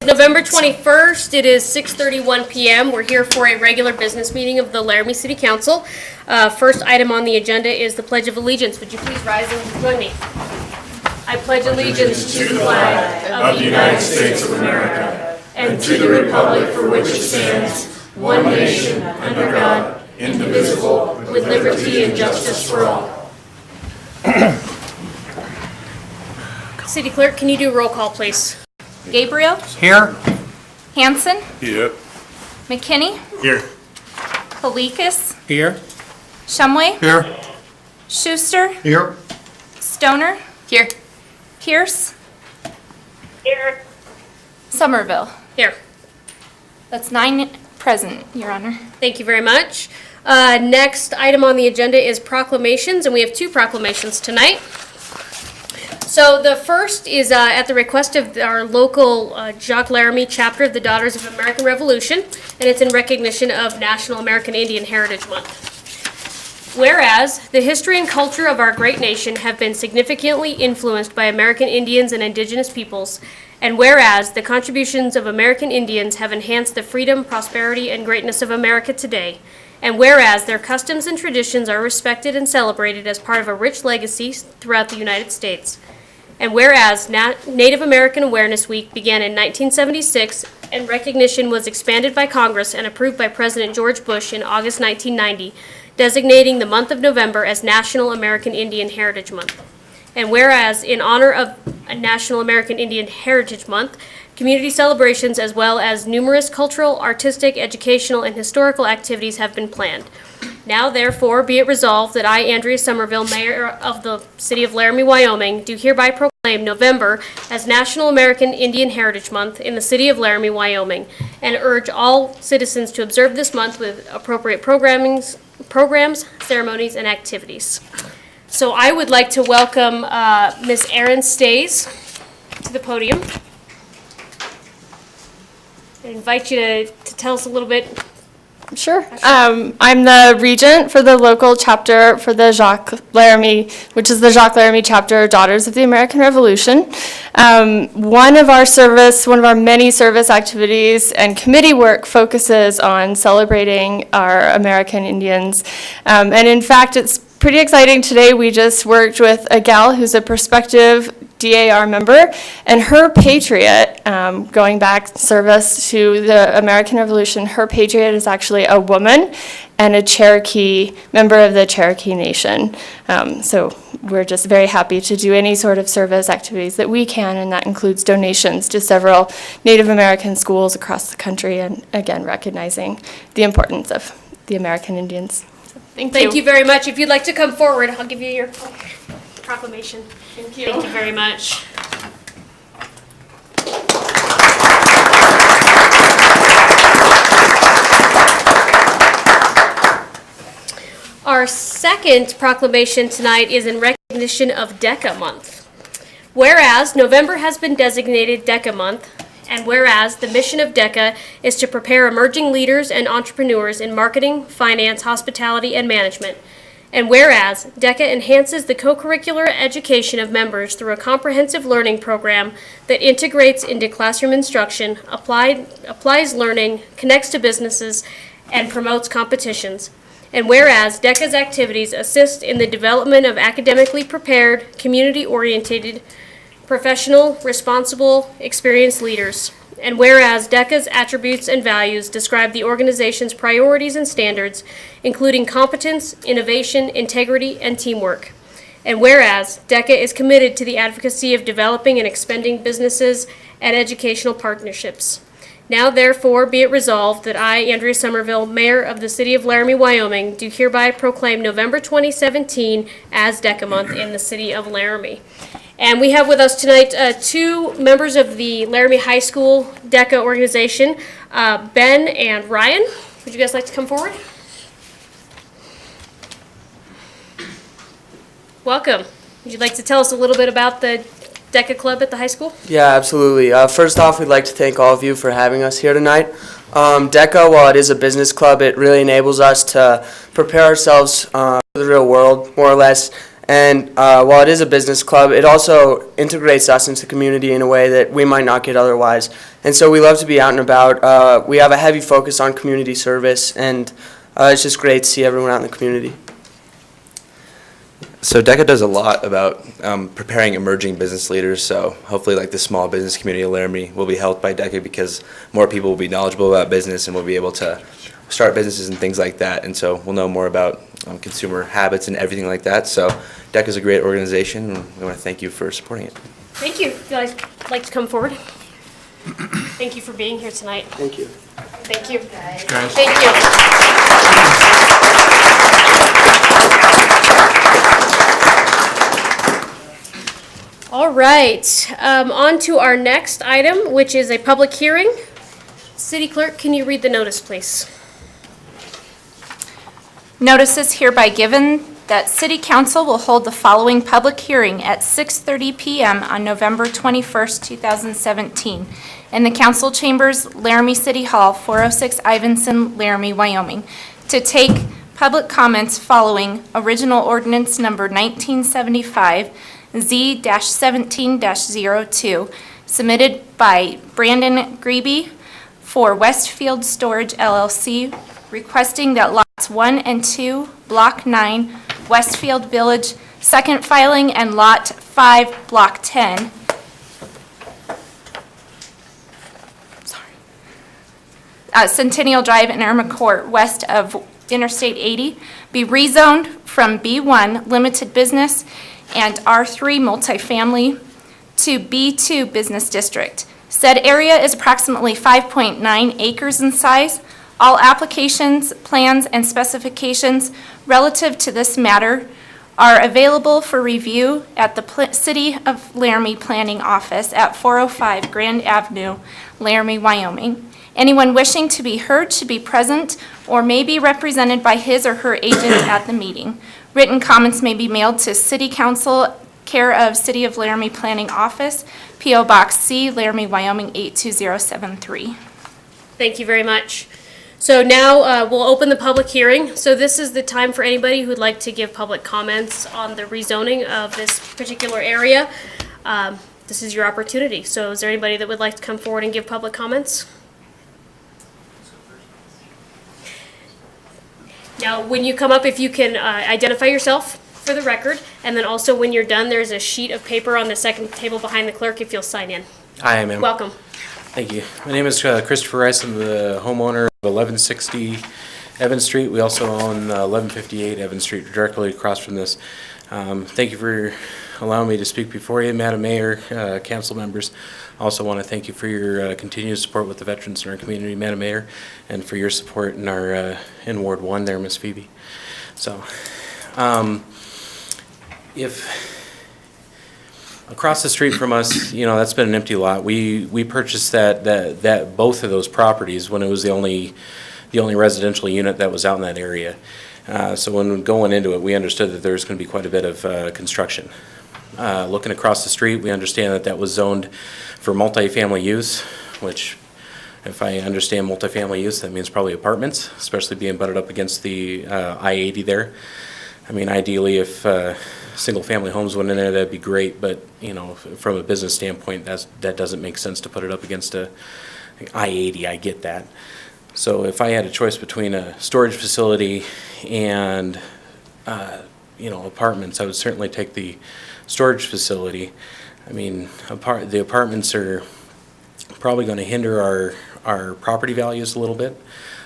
November 21st, it is 6:31 p.m. We're here for a regular business meeting of the Laramie City Council. First item on the agenda is the Pledge of Allegiance. Would you please rise and join me? I pledge allegiance to the flag of the United States of America and to the republic for which it stands, one nation, under God, indivisible, with liberty and justice for all. City Clerk, can you do a roll call, please? Gabriel? Here. Hanson? Yep. McKinney? Here. Palikas? Here. Shumway? Here. Schuster? Here. Stoner? Here. Pierce? Here. Somerville? Here. That's 9 present, Your Honor. Thank you very much. Next item on the agenda is proclamations, and we have 2 proclamations tonight. So the first is at the request of our local Jacques Laramie chapter of the Daughters of American Revolution, and it's in recognition of National American Indian Heritage Month. Whereas the history and culture of our great nation have been significantly influenced by American Indians and indigenous peoples, and whereas the contributions of American Indians have enhanced the freedom, prosperity, and greatness of America today, and whereas their customs and traditions are respected and celebrated as part of a rich legacy throughout the United States. And whereas Native American Awareness Week began in 1976 and recognition was expanded by Congress and approved by President George Bush in August 1990, designating the month of November as National American Indian Heritage Month. And whereas in honor of National American Indian Heritage Month, community celebrations as well as numerous cultural, artistic, educational, and historical activities have been planned. Now, therefore, be it resolved that I, Andrea Somerville, Mayor of the City of Laramie, Wyoming, do hereby proclaim November as National American Indian Heritage Month in the City of Laramie, Wyoming, and urge all citizens to observe this month with appropriate programs, ceremonies, and activities. So I would like to welcome Ms. Erin Stays to the podium. I invite you to tell us a little bit. Sure. I'm the regent for the local chapter for the Jacques Laramie, which is the Jacques Laramie chapter, Daughters of the American Revolution. One of our many service activities and committee work focuses on celebrating our American Indians. And in fact, it's pretty exciting. Today we just worked with a gal who's a prospective DAR member, and her patriot, going back service to the American Revolution, her patriot is actually a woman and a Cherokee, member of the Cherokee Nation. So we're just very happy to do any sort of service activities that we can, and that includes donations to several Native American schools across the country, and again, recognizing the importance of the American Indians. So, Thank you very much. If you'd like to come forward, I'll give you your proclamation. Thank you. Thank you very much. Our second proclamation tonight is in recognition of DECA Month. Whereas November has been designated DECA Month, and whereas the mission of DECA is to prepare emerging leaders and entrepreneurs in marketing, finance, hospitality, and management. And whereas DECA enhances the co-curricular education of members through a comprehensive learning program that integrates into classroom instruction, applies learning, connects to businesses, and promotes competitions. And whereas DECA's activities assist in the development of academically prepared, community-oriented, professional, responsible, experienced leaders. And whereas DECA's attributes and values describe the organization's priorities and standards, including competence, innovation, integrity, and teamwork. And whereas DECA is committed to the advocacy of developing and expanding businesses and educational partnerships. Now, therefore, be it resolved that I, Andrea Somerville, Mayor of the City of Laramie, Wyoming, do hereby proclaim November 2017 as DECA Month in the City of Laramie. And we have with us tonight 2 members of the Laramie High School DECA organization, Ben and Ryan. Would you guys like to come forward? Welcome. Would you like to tell us a little bit about the DECA Club at the high school? Yeah, absolutely. First off, we'd like to thank all of you for having us here tonight. DECA, while it is a business club, it really enables us to prepare ourselves for the real world, more or less, And while it is a business club, it also integrates us into the community in a way that we might not get otherwise. And so we love to be out and about. We have a heavy focus on community service, and it's just great to see everyone out in the community. So DECA does a lot about preparing emerging business leaders, so hopefully like the small business community of Laramie will be helped by DECA because more people will be knowledgeable about business and will be able to start businesses and things like that, and so we'll know more about consumer habits and everything like that. So DECA is a great organization, and we want to thank you for supporting it. Thank you. If you guys like to come forward. Thank you for being here tonight. Thank you. Thank you. Thank you. All right, on to our next item, which is a public hearing. City Clerk, can you read the notice, please? Notice is hereby given that City Council will hold the following public hearing at 6:30 p.m. on November 21st, 2017, in the Council Chambers, Laramie City Hall, 406 Ivinson, Laramie, Wyoming, to take public comments following original ordinance number 1975 Z-17-02, submitted by Brandon Grebe for Westfield Storage LLC, requesting that lots 1 and 2, Block 9, Westfield Village, second filing, and Lot 5, Block 10, Centennial Drive in Irma Court, west of Interstate 80, be rezoned from B1 Limited Business and R3 Multifamily to B2 Business District. Said area is approximately 5.9 acres in size. All applications, plans, and specifications relative to this matter are available for review at the City of Laramie Planning Office at 405 Grand Avenue, Laramie, Wyoming. Anyone wishing to be heard should be present or may be represented by his or her agent at the meeting. Written comments may be mailed to City Council, care of City of Laramie Planning Office, P.O. Box C, Laramie, Wyoming 82073. Thank you very much. So now we'll open the public hearing. So this is the time for anybody who'd like to give public comments on the rezoning of this particular area. This is your opportunity. So is there anybody that would like to come forward and give public comments? Now, when you come up, if you can identify yourself for the record, and then also when you're done, there's a sheet of paper on the second table behind the clerk if you'll sign in. Hi, ma'am. Welcome. Thank you. My name is Christopher Rice. I'm the homeowner of 1160 Evans Street. We also own 1158 Evans Street, directly across from this. Thank you for allowing me to speak before you, Madam Mayor, council members. I also want to thank you for your continued support with the veterans in our community, Madam Mayor, and for your support in our in Ward 1 there, Miss Phoebe. So, if across the street from us, you know, that's been an empty lot. We purchased that both of those properties when it was the only residential unit that was out in that area. So when going into it, we understood that there was going to be quite a bit of construction. Looking across the street, we understand that was zoned for multifamily use, which, if I understand multifamily use, that means probably apartments, especially being butted up against the I-80 there. I mean, ideally, if single-family homes went in there, that'd be great, but, you know, from a business standpoint, that doesn't make sense to put it up against a I-80, I get that. So if I had a choice between a storage facility and, you know, apartments, I would certainly take the storage facility. I mean, the apartments are probably going to hinder our property values a little bit,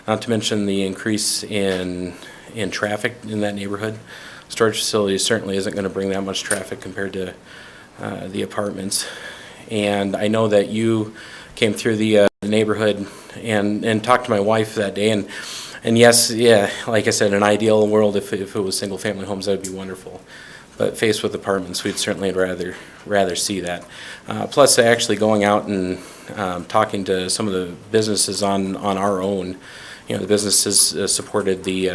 not to mention the increase in traffic in that neighborhood. Storage facility certainly isn't going to bring that much traffic compared to the apartments. And I know that you came through the neighborhood and talked to my wife that day, and yes, yeah, like I said, in an ideal world, if it was single family homes, that would be wonderful. But faced with apartments, we'd certainly rather see that. Plus, actually going out and talking to some of the businesses on our own, you know, the businesses supported the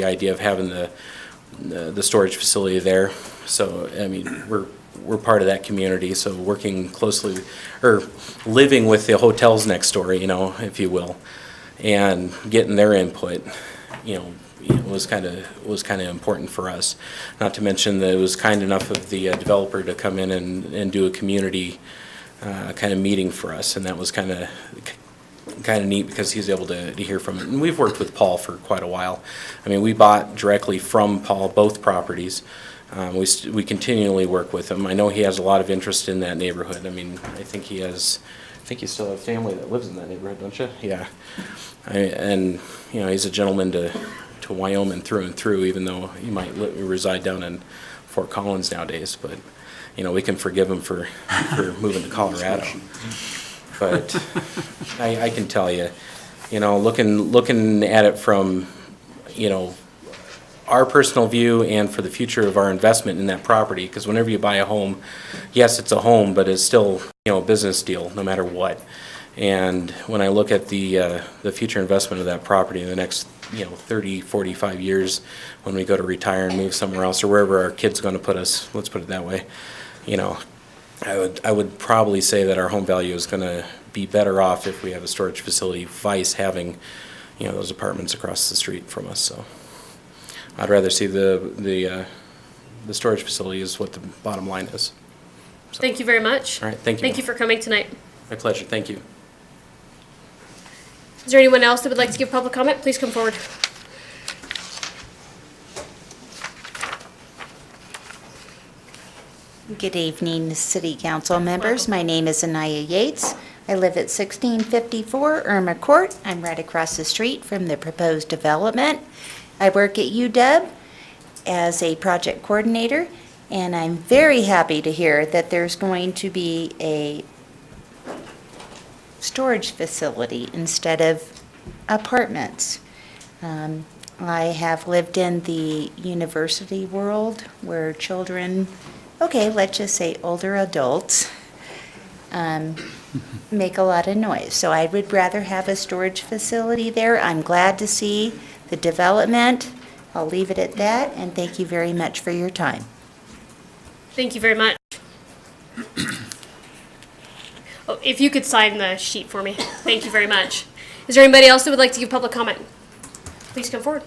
idea of having the storage facility there. So, I mean, we're part of that community, so working closely, or living with the hotels next door, you know, if you will, and getting their input, you know, was kind of important for us. Not to mention that it was kind enough of the developer to come in and do a community kind of meeting for us, and that was kind of neat because he's able to hear from it. And we've worked with Paul for quite a while. I mean, we bought directly from Paul both properties. We continually work with him. I know he has a lot of interest in that neighborhood. I mean, I think you still have family that lives in that neighborhood, don't you? Yeah. And you know, he's a gentleman to Wyoming through and through, even though he might reside down in Fort Collins nowadays. But you know, we can forgive him for moving to Colorado. But I can tell you, you know, looking at it from, you know, our personal view and for the future of our investment in that property, because whenever you buy a home, yes, it's a home, but it's still, you know, a business deal no matter what. And when I look at the future investment of that property in the next, you know, 30, 45 years, when we go to retire and move somewhere else or wherever our kid's going to put us, let's put it that way, you know, I would probably say that our home value is going to be better off if we have a storage facility, vice having, you know, those apartments across the street from us. So I'd rather see the storage facility is what the bottom line is. So. Thank you very much. All right, thank you. Thank you for coming tonight. My pleasure, thank you. Is there anyone else that would like to give public comment? Please come forward. Good evening, City Council members. My name is Anaya Yates. I live at 1654 Irma Court. I'm right across the street from the proposed development. I work at UW as a project coordinator, and I'm very happy to hear that there's going to be a storage facility instead of apartments. I have lived in the university world where children, okay, let's just say older adults, make a lot of noise. So I would rather have a storage facility there. I'm glad to see the development. I'll leave it at that, and thank you very much for your time. Thank you very much. Oh, if you could sign the sheet for me. Thank you very much. Is there anybody else that would like to give public comment? Please come forward.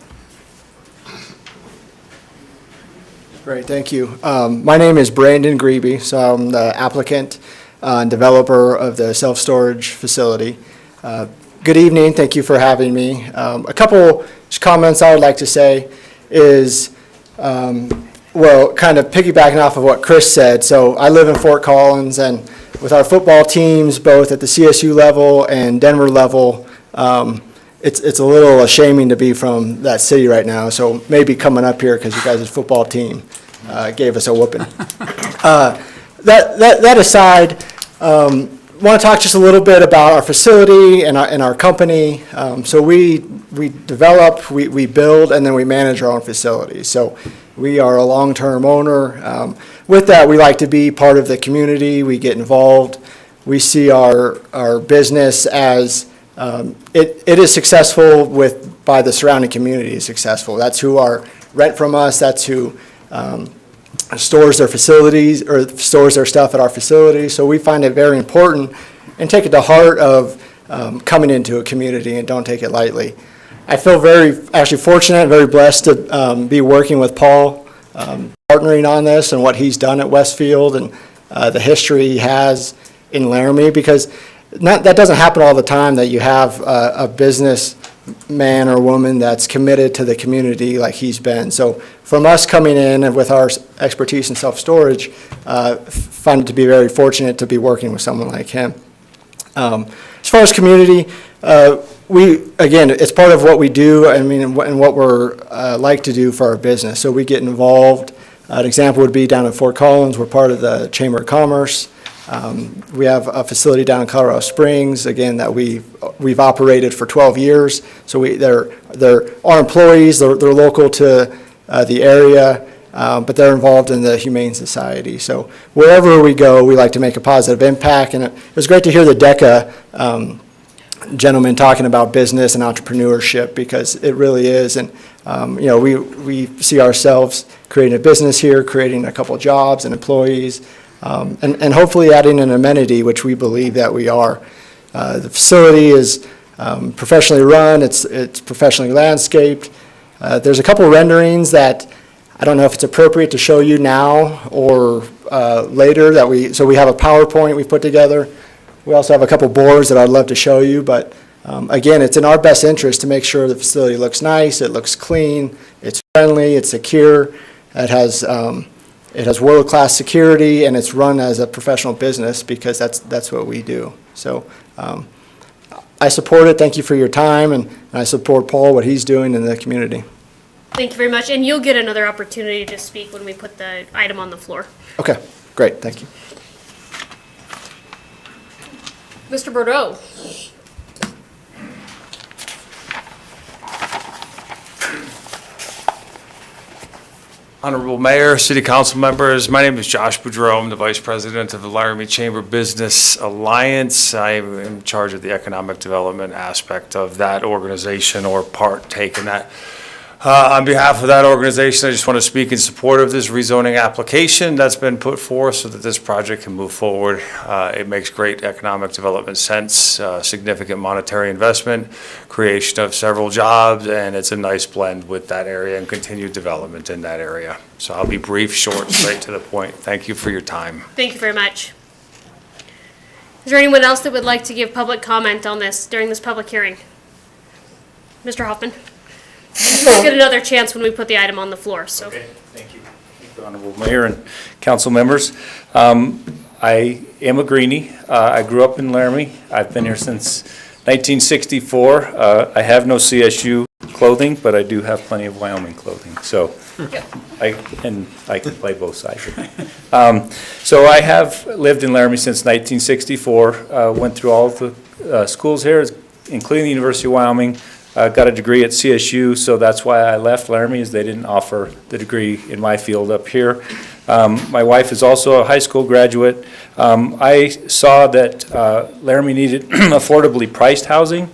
Great, thank you. My name is Brandon Grebe, so I'm the applicant and developer of the self-storage facility. Good evening, thank you for having me. A couple comments I would like to say is, well, kind of piggybacking off of what Chris said. So I live in Fort Collins, and with our football teams, both at the CSU level and Denver level, it's a little shaming to be from that city right now. So maybe coming up here because you guys' football team gave us a whooping. That aside, want to talk just a little bit about our facility and our company. So we develop, we build, and then we manage our own facilities. So we are a long-term owner. With that, we like to be part of the community. We get involved. We see our business as it is successful by the surrounding community is successful. That's who rent from us. That's who stores their facilities or stores their stuff at our facility. So we find it very important and take it to heart of coming into a community and don't take it lightly. I feel actually fortunate and very blessed to be working with Paul, partnering on this and what he's done at Westfield and the history he has in Laramie, because that doesn't happen all the time, that you have a business man or woman that's committed to the community like he's been. So from us coming in and with our expertise in self-storage, find it to be very fortunate to be working with someone like him. As far as community, again, it's part of what we do, I mean, and what we're like to do for our business. So we get involved. An example would be down in Fort Collins. We're part of the Chamber of Commerce. We have a facility down in Colorado Springs, again, that we've operated for 12 years. So they're our employees, they're local to the area, but they're involved in the Humane Society. So wherever we go, we like to make a positive impact. And it was great to hear the DECA gentleman talking about business and entrepreneurship, because it really is. And you know, we see ourselves creating a business here, creating a couple jobs and employees. And hopefully adding an amenity, which we believe that we are. The facility is professionally run, it's professionally landscaped. There's a couple renderings that I don't know if it's appropriate to show you now or later so we have a PowerPoint we've put together. We also have a couple boards that I'd love to show you, but again, it's in our best interest to make sure the facility looks nice, it looks clean, it's friendly, it's secure, it has world-class security, and it's run as a professional business because that's what we do. So I support it. Thank you for your time, and I support Paul, what he's doing in the community. Thank you very much, and you'll get another opportunity to speak when we put the item on the floor. Okay, great, thank you. Mr. Bordeaux. Honorable Mayor, City Council members, my name is Josh Boudreau. I'm the Vice President of the Laramie Chamber Business Alliance. I am in charge of the economic development aspect of that organization, or partake in that. On behalf of that organization, I just want to speak in support of this rezoning application that's been put forth so that this project can move forward. It makes great economic development sense, significant monetary investment, creation of several jobs, and it's a nice blend with that area and continued development in that area. So I'll be brief, short, straight to the point. Thank you for your time. Thank you very much. Is there anyone else that would like to give public comment on this during this public hearing? Mr. Hoffman? We'll get another chance when we put the item on the floor, so. Okay, thank you. Thank you, Honorable Mayor and council members. I am a greenie. I grew up in Laramie. I've been here since 1964. I have no CSU clothing, but I do have plenty of Wyoming clothing. So I can play both sides of it. So I have lived in Laramie since 1964. Went through all of the schools here, including the University of Wyoming. Got a degree at CSU, so that's why I left Laramie, is they didn't offer the degree in my field up here. My wife is also a high school graduate. I saw that Laramie needed affordably priced housing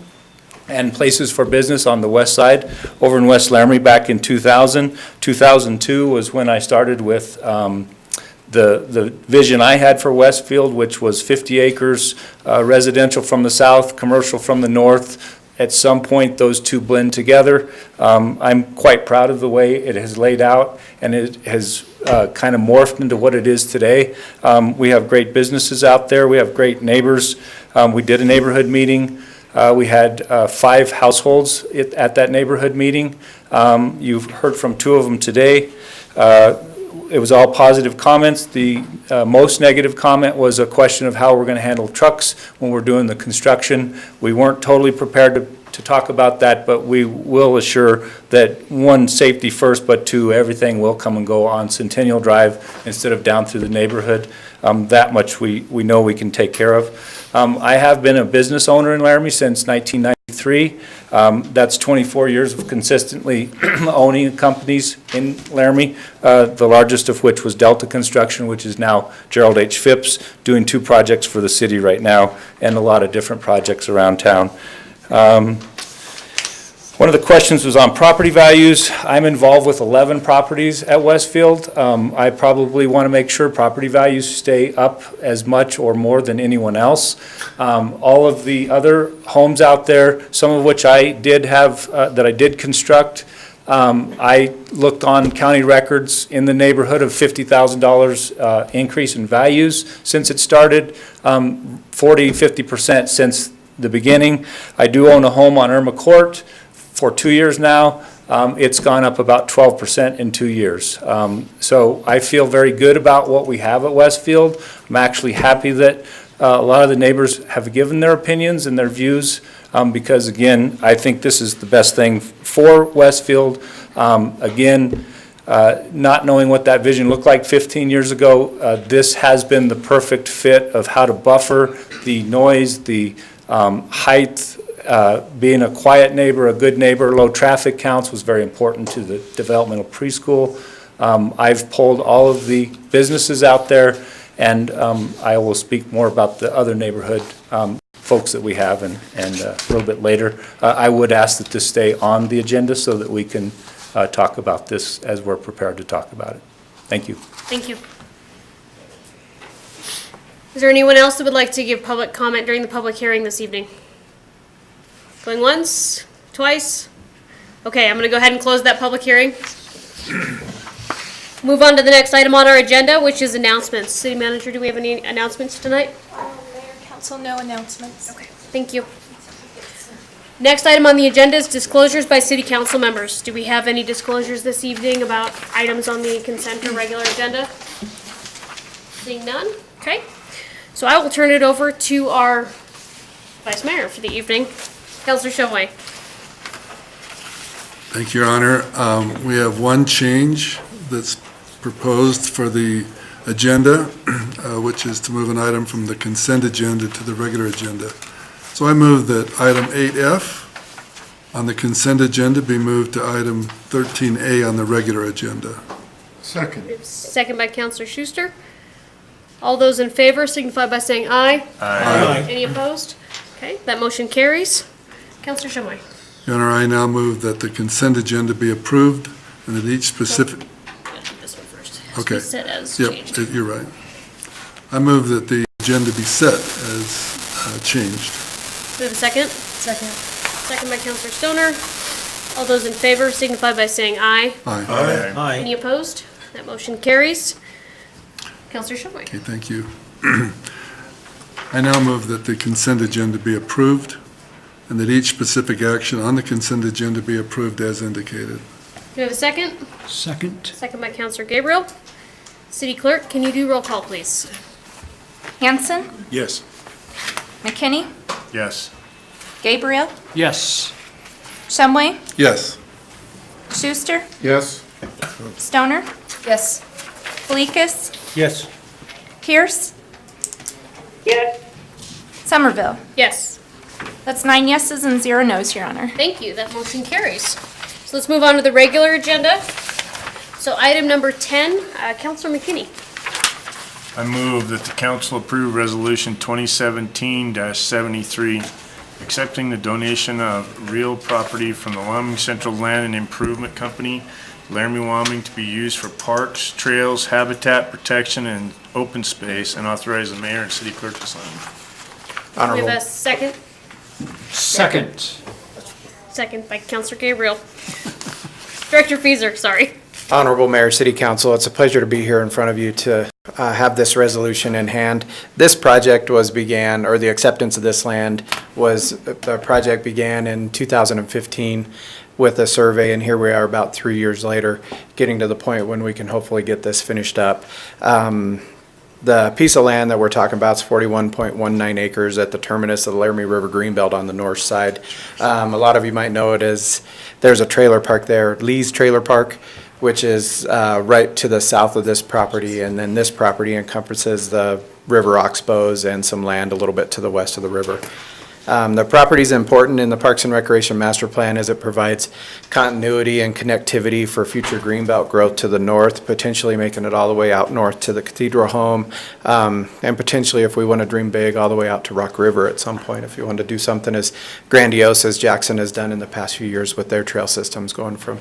and places for business on the west side over in West Laramie back in 2000. 2002 was when I started with the vision I had for Westfield, which was 50 acres, residential from the south, commercial from the north. At some point, those two blend together. I'm quite proud of the way it has laid out, and it has kind of morphed into what it is today. We have great businesses out there. We have great neighbors. We did a neighborhood meeting. We had 5 households at that neighborhood meeting. You've heard from 2 of them today. It was all positive comments. The most negative comment was a question of how we're going to handle trucks when we're doing the construction. We weren't totally prepared to talk about that, but we will assure that 1, safety first, but 2, everything will come and go on Centennial Drive instead of down through the neighborhood. That much we know we can take care of. I have been a business owner in Laramie since 1993. That's 24 years of consistently owning companies in Laramie, the largest of which was Delta Construction, which is now Gerald H. Phipps, doing 2 projects for the city right now and a lot of different projects around town. One of the questions was on property values. I'm involved with 11 properties at Westfield. I probably want to make sure property values stay up as much or more than anyone else. All of the other homes out there, some of which I did have, that I did construct, I looked on county records in the neighborhood of $50,000 increase in values since it started, 40-50% since the beginning. I do own a home on Irma Court for 2 years now. It's gone up about 12% in 2 years. So I feel very good about what we have at Westfield. I'm actually happy that a lot of the neighbors have given their opinions and their views because, again, I think this is the best thing for Westfield. Again, not knowing what that vision looked like 15 years ago, this has been the perfect fit of how to buffer the noise, the height. Being a quiet neighbor, a good neighbor, low traffic counts was very important to the developmental preschool. I've pulled all of the businesses out there, and I will speak more about the other neighborhood folks that we have and a little bit later. I would ask that this stay on the agenda so that we can talk about this as we're prepared to talk about it. Thank you. Thank you. Is there anyone else that would like to give public comment during the public hearing this evening? Going once, twice? Okay, I'm gonna go ahead and close that public hearing. Move on to the next item on our agenda, which is announcements. City Manager, do we have any announcements tonight? Mayor, council, no announcements. Okay, thank you. Next item on the agenda is disclosures by city council members. Do we have any disclosures this evening about items on the consent or regular agenda? Seeing none? Okay. So I will turn it over to our Vice Mayor for the evening, Councilor Shumway. Thank you, Your Honor. We have one change that's proposed for the agenda, which is to move an item from the consent agenda to the regular agenda. So I move that item 8F on the consent agenda be moved to item 13A on the regular agenda. Second. Second by Councilor Schuster. All those in favor signify by saying aye. Aye. Any opposed? Okay, that motion carries. Councilor Shumway. Your Honor, I now move that the consent agenda be approved and that each specific, This one first. Okay. Set as yep, changed. you're right. I move that the agenda be set as changed. Do we have a second? Second. Second by Councilor Stoner. All those in favor signify by saying aye. Aye. Any opposed? That motion carries. Councilor Shumway. Okay, thank you. I now move that the consent agenda be approved and that each specific action on the consent agenda be approved as indicated. Do we have a second? Second. Second by Councilor Gabriel. City Clerk, can you do roll call, please? Hanson, Yes. McKinney, Yes. Gabriel, Yes. Shumway, Yes. Schuster, Yes. Stoner, Yes. Felikas, Yes. Pierce. Yes. Somerville. Yes. That's 9 yeses and 0 nos, Your Honor. Thank you. That motion carries. So let's move on to the regular agenda. So item number 10, Councilor McKinney. I move that the council approve Resolution 2017-73, accepting the donation of real property from the Laramie Central Land and Improvement Company, Laramie, Wyoming, to be used for parks, trails, habitat protection, and open space, and authorize the mayor and city clerk to sign. Do we have a second? Second. Second by Councilor Gabriel. Director Feaser, sorry. Honorable Mayor, City Council, it's a pleasure to be here in front of you to have this resolution in hand. This project the acceptance of this land the project began in 2015 with a survey, and here we are about 3 years later, getting to the point when we can hopefully get this finished up. The piece of land that we're talking about is 41.19 acres at the terminus of the Laramie River Greenbelt on the north side. A lot of you might know it as, there's a trailer park there, Lee's Trailer Park, which is right to the south of this property, and then this property encompasses the river oxbows and some land a little bit to the west of the river. The property is important in the Parks and Recreation Master Plan as it provides continuity and connectivity for future greenbelt growth to the north, potentially making it all the way out north to the Cathedral Home, and potentially, if we want to dream big, all the way out to Rock River at some point, if you want to do something as grandiose as Jackson has done in the past few years with their trail systems going from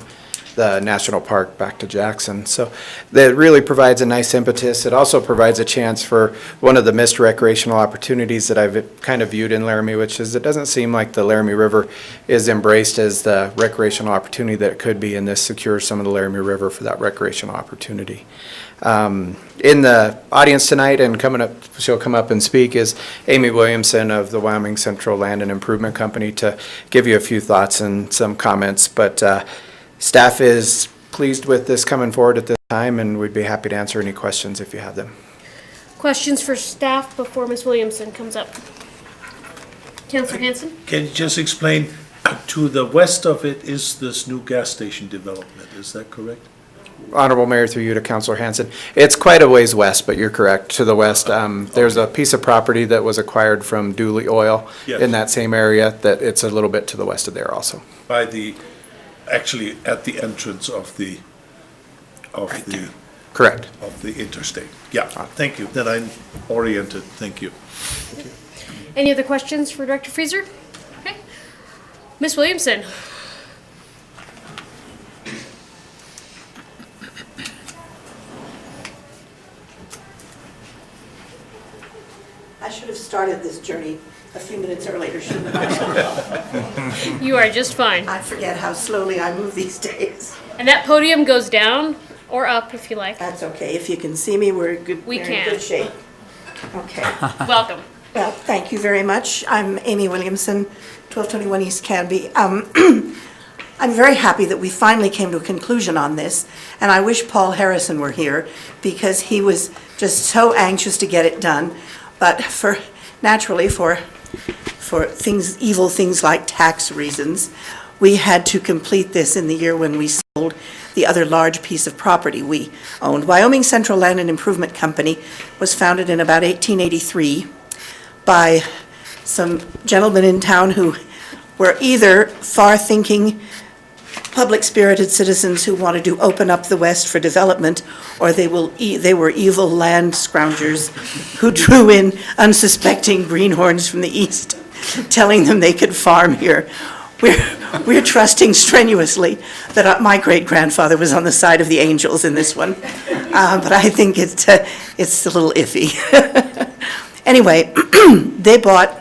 the national park back to Jackson. So that really provides a nice impetus. It also provides a chance for one of the missed recreational opportunities that I've kind of viewed in Laramie, which is it doesn't seem like the Laramie River is embraced as the recreational opportunity that it could be, and this secures some of the Laramie River for that recreational opportunity. In the audience tonight and coming up, she'll come up and speak, is Amy Williamson of the Wyoming Central Land and Improvement Company to give you a few thoughts and some comments. But staff is pleased with this coming forward at this time, and we'd be happy to answer any questions if you have them. Questions for staff before Ms. Williamson comes up? Councilor Hanson? Can you just explain, to the west of it is this new gas station development, is that correct? Honorable Mayor, through you to Councilor Hanson. It's quite a ways west, but you're correct. To the west, there's a piece of property that was acquired from Dooley Oil Yes. in that same area, that it's a little bit to the west of there also. By actually at the entrance of the Correct. interstate. Yeah, thank you, then I'm oriented, thank you. Any other questions for Director Feaser? Okay. Ms. Williamson? I should have started started this journey a few minutes earlier, shouldn't I? You are just fine. I forget how slowly I move these days. And that podium goes down or up if you like. That's okay. If you can see me, we're good. We we're can. in good shape. Okay. Welcome. Well, thank you very much. I'm Amy Williamson, 1221 East Canby. I'm very happy that we finally came to a conclusion on this, and I wish Paul Harrison were here because he was just so anxious to get it done. But naturally, for things, evil things like tax reasons, we had to complete this in the year when we sold the other large piece of property we owned. Wyoming Central Land and Improvement Company was founded in about 1883 by some gentlemen in town who were either far-thinking, public-spirited citizens who wanted to open up the West for development, or they were evil land scroungers who drew in unsuspecting greenhorns from the East, telling them they could farm here. We're trusting strenuously that my great-grandfather was on the side of the angels in this one, but I think it's a little iffy. Anyway, they bought,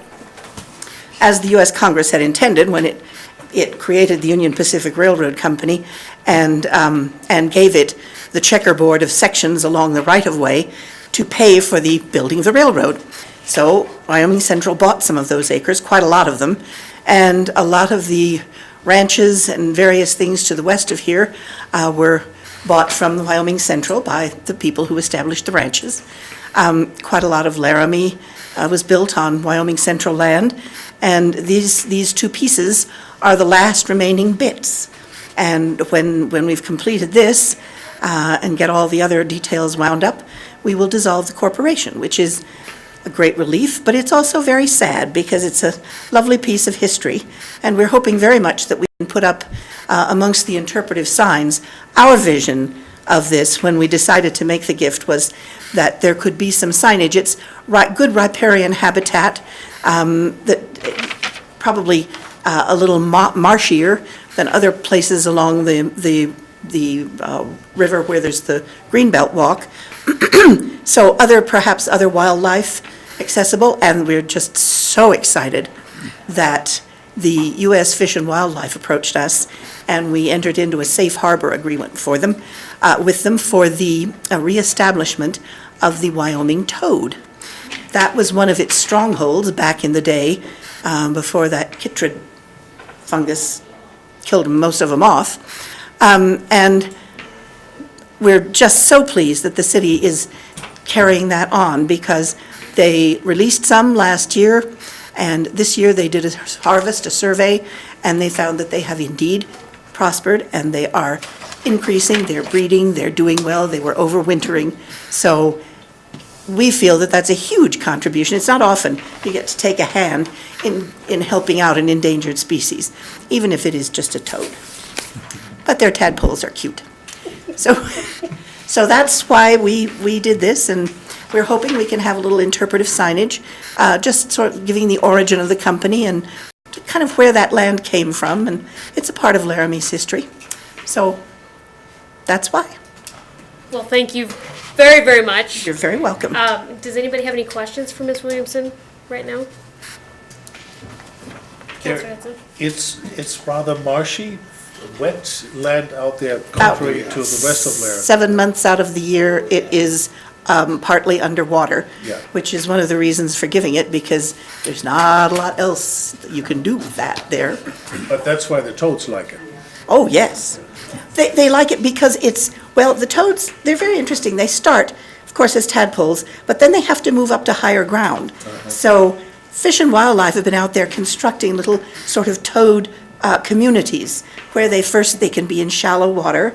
as the U.S. Congress had intended when it created the Union Pacific Railroad Company and gave it the checkerboard of sections along the right-of-way to pay for the building of the railroad. So Wyoming Central bought some of those acres, quite a lot of them, and a lot of the ranches and various things to the west of here were bought from the Wyoming Central by the people who established the ranches. Quite a lot of Laramie was built on Wyoming Central land, and these two pieces are the last remaining bits. And when we've completed this and get all the other details wound up, we will dissolve the corporation, which is a great relief, but it's also very sad because it's a lovely piece of history, and we're hoping very much that we can put up amongst the interpretive signs. Our vision of this, when we decided to make the gift, was that there could be some signage. It's good riparian habitat, that probably a little marshier than other places along the river where there's the Greenbelt Walk. So perhaps other wildlife accessible, and we're just so excited that the U.S. Fish and Wildlife approached us, and we entered into a safe harbor agreement for them, with them for the reestablishment of the Wyoming toad. That was one of its strongholds back in the day, before that chytrid fungus killed most of them off. And we're just so pleased that the city is carrying that on, because they released some last year, and this year they did a harvest, a survey, and they found that they have indeed prospered, and they are increasing, they're breeding, they're doing well, they were overwintering. So we feel that that's a huge contribution. It's not often you get to take a hand in helping out an endangered species, even if it is just a toad. But their tadpoles are cute. So that's why we did this, and we're hoping we can have a little interpretive signage, just sort of giving the origin of the company and kind of where that land came from, and it's a part of Laramie's history. So that's why. Well, thank you very, very much. You're very welcome. Does anybody have any questions for Ms. Williamson right now? Councilor Hudson? It's rather marshy, wet land out there contrary to the rest of Laramie. 7 months out of the year, it is partly underwater, Yeah. which is one of the reasons for giving it, because there's not a lot else that you can do with that there. But that's why the toads like it. Oh, yes. They like it because the toads, they're very interesting. They start, of course, as tadpoles, but then they have to move up to higher ground. So Fish and Wildlife have been out there constructing little sort of toad communities where they can be in shallow water,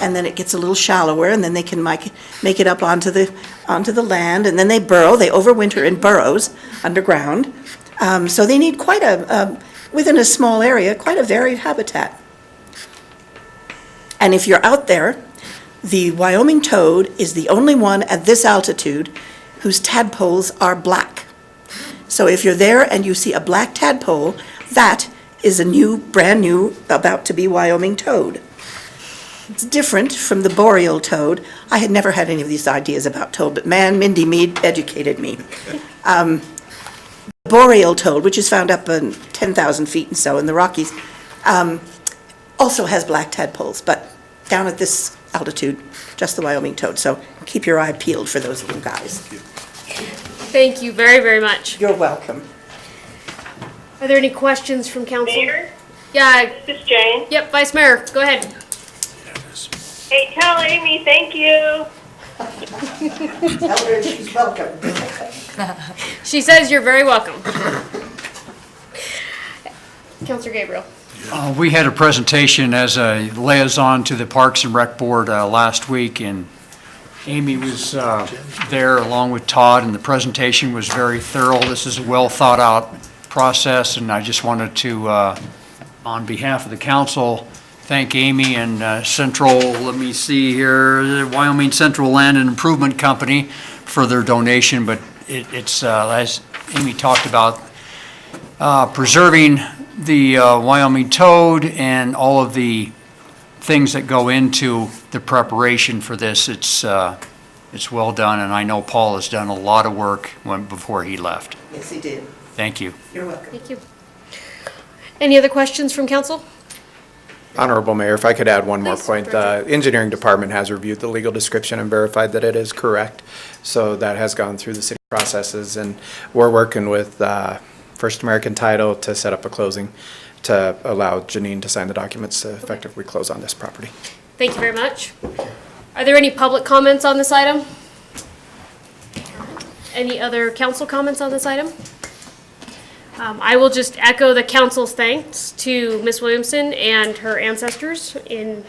and then it gets a little shallower, and then they can make it up onto the land, and then they burrow. They overwinter in burrows underground. So they need quite within a small area, quite a varied habitat. And if you're out there, the Wyoming toad is the only one at this altitude whose tadpoles are black. So if you're there and you see a black tadpole, that is a brand new, about to be Wyoming toad. It's different from the boreal toad. I had never had any of these ideas about toad, but man, Mindy Mead educated me. boreal toad, which is found up in 10,000 feet and so in the Rockies, also has black tadpoles, but down at this altitude, just the Wyoming toad. So keep your eye peeled for those little guys. Thank you very, very much. You're welcome. Are there any questions from council? Mayor, Yeah, this is Jane. yep, Vice Mayor, go ahead. Hey, tell Amy thank you. Tell her she's welcome. She says you're very welcome. Councilor Gabriel. We had a presentation as a liaison to the Parks and Rec Board last week, and Amy was there along with Todd, and the presentation was very thorough. This is a well-thought-out process, and I just wanted to, on behalf of the council, thank Amy and Central, let me see here, Wyoming Central Land and Improvement Company for their donation, but it's, as Amy talked about, preserving the Wyoming toad and all of the things that go into the preparation for this. It's well done, and I know Paul has done a lot of work before he left. Yes, he did. Thank you. You're welcome. Thank you. Any other questions from council? Honorable Mayor, if I could add one more Please, point. The engineering department has reviewed the legal description and verified that it is correct. So that has gone through the city processes, and we're working with First American Title to set up a closing to allow Janine to sign the documents to effectively close on this property. Thank you very much. Are there any public comments on this item? Any other council comments on this item? I will just echo the council's thanks to Ms. Williamson and her ancestors in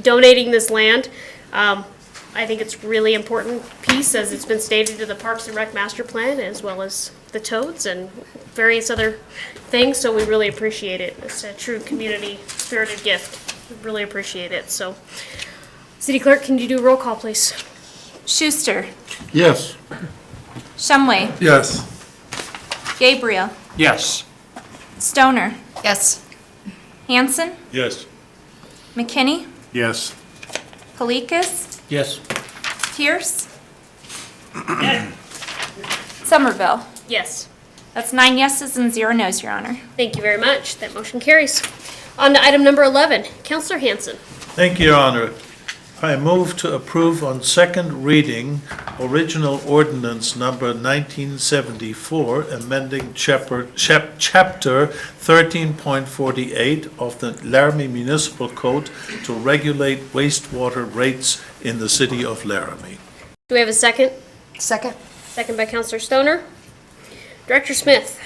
donating this land. I think it's really important piece, as it's been stated, to the Parks and Rec Master Plan, as well as the toads and various other things, so we really appreciate it. It's a true community spirited gift. We really appreciate it. So, City Clerk, can you do a roll call, please? Schuster, Yes. Shumway, Yes. Gabriel, Yes. Stoner, Yes. Hanson, Yes. McKinney, Yes. Kalikas, Yes. Pierce, Somerville. Yes. That's 9 yeses and 0 nos, Your Honor. Thank you very much. That motion carries. On to item number 11, Councilor Hanson. Thank you, Your Honor. I move to approve on second reading original ordinance number 1974, amending chapter 13.48 of the Laramie Municipal Code to regulate wastewater rates in the city of Laramie. Do we have a second? Second. Second by Councilor Stoner. Director Smith.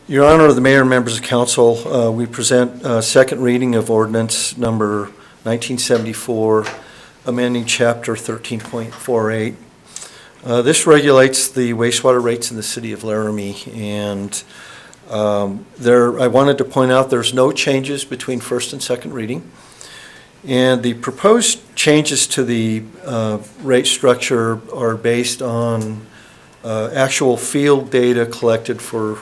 Your Honor, the Mayor and members of council, we present second reading of ordinance number 1974, amending chapter 13.48. This regulates the wastewater rates in the city of Laramie, and I wanted to point out there's no changes between first and second reading. And the proposed changes to the rate structure are based on actual field data collected for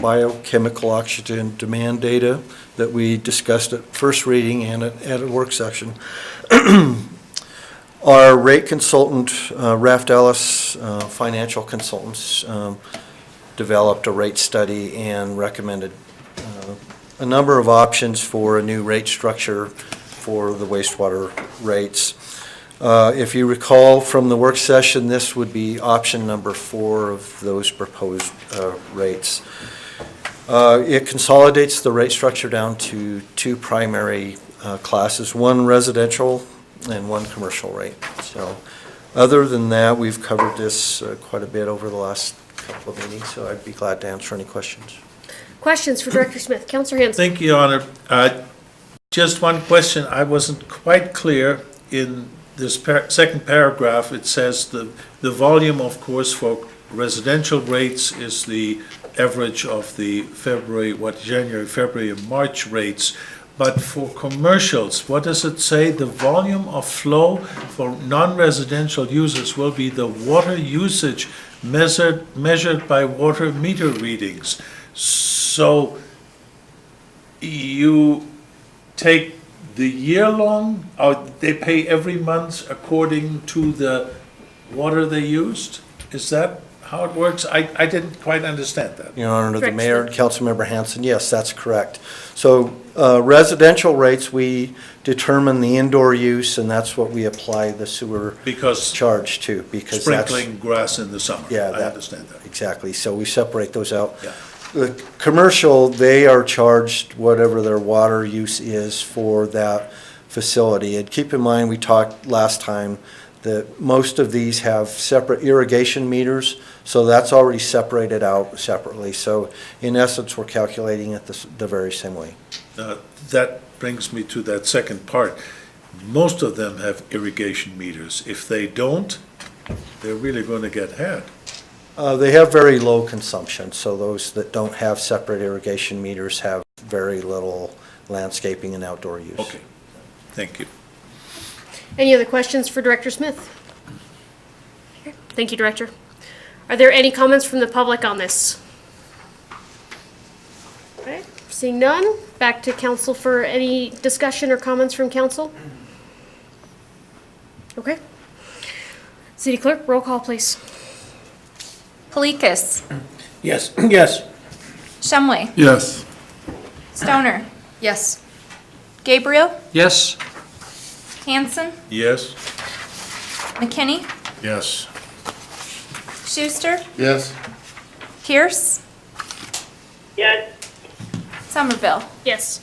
biochemical oxygen demand data that we discussed at first reading and at a work session. Our rate consultant, Raft Ellis, financial consultants, developed a rate study and recommended a number of options for a new rate structure for the wastewater rates. If you recall from the work session, this would be option number 4 of those proposed rates. It consolidates the rate structure down to 2 primary classes, one residential and one commercial rate. So other than that, we've covered this quite a bit over the last couple of meetings, so I'd be glad to answer any questions. Questions for Director Smith? Councilor Hanson. Thank you, Your Honor. Just one question. I wasn't quite clear in this second paragraph. It says the volume, of course, for residential rates is the average of the January, February, and March rates. But for commercials, what does it say? The volume of flow for non-residential users will be the water usage measured by water meter readings. So you take the year long, or they pay every month according to the water they used? Is that how it works? I didn't quite understand that. Your Honor, to the Correct. mayor and Councilmember Hanson, yes, that's correct. So residential rates, we determine the indoor use, and that's what we apply the sewer Because charge to, because that's. sprinkling grass in the summer. Yeah, I that- understand that. Exactly, so we separate those out. Yeah. The commercial, they are charged whatever their water use is for that facility. And keep in mind, we talked last time that most of these have separate irrigation meters, so that's already separated out separately. So in essence, we're calculating it the very same way. That brings me to that second part. Most of them have irrigation meters. If they don't, they're really going to get hit. They have very low consumption, so those that don't have separate irrigation meters have very little landscaping and outdoor use. Okay, thank you. Any other questions for Director Smith? Okay, thank you, Director. Are there any comments from the public on this? Okay, seeing none, back to council for any discussion or comments from council? Okay. City Clerk, roll call, please. Polikis. Yes, yes. Shumway. Yes. Stoner. Yes. Gabriel. Yes? Hanson. Yes? McKinney. Yes. Schuster. Yes. Pierce. Yes. Somerville. Yes.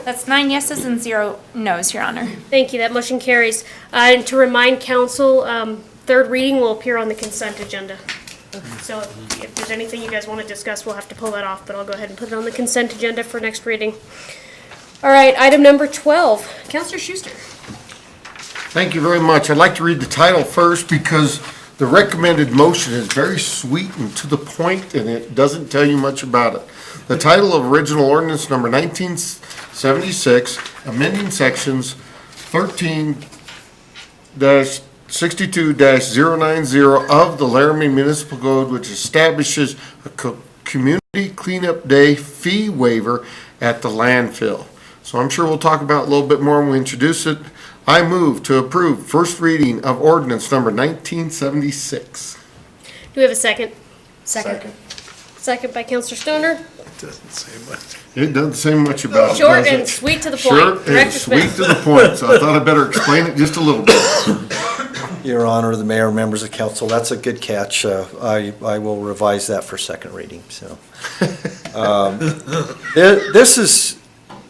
That's 9 yeses and 0 nos, Your Honor. Thank you, that motion carries. And to remind council, third reading will appear on the consent agenda. So if there's anything you guys want to discuss, we'll have to pull that off, but I'll go ahead and put it on the consent agenda for next reading. All right, item number 12, Counselor Schuster. Thank you very much. I'd like to read the title first because the recommended motion is very sweet and to the point, and it doesn't tell you much about it. The title of original ordinance number 1976, amending sections 13-62-090 of the Laramie Municipal Code, which establishes a community cleanup day fee waiver at the landfill. So I'm sure we'll talk about it a little bit more when we introduce it. I move to approve first reading of ordinance number 1976. Do we have a second? Second. Second by Counselor Stoner. Doesn't say much. It doesn't say much about it, Short does and it? sweet to the point. Short and Director sweet Smith. to the point, so I thought I'd better explain it just a little bit. Your Honor, the mayor, members of council, that's a good catch. I will revise that for second reading, so. This is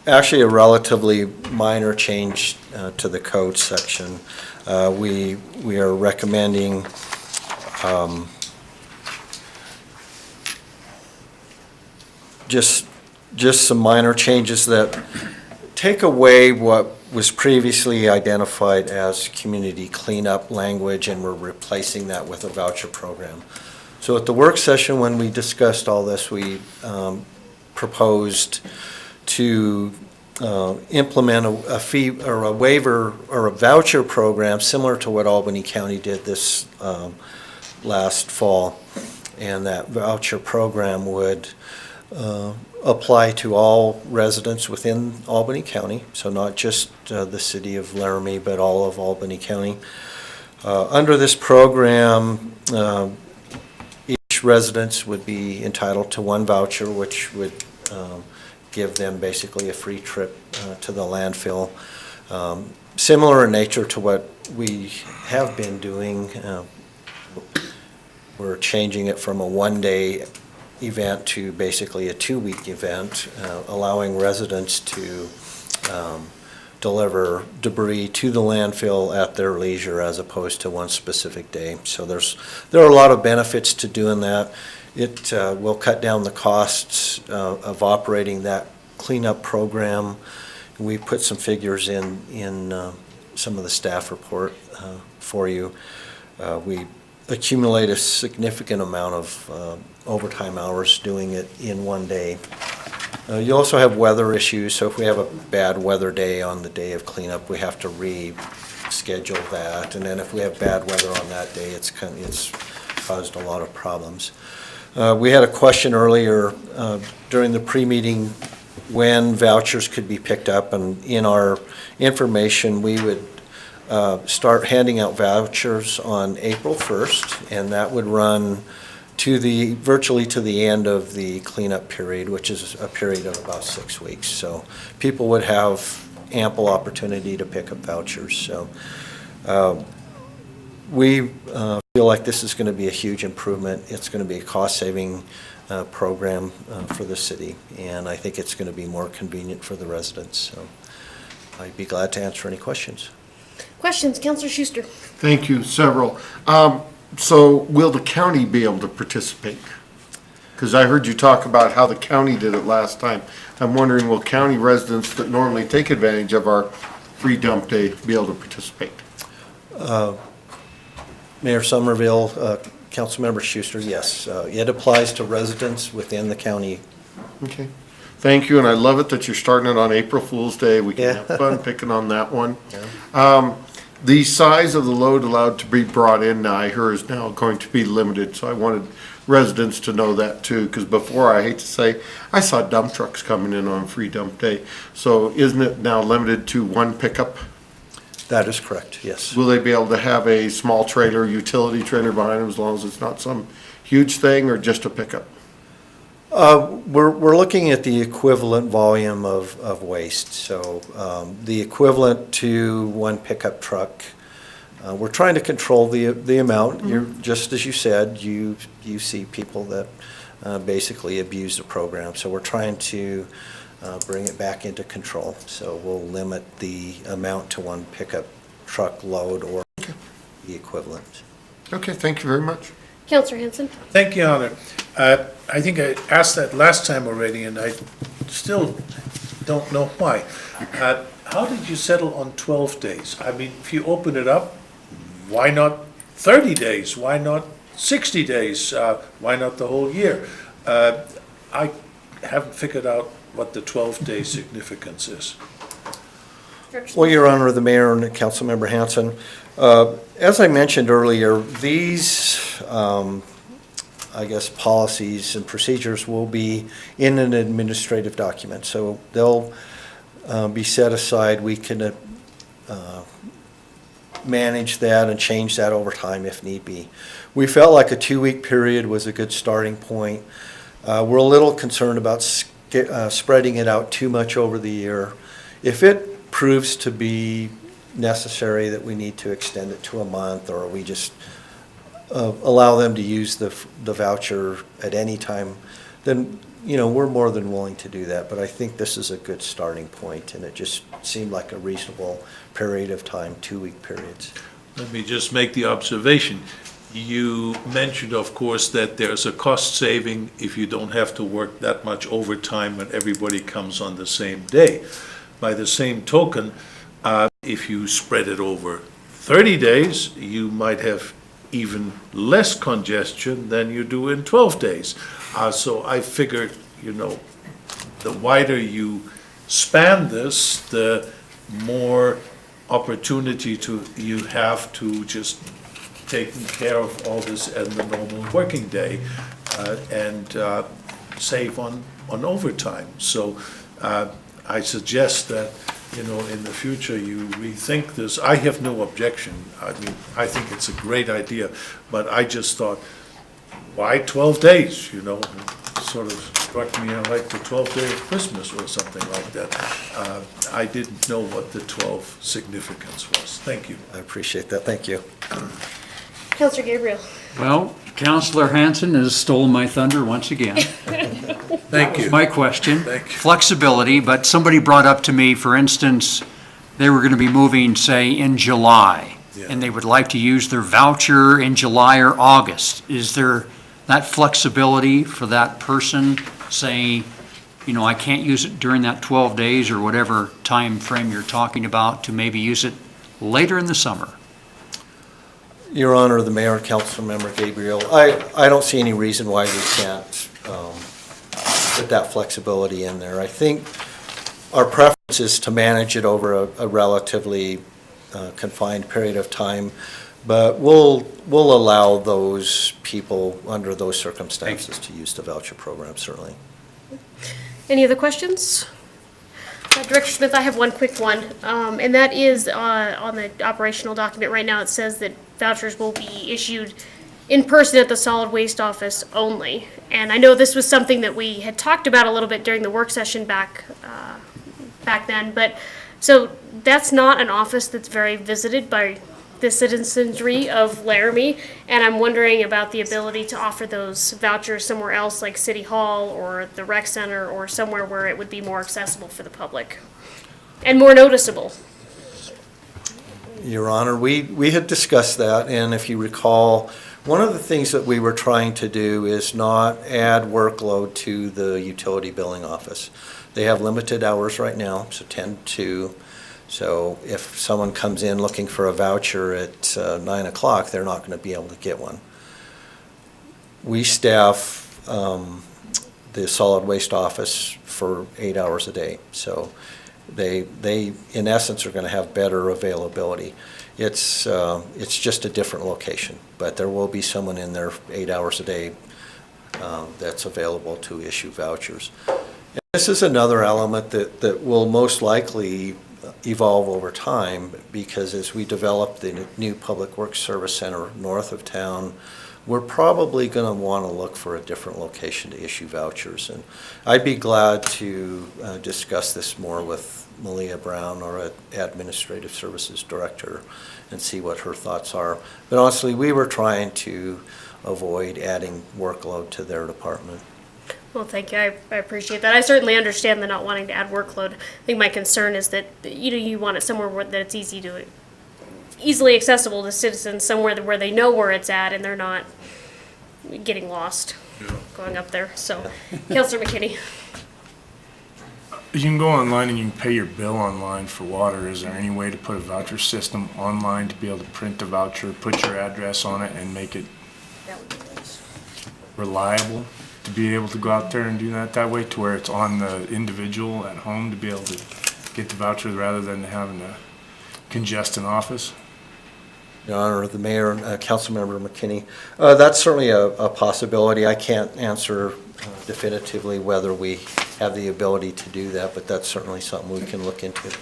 actually a relatively minor change to the code section. We are recommending just some minor changes that take away what was previously identified as community cleanup language, and we're replacing that with a voucher program. So at the work session, when we discussed all this, we proposed to implement a fee or a waiver or a voucher program similar to what Albany County did this last fall. And that voucher program would apply to all residents within Albany County, so not just the city of Laramie, but all of Albany County. Under this program, each resident would be entitled to one voucher, which would give them basically a free trip to the landfill. Similar in nature to what we have been doing. We're changing it from a one-day event to basically a two-week event, allowing residents to deliver debris to the landfill at their leisure as opposed to one specific day. So there are a lot of benefits to doing that. It will cut down the costs of operating that cleanup program. We put some figures in some of the staff report for you. We accumulate a significant amount of overtime hours doing it in one day. You also have weather issues, so if we have a bad weather day on the day of cleanup, we have to reschedule that. And then if we have bad weather on that day, it's caused a lot of problems. We had a question earlier during the pre-meeting when vouchers could be picked up, and in our information, we would start handing out vouchers on April 1st, and that would run virtually to the end of the cleanup period, which is a period of about 6 weeks. So people would have ample opportunity to pick up vouchers. So we feel like this is going to be a huge improvement. It's going to be a cost-saving program for the city, and I think it's going to be more convenient for the residents. So I'd be glad to answer any questions. Questions, Counselor Schuster? Thank you, several. So will the county be able to participate? Because I heard you talk about how the county did it last time. I'm wondering, will county residents that normally take advantage of our free dump day be able to participate? Mayor Somerville, Councilmember Schuster, yes. It applies to residents within the county. Okay. Thank you, and I love it that you're starting it on April Fool's Day. We can have fun picking on that one. The size of the load allowed to be brought in now, I hear, is now going to be limited, so I wanted residents to know that too, because before, I hate to say, I saw dump trucks coming in on free dump day. So isn't it now limited to one pickup? That is correct, yes. Will they be able to have a small trailer, utility trailer behind them, as long as it's not some huge thing, or just a pickup? We're looking at the equivalent volume of waste, so the equivalent to one pickup truck. We're trying to control the amount. You're, just as you said, you see people that basically abuse the program, so we're trying to bring it back into control. So we'll limit the amount to one pickup truck load or the equivalent. Okay, thank you very much. Counselor Hanson? Thank you, Honor. I think I asked that last time already, and I still don't know why. How did you settle on 12 days? I mean, if you open it up, why not 30 days? Why not 60 days? Why not the whole year? I haven't figured out what the 12-day significance is. Well, Your Honor, the Mayor and Councilmember Hanson, as I mentioned earlier, these, I guess, policies and procedures will be in an administrative document. So they'll be set aside. We can manage that and change that over time if need be. We felt like a 2-week period was a good starting point. We're a little concerned about spreading it out too much over the year. If it proves to be necessary that we need to extend it to a month, or we just allow them to use the voucher at any time, then, you know, we're more than willing to do that. But I think this is a good starting point, and it just seemed like a reasonable period of time, 2-week periods. Let me just make the observation. You mentioned, of course, that there's a cost saving if you don't have to work that much overtime when everybody comes on the same day. By the same token, if you spread it over 30 days, you might have even less congestion than you do in 12 days. So I figured, you know, the wider you span this, the more opportunity you have to just taking care of all this in the normal working day and save on overtime. So I suggest that, you know, in the future you rethink this. I have no objection. I mean, I think it's a great idea, but I just thought, why 12 days, you know? It sort of struck me like the 12th day of Christmas or something like that. I didn't know what the 12 significance was. Thank you. I appreciate that. Thank you. Counselor Gabriel? Well, Counselor Hanson has stolen my thunder once again. Thank you. My question. Thank you. Flexibility, but somebody brought up to me, for instance, they were going to be moving, say, in July, and they would like to use their voucher in July or August. Is there that flexibility for that person, saying, you know, I can't use it during that 12 days or whatever time frame you're talking about, to maybe use it later in the summer? Your Honor, the Mayor and Councilmember Gabriel, I don't see any reason why we can't put that flexibility in there. I think our preference is to manage it over a relatively confined period of time, but we'll allow those people under those circumstances to use the voucher program, certainly. Any other questions? Director Smith, I have one quick one, and that is on the operational document right now. It says that vouchers will be issued in person at the solid waste office only. And I know this was something that we had talked about a little bit during the work session back then, but so that's not an office that's very visited by the citizenry of Laramie, and I'm wondering about the ability to offer those vouchers somewhere else, like City Hall or the rec center, or somewhere where it would be more accessible for the public and more noticeable. Your Honor, we had discussed that, and if you recall, one of the things that we were trying to do is not add workload to the utility billing office. They have limited hours right now, so 10 to 2. So if someone comes in looking for a voucher at 9 o'clock, they're not going to be able to get one. We staff the solid waste office for 8 hours a day, so they in essence are going to have better availability. It's just a different location, but there will be someone in there 8 hours a day that's available to issue vouchers. And this is another element that will most likely evolve over time, because as we develop the new Public Works Service Center north of town, we're probably going to want to look for a different location to issue vouchers. And I'd be glad to discuss this more with Malia Brown, our Administrative Services Director, and see what her thoughts are. But honestly, we were trying to avoid adding workload to their department. Well, thank you. I appreciate that. I certainly understand the not wanting to add workload. I think my concern is that, you want it somewhere that it's easily accessible to citizens, somewhere where they know where it's at and they're not getting lost going up there. So, Councilor McKinney. You can go online and you can pay your bill online for water. Is there any way to put a voucher system online to be able to print a voucher, put your address on it, and make it reliable to be able to go out there and do that way, to where it's on the individual at home to be able to get the voucher rather than having to congest an office? Your Honor, the Mayor, Councilmember McKinney, that's certainly a possibility. I can't answer definitively whether we have the ability to do that, but that's certainly something we can look into.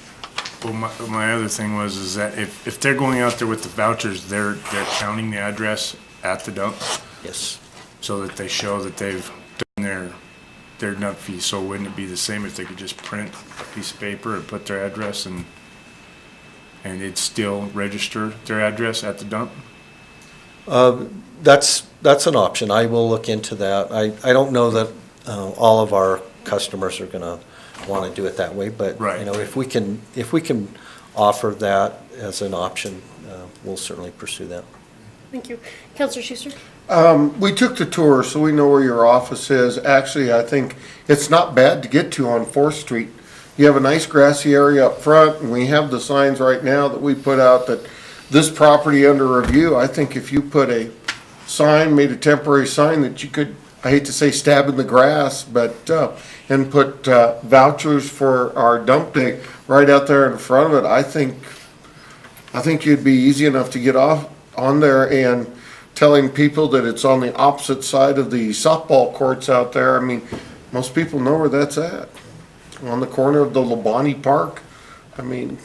Well, my other thing is that if they're going out there with the vouchers, they're counting the address at the dump? Yes. So that they show that they've done their dump fee. So wouldn't it be the same if they could just print a piece of paper and put their address and it'd still register their address at the dump? That's an option. I will look into that. I don't know that all of our customers are going to want to do it that way, but right. If we can offer that as an option, we'll certainly pursue that. Thank you. Councilor Schuster? We took the tour, so we know where your office is. Actually, I think it's not bad to get to on 4th Street. You have a nice grassy area up front, and we have the signs right now that we put out that this property under review. I think if you put a sign, made a temporary sign that you could, I hate to say stab in the grass, but, and put vouchers for our dump day right out there in front of it, I think you'd be easy enough to get off on there, and telling people that it's on the opposite side of the softball courts out there. I mean, most people know where that's at, on the corner of the Labonte Park. I mean,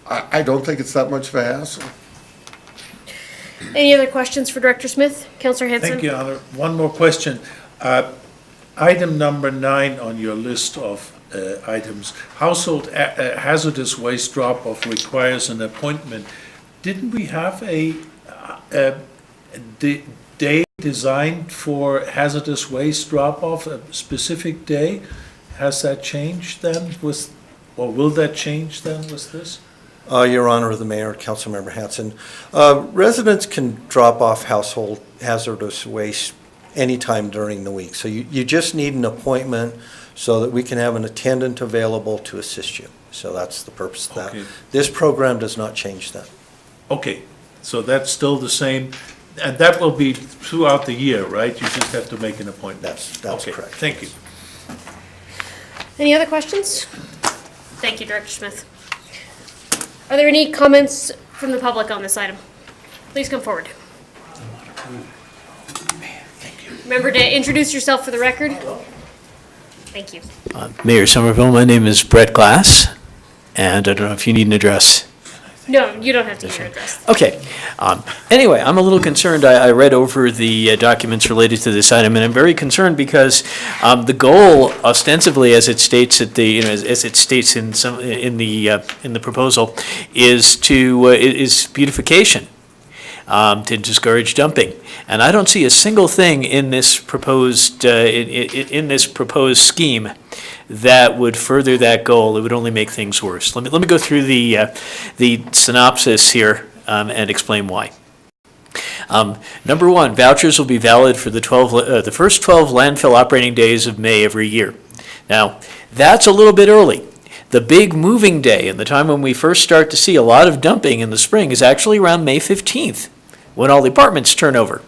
I don't think it's that much of a hassle. Any other questions for Director Smith? Councilor Hanson? Thank you, Honor. One more question. Item number 9 on your list of items, household hazardous waste drop-off requires an appointment. Didn't we have a day designed for hazardous waste drop-off, a specific day? Has that changed then or will that change then with this? Your Honor, the Mayor, Councilmember Hanson, residents can drop off household hazardous waste anytime during the week. So you just need an appointment so that we can have an attendant available to assist you. So that's the purpose of that. Okay. This program does not change that. Okay, so that's still the same, and that will be throughout the year, right? You just have to make an appointment. That's Okay, correct. thank you. Any other questions? Thank you, Director Smith. Are there any comments from the public on this item? Please come forward. Remember to introduce yourself for the record. Thank you. Mayor Somerville, my name is Brett Glass, and I don't know if you need an address. No, you don't have to give your address. Okay. Anyway, I'm a little concerned. I read over the documents related to this item, and I'm very concerned because the goal, ostensibly, as it states at the, as it states in the proposal, is beautification, to discourage dumping. And I don't see a single thing in this proposed scheme that would further that goal. It would only make things worse. Let me go through the synopsis here and explain why. Number one, vouchers will be valid for the first 12 landfill operating days of May every year. Now, that's a little bit early. The big moving day and the time when we first start to see a lot of dumping in the spring is actually around May 15th, when all the apartments turn over.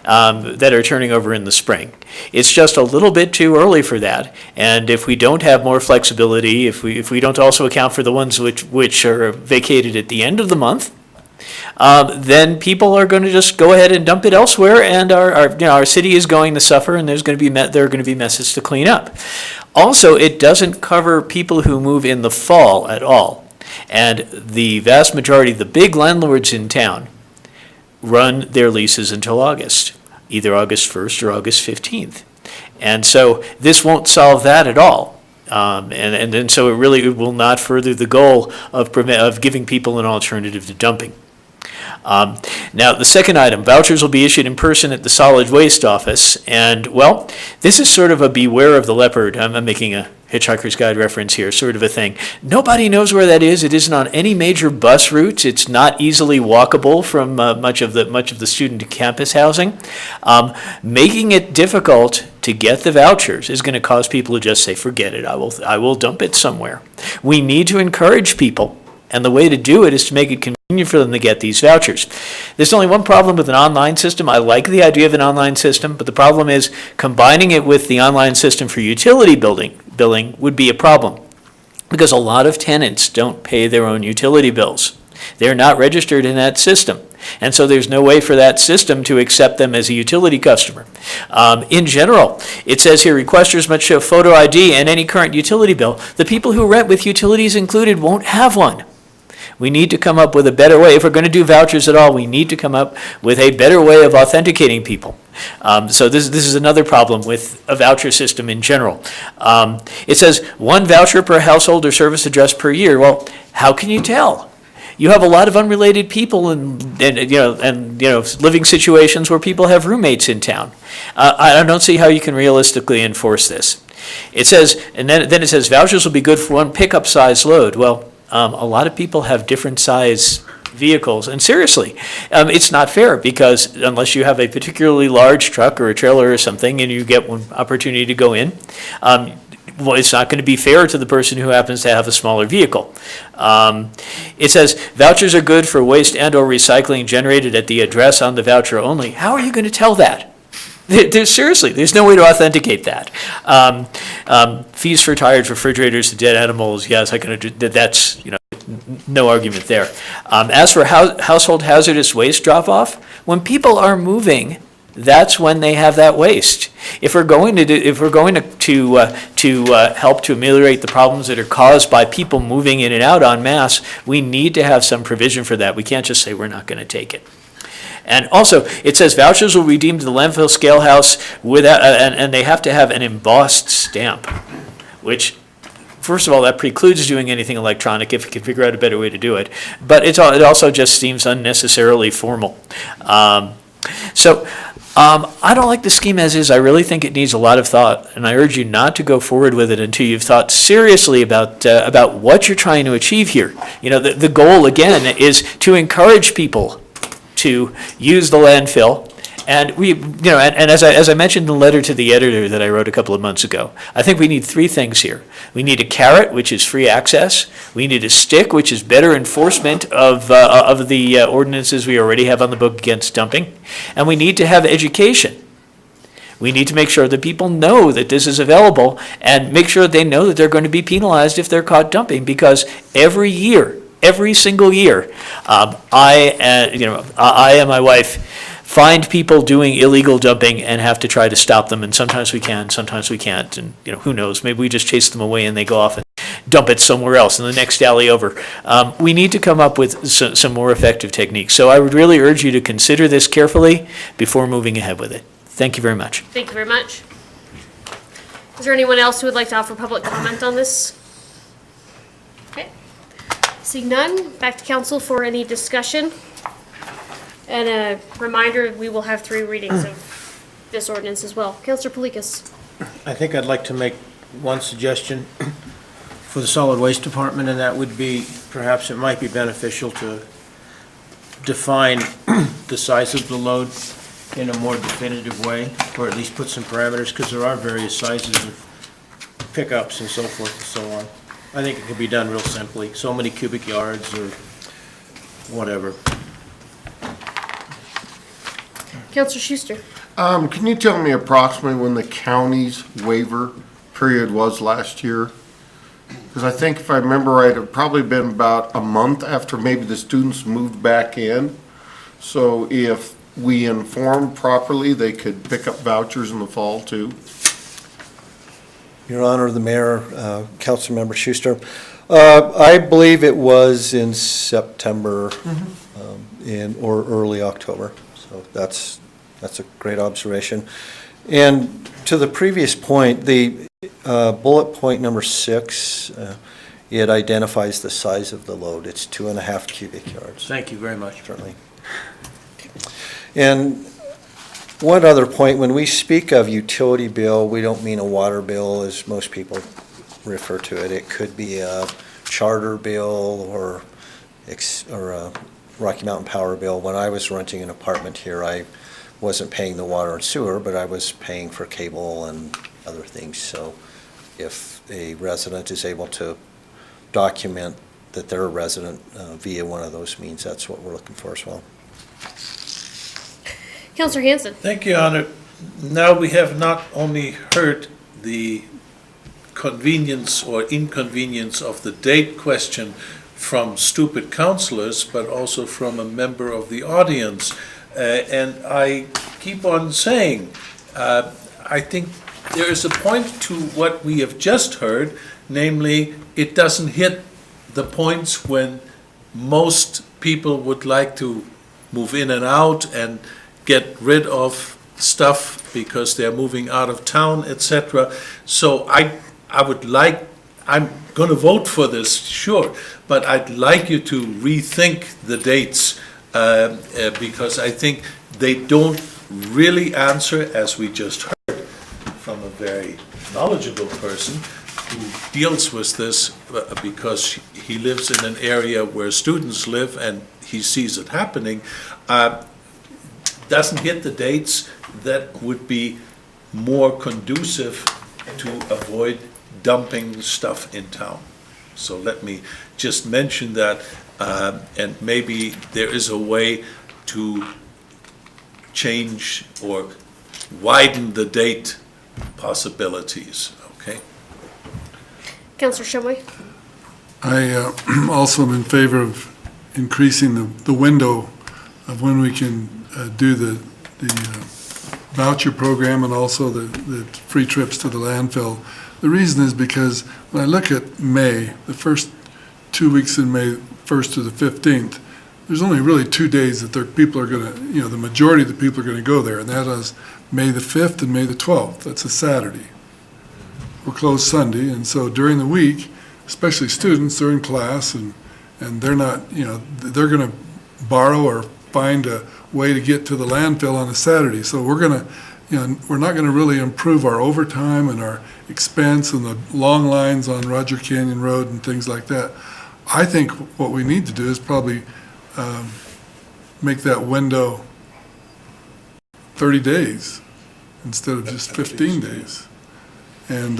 That are turning over in the spring. It's just a little bit too early for that, and if we don't have more flexibility, if we don't also account for the ones which are vacated at the end of the month, then people are going to just go ahead and dump it elsewhere, and our city is going to suffer, and there are going to be messes to clean up. Also, it doesn't cover people who move in the fall at all, and the vast majority of the big landlords in town run their leases until August, either August 1st or August 15th. And so this won't solve that at all. And so it will not further the goal of giving people an alternative to dumping. Now, the second item, vouchers will be issued in person at the solid waste office. And, well, this is sort of a beware of the leopard. I'm making a Hitchhiker's Guide reference here, sort of a thing. Nobody knows where that is. It isn't on any major bus routes. It's not easily walkable from much of the student campus housing. Making it difficult to get the vouchers is going to cause people to just say, forget it, I will dump it somewhere. We need to encourage people, and the way to do it is to make it convenient for them to get these vouchers. There's only one problem with an online system. I like the idea of an online system, but the problem is combining it with the online system for utility billing would be a problem, because a lot of tenants don't pay their own utility bills. They're not registered in that system, and so there's no way for that system to accept them as a utility customer. In general, it says here, requesters must show photo ID and any current utility bill. The people who rent with utilities included won't have one. We need to come up with a better way. If we're going to do vouchers at all, we need to come up with a better way of authenticating people. So this is another problem with a voucher system in general. It says one voucher per household or service address per year. Well, how can you tell? You have a lot of unrelated people and living situations where people have roommates in town. I don't see how you can realistically enforce this. It says, and then it says vouchers will be good for one pickup size load. Well, a lot of people have different size vehicles, and seriously, it's not fair, because unless you have a particularly large truck or a trailer or something and you get one opportunity to go in, well, it's not going to be fair to the person who happens to have a smaller vehicle. It says vouchers are good for waste and or recycling generated at the address on the voucher only. How are you going to tell that? Seriously, there's no way to authenticate that. Fees for tires, refrigerators, dead animals, yes, that's, no argument there. As for household hazardous waste drop-off, when people are moving, that's when they have that waste. If we're going to help to ameliorate the problems that are caused by people moving in and out en masse, we need to have some provision for that. We can't just say we're not going to take it. And also, it says vouchers will be redeemed to the landfill scale house without, and they have to have an embossed stamp, which, first of all, that precludes doing anything electronic if you can figure out a better way to do it. But it also just seems unnecessarily formal. I don't like the scheme as is. I really think it needs a lot of thought, and I urge you not to go forward with it until you've thought seriously about what you're trying to achieve here. The goal, again, is to encourage people to use the landfill. And as I mentioned in the letter to the editor that I wrote a couple of months ago, I think we need three things here. We need a carrot, which is free access. We need a stick, which is better enforcement of the ordinances we already have on the book against dumping. And we need to have education. We need to make sure that people know that this is available, and make sure they know that they're going to be penalized if they're caught dumping, because every single year, I and my wife find people doing illegal dumping and have to try to stop them, and sometimes we can, sometimes we can't, and, who knows, maybe we just chase them away and they go off and dump it somewhere else in the next alley over. We need to come up with some more effective techniques. So I would really urge you to consider this carefully before moving ahead with it. Thank you very much. Thank you very much. Is there anyone else who would like to offer public comment on this? Okay. Seeing none, back to council for any discussion. And a reminder, we will have 3 readings of this ordinance as well. Councilor Palikas. I think I'd like to make one suggestion for the solid waste department, and that would be, perhaps it might be beneficial to define the size of the load in a more definitive way, or at least put some parameters, because there are various sizes of pickups and so forth and so on. I think it can be done real simply, so many cubic yards or whatever. Councilor Schuster. Can you tell me approximately when the county's waiver period was last year? Because I think if I remember right, it probably been about a month after maybe the students moved back in. So if we informed properly, they could pick up vouchers in the fall too. Your Honor, the Mayor, Councilmember Schuster, I believe it was in September or early October. So that's a great observation. And to the previous point, the bullet point number 6, it identifies the size of the load. It's 2.5 cubic yards. Thank you very much. Certainly. And one other point, when we speak of utility bill, we don't mean a water bill as most people refer to it. It could be a charter bill or a Rocky Mountain Power bill. When I was renting an apartment here, I wasn't paying the water and sewer, but I was paying for cable and other things. So if a resident is able to document that they're a resident via one of those means, that's what we're looking for as well. Councilor Hanson. Thank you, Honor. Now we have not only heard the convenience or inconvenience of the date question from stupid councilors, but also from a member of the audience. And I keep on saying, I think there is a point to what we have just heard, namely, it doesn't hit the points when most people would like to move in and out and get rid of stuff because they're moving out of town, etc. So I would like, I'm going to vote for this, sure, but I'd like you to rethink the dates because I think they don't really answer, as we just heard from a very knowledgeable person who deals with this because he lives in an area where students live and he sees it happening, doesn't hit the dates that would be more conducive to avoid dumping stuff in town. So let me just mention that, and maybe there is a way to change or widen the date possibilities, okay? Councilor Shumway. I also am in favor of increasing the window of when we can do the voucher program and also the free trips to the landfill. The reason is because when I look at May, the first 2 weeks in May, 1st to the 15th, there's only really 2 days that people are going to, the majority of the people are going to go there, and that is May the 5th and May the 12th. That's a Saturday. We're closed Sunday, and so during the week, especially students, they're in class and they're not, they're going to borrow or find a way to get to the landfill on a Saturday. So we're going to, we're not going to really improve our overtime and our expense and the long lines on Roger Canyon Road and things like that. I think what we need to do is probably make that window 30 days instead of just 15 days. And,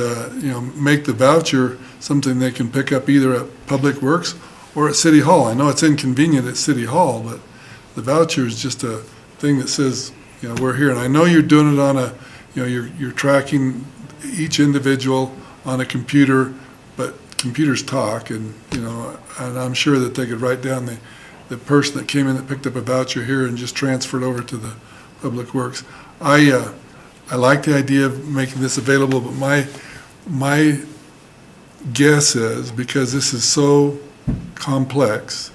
make the voucher something they can pick up either at Public Works or at City Hall. I know it's inconvenient at City Hall, but the voucher is just a thing that says, we're here. And I know you're doing it on you're tracking each individual on a computer, but computers talk, and, and I'm sure that they could write down the person that came in that picked up a voucher here and just transfer it over to the Public Works. I like the idea of making this available, but my guess is, because this is so complex,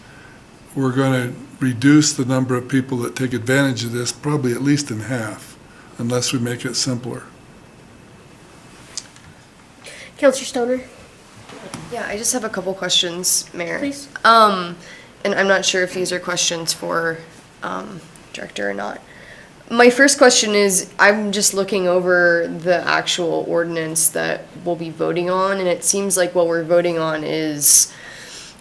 we're going to reduce the number of people that take advantage of this probably at least in half, unless we make it simpler. Counselor Stoner? Yeah, I just have a couple questions, Mayor. Please. And I'm not sure if these are questions for Director or not. My first question is, I'm just looking over the actual ordinance that we'll be voting on, and it seems like what we're voting on is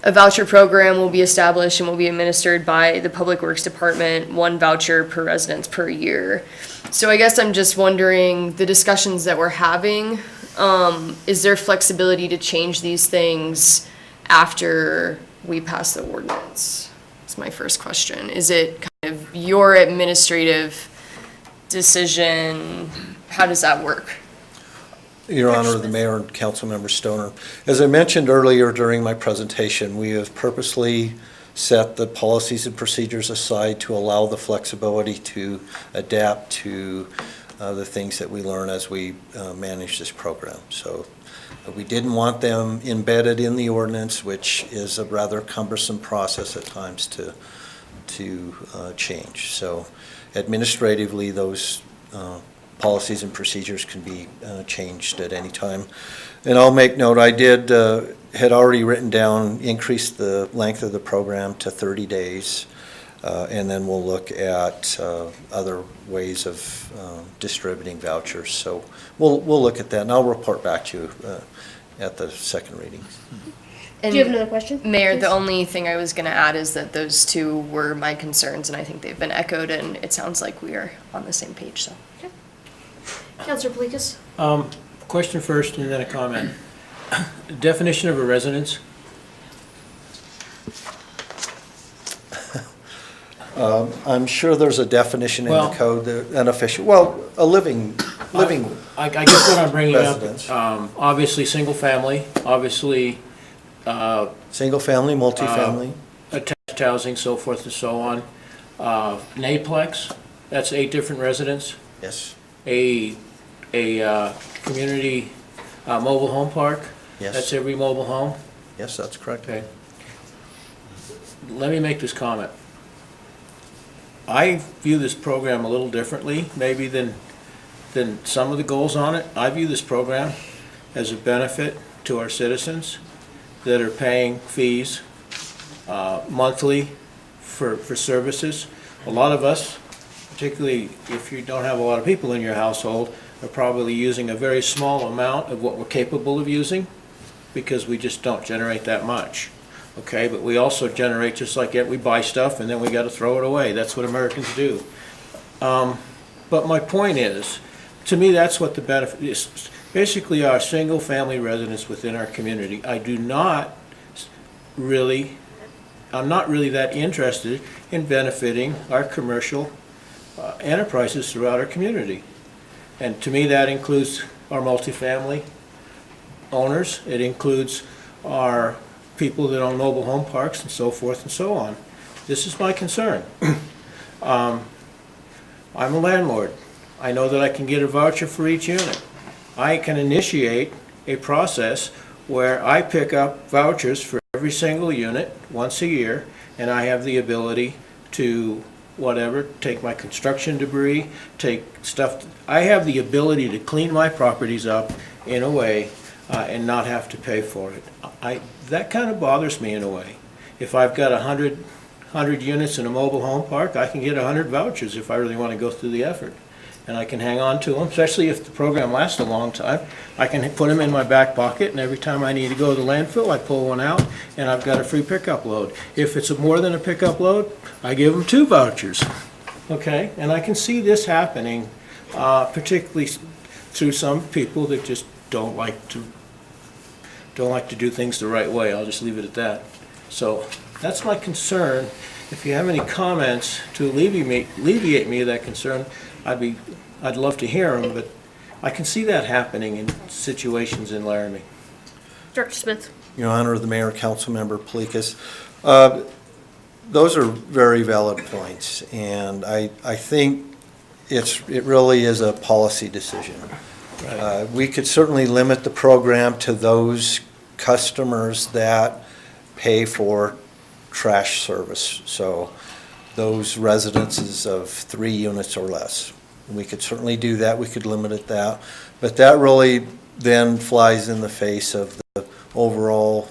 a voucher program will be established and will be administered by the Public Works Department, 1 voucher per residence per year. So I guess I'm just wondering, the discussions that we're having, is there flexibility to change these things after we pass the ordinance? That's my first question. Is it kind of your administrative decision? How does that work? Your Honor, the Mayor and Councilmember Stoner, as I mentioned earlier during my presentation, we have purposely set the policies and procedures aside to allow the flexibility to adapt to the things that we learn as we manage this program. So we didn't want them embedded in the ordinance, which is a rather cumbersome process at times to change. So administratively, those policies and procedures can be changed at any time. And I'll make note, I had already written down, increase the length of the program to 30 days. And then we'll look at other ways of distributing vouchers. So we'll look at that, and I'll report back to you at the second reading. And Do you have another question? Mayor, please? the only thing I was going to add is that those two were my concerns, and I think they've been echoed, and it sounds like we are on the same page, so. Counselor Palikas? Question first and then a comment. Definition of a residence? I'm sure there's a definition in the Well- code, an official, well, a living I guess what I'm bringing residence. up, obviously, single family, obviously, Single family, multifamily. attached housing, so forth and so on. An eightplex, that's 8 different residents. Yes, A community mobile home park, yes, that's every mobile home. yes, that's correct. Okay. Let me make this comment. I view this program a little differently, maybe than some of the goals on it. I view this program as a benefit to our citizens that are paying fees monthly for services. A lot of us, particularly if you don't have a lot of people in your household, are probably using a very small amount of what we're capable of using because we just don't generate that much. Okay, but we also generate, just like it, we buy stuff and then we got to throw it away. That's what Americans do. But my point is, to me, that's what the benefit is. Basically, our single-family residents within our community. I'm not really that interested in benefiting our commercial enterprises throughout our community. And to me, that includes our multifamily owners. It includes our people that own mobile home parks and so forth and so on. This is my concern. I'm a landlord. I know that I can get a voucher for each unit. I can initiate a process where I pick up vouchers for every single unit once a year, and I have the ability to take my construction debris, take stuff. I have the ability to clean my properties up in a way and not have to pay for it. That kind of bothers me in a way. If I've got 100 units in a mobile home park, I can get 100 vouchers if I really want to go through the effort. And I can hang on to them, especially if the program lasts a long time. I can put them in my back pocket, and every time I need to go to the landfill, I pull one out, and I've got a free pickup load. If it's more than a pickup load, I give them 2 vouchers. Okay? And I can see this happening, particularly through some people that just don't like to do things the right way. I'll just leave it at that. So that's my concern. If you have any comments to alleviate me of that concern, I'd love to hear them, but I can see that happening in situations in Laramie. Director Smith? Your Honor, the Mayor, Councilmember Palikas, those are very valid points, and I think it really is a policy decision. We could certainly limit the program to those customers that pay for trash service. So those residences of 3 units or less. We could certainly do that, we could limit it that, but that really then flies in the face of the overall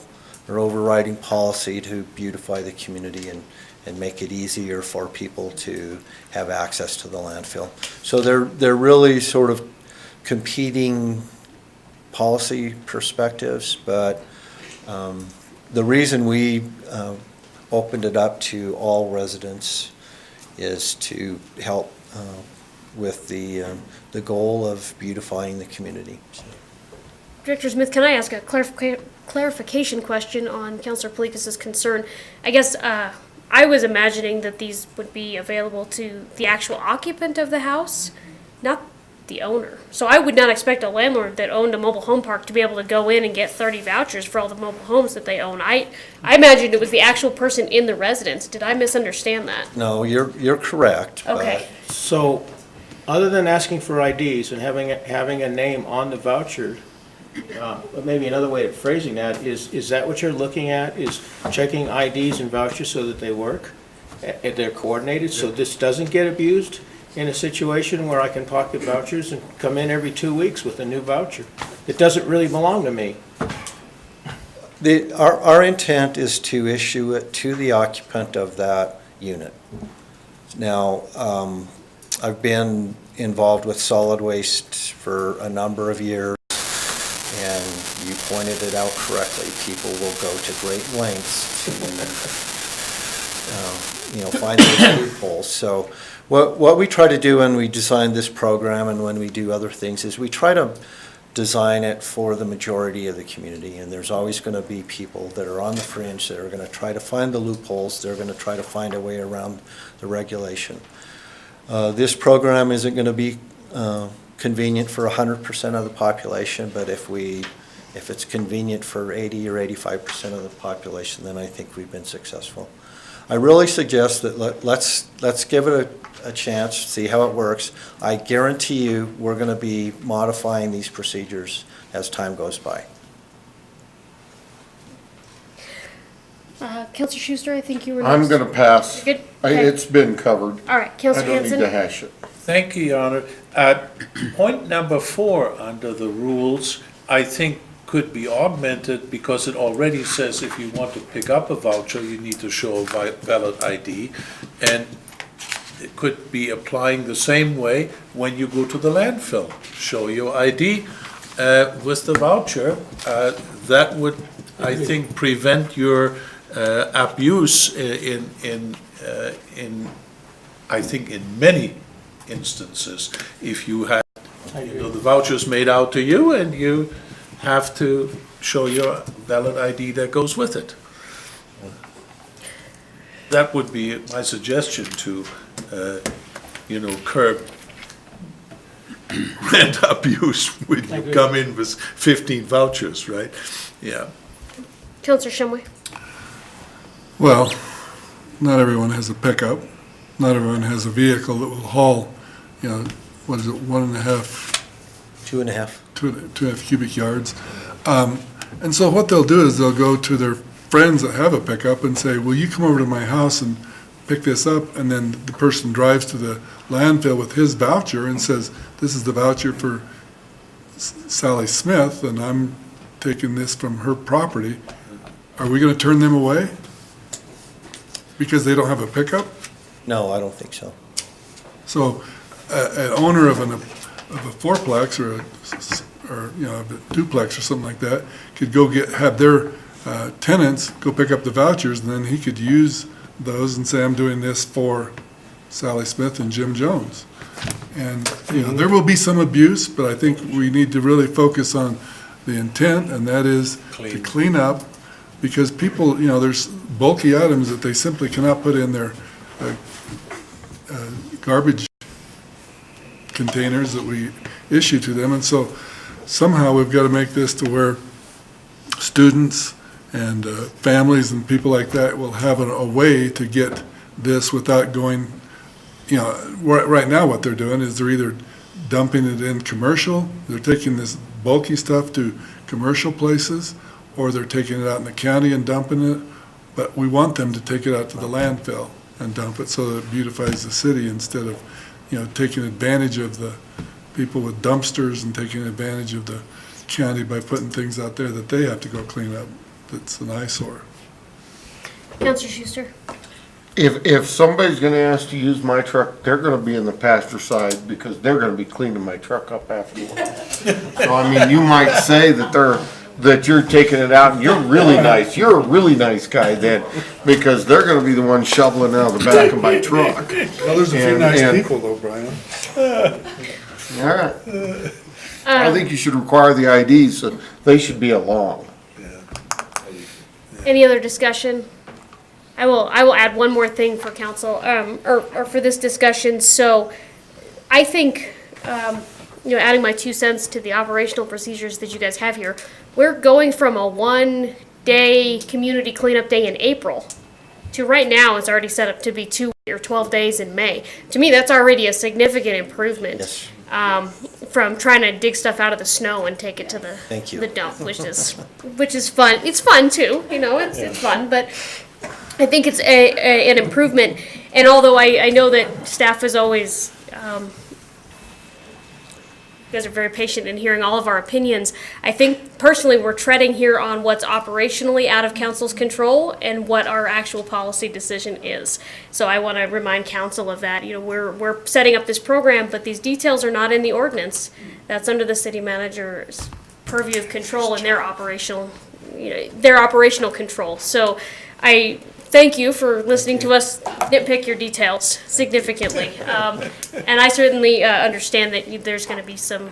or overriding policy to beautify the community and make it easier for people to have access to the landfill. So they're really sort of competing policy perspectives, but the reason we opened it up to all residents is to help with the goal of beautifying the community. Director Smith, can I ask a clarification question on Councilor Palikas' concern? I guess I was imagining that these would be available to the actual occupant of the house, not the owner. So I would not expect a landlord that owned a mobile home park to be able to go in and get 30 vouchers for all the mobile homes that they own. I imagined it was the actual person in the residence. Did I misunderstand that? No, you're correct. Okay. So, other than asking for IDs and having a name on the voucher, but maybe another way of phrasing that is that what you're looking at, is checking IDs and vouchers so that they work? They're coordinated, so this doesn't get abused in a situation where I can pocket vouchers and come in every 2 weeks with a new voucher? It doesn't really belong to me. Our intent is to issue it to the occupant of that unit. Now, I've been involved with solid waste for a number of years, and you pointed it out correctly. People will go to great lengths to, find those loopholes. So what we try to do when we design this program and when we do other things is we try to design it for the majority of the community, and there's always going to be people that are on the fringe that are going to try to find the loopholes. They're going to try to find a way around the regulation. This program isn't going to be convenient for 100% of the population, but if it's convenient for 80 or 85% of the population, then I think we've been successful. I really suggest that let's give it a chance, see how it works. I guarantee you we're going to be modifying these procedures as time goes by. Councilor Schuster, I think you were I'm next. going to pass. You're good? Okay. It's been covered. All right, Councilor I don't Hanson. need to hash it. Thank you, Your Honor. Point number 4 under the rules, I think could be augmented because it already says if you want to pick up a voucher, you need to show a valid ID. And it could be applying the same way when you go to the landfill. Show your ID with the voucher. That would, I think, prevent your abuse in I think in many instances. If you have the vouchers made out to you and you have to show your valid ID that goes with it. That would be my suggestion to, curb rent abuse when you come in with 15 vouchers, right? Yeah. Councilor Shumway. Well, not everyone has a pickup. Not everyone has a vehicle that will haul, what is it, 1.5? 2.5. 2.5 cubic yards. And so what they'll do is they'll go to their friends that have a pickup and say, will you come over to my house and pick this up? And then the person drives to the landfill with his voucher and says, this is the voucher for Sally Smith, and I'm taking this from her property. Are we going to turn them away because they don't have a pickup? No, I don't think so. So an owner of a fourplex or a duplex or something like that could go have their tenants go pick up the vouchers, and then he could use those and say, I'm doing this for Sally Smith and Jim Jones. And, there will be some abuse, but I think we need to really focus on the intent, and that is to clean up, because people, there's bulky items that they simply cannot put in their garbage containers that we issue to them. And so somehow we've got to make this to where students and families and people like that will have a way to get this without going right now what they're doing is they're either dumping it in commercial, they're taking this bulky stuff to commercial places, or they're taking it out in the county and dumping it, but we want them to take it out to the landfill and dump it so that it beautifies the city instead of, taking advantage of the people with dumpsters and taking advantage of the county by putting things out there that they have to go clean up. That's an eyesore. Counselor Schuster? If somebody's gonna ask to use my truck, they're gonna be in the passenger side because they're gonna be cleaning my truck up afterwards. So I mean, you might say that you're taking it out and you're really nice. You're a really nice guy then, because they're gonna be the ones shoveling out of the back of my truck. Well, there's a few nice people though, Brian. All right. I think you should require the IDs, so they should be along. Any other discussion? I will add one more thing for council, or for this discussion. So I think, adding my 2 cents to the operational procedures that you guys have here, we're going from a 1-day community cleanup day in April to right now it's already set up to be 2 or 12 days in May. To me, that's already a significant improvement. Yes. From trying to dig stuff out of the snow and take it to the Thank you. the dump, which is fun. It's fun too, it's fun, but I think it's an improvement. And although I know that staff is always, you guys are very patient in hearing all of our opinions, I think personally we're treading here on what's operationally out of council's control and what our actual policy decision is. So I want to remind council of that. We're setting up this program, but these details are not in the ordinance. That's under the city manager's purview of control and their operational control. So I thank you for listening to us nitpick your details significantly. And I certainly understand that there's going to be some,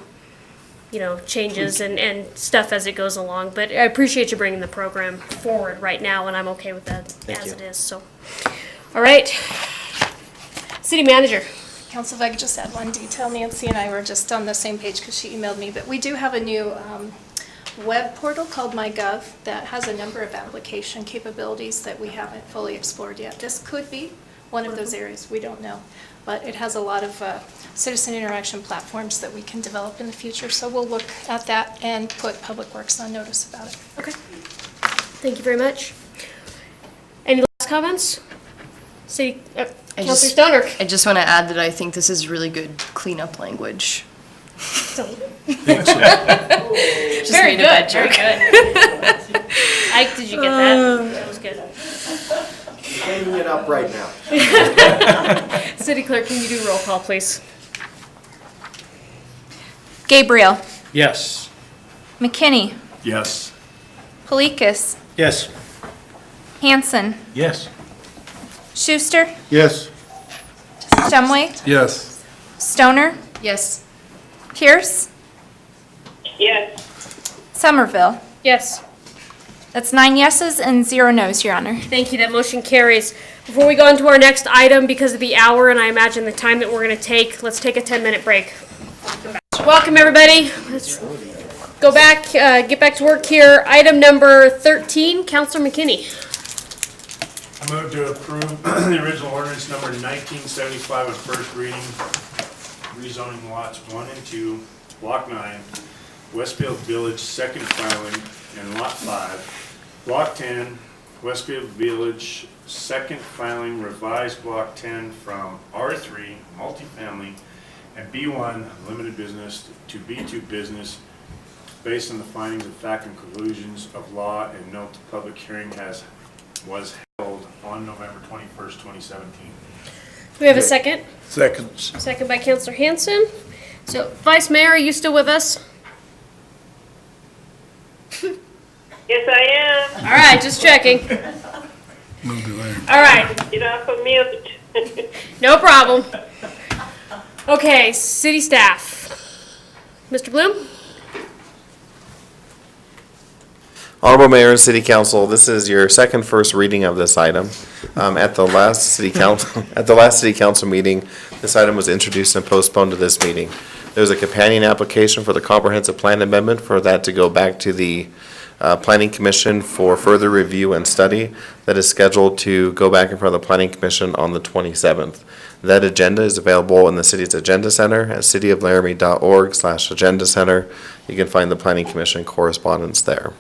changes and stuff as it goes along. But I appreciate you bringing the program forward right now, and I'm okay with that as it is. So, all right. City manager. Council, if I could just add one detail, Nancy and I were just on the same page because she emailed me, but we do have a new web portal called MyGov that has a number of application capabilities that we haven't fully explored yet. This could be one of those areas, we don't know, but it has a lot of citizen interaction platforms that we can develop in the future, so we'll look at that and put Public Works on notice about it. Okay. Thank you very much. Any last comments? Councilor Stoner. I just want to add that I think this is really good cleanup language. Very good, very good. Ike, did you get that? That was good. Cleaning it up right now. City clerk, can you do roll call, please? Gabriel. Yes. McKinney. Yes. Polikis. Yes. Hanson. Yes. Schuster. Yes. Shumway. Yes. Stoner. Yes. Pierce. Yes. Somerville. Yes. That's 9 yeses and 0 nos, Your Honor. Thank you, that motion carries. Before we go on to our next item, because of the hour and I imagine the time that we're going to take, let's take a 10-minute break. Welcome, everybody. Let's go back, get back to work here. Item number 13, Councilor McKinney. I move to approve the original ordinance number 1975 on first reading, rezoning lots 1 and 2, Block 9, Westfield Village, second filing, and Lot 5. Block 10, Westfield Village, second filing, revised Block 10 from R3, multifamily, and B1, limited business, to B2 business, based on the findings of fact and conclusions of law, and note the public hearing was held on November 21st, 2017. Do we have a second? Second. Second by Councilor Hanson. So, Vice Mayor, are you still with us? Yes, I am. All right, just checking. Move to there. All right, Get off of mute. no problem. Okay, city staff. Mr. Bloom? Honorable Mayor and City Council, this is your first reading of this item. At the last City Council meeting, this item was introduced and postponed to this meeting. There's a companion application for the comprehensive plan amendment for that to go back to the Planning Commission for further review and study that is scheduled to go back in front of the Planning Commission on the 27th. That agenda is available in the city's Agenda Center at cityoflaramie.org/agenda center. You can find the Planning Commission correspondence there.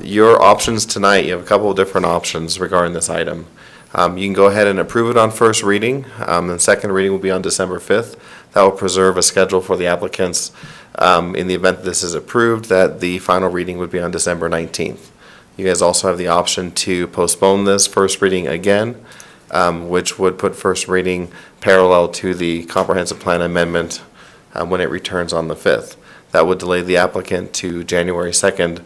Your options tonight, you have a couple of different options regarding this item. You can go ahead and approve it on first reading. The second reading will be on December 5th. That will preserve a schedule for the applicants in the event this is approved, that the final reading would be on December 19th. You guys also have the option to postpone this first reading again, which would put first reading parallel to the comprehensive plan amendment when it returns on the 5th. That would delay the applicant to January 2nd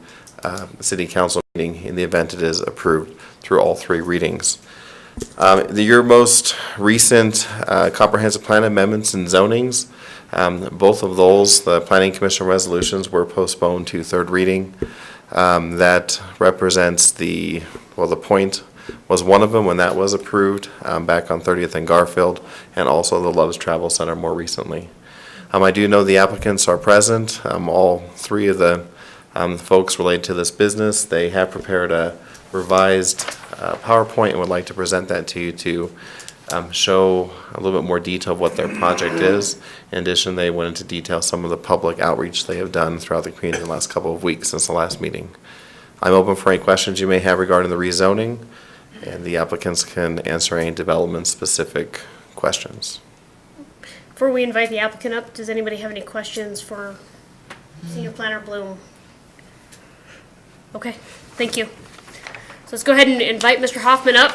city council meeting in the event it is approved through all three readings. Your most recent comprehensive plan amendments and zonings, both of those, the Planning Commission resolutions were postponed to third reading. That represents the point was one of them when that was approved back on 30th and Garfield, and also the Love's Travel Center more recently. I do know the applicants are present, all three of the folks related to this business. They have prepared a revised PowerPoint and would like to present that to you to show a little bit more detail of what their project is. In addition, they went into detail some of the public outreach they have done throughout the community in the last couple of weeks since the last meeting. I'm open for any questions you may have regarding the rezoning, and the applicants can answer any development-specific questions. Before we invite the applicant up, does anybody have any questions for Senior Planner Bloom? Okay, thank you. So let's go ahead and invite Mr. Hoffman up.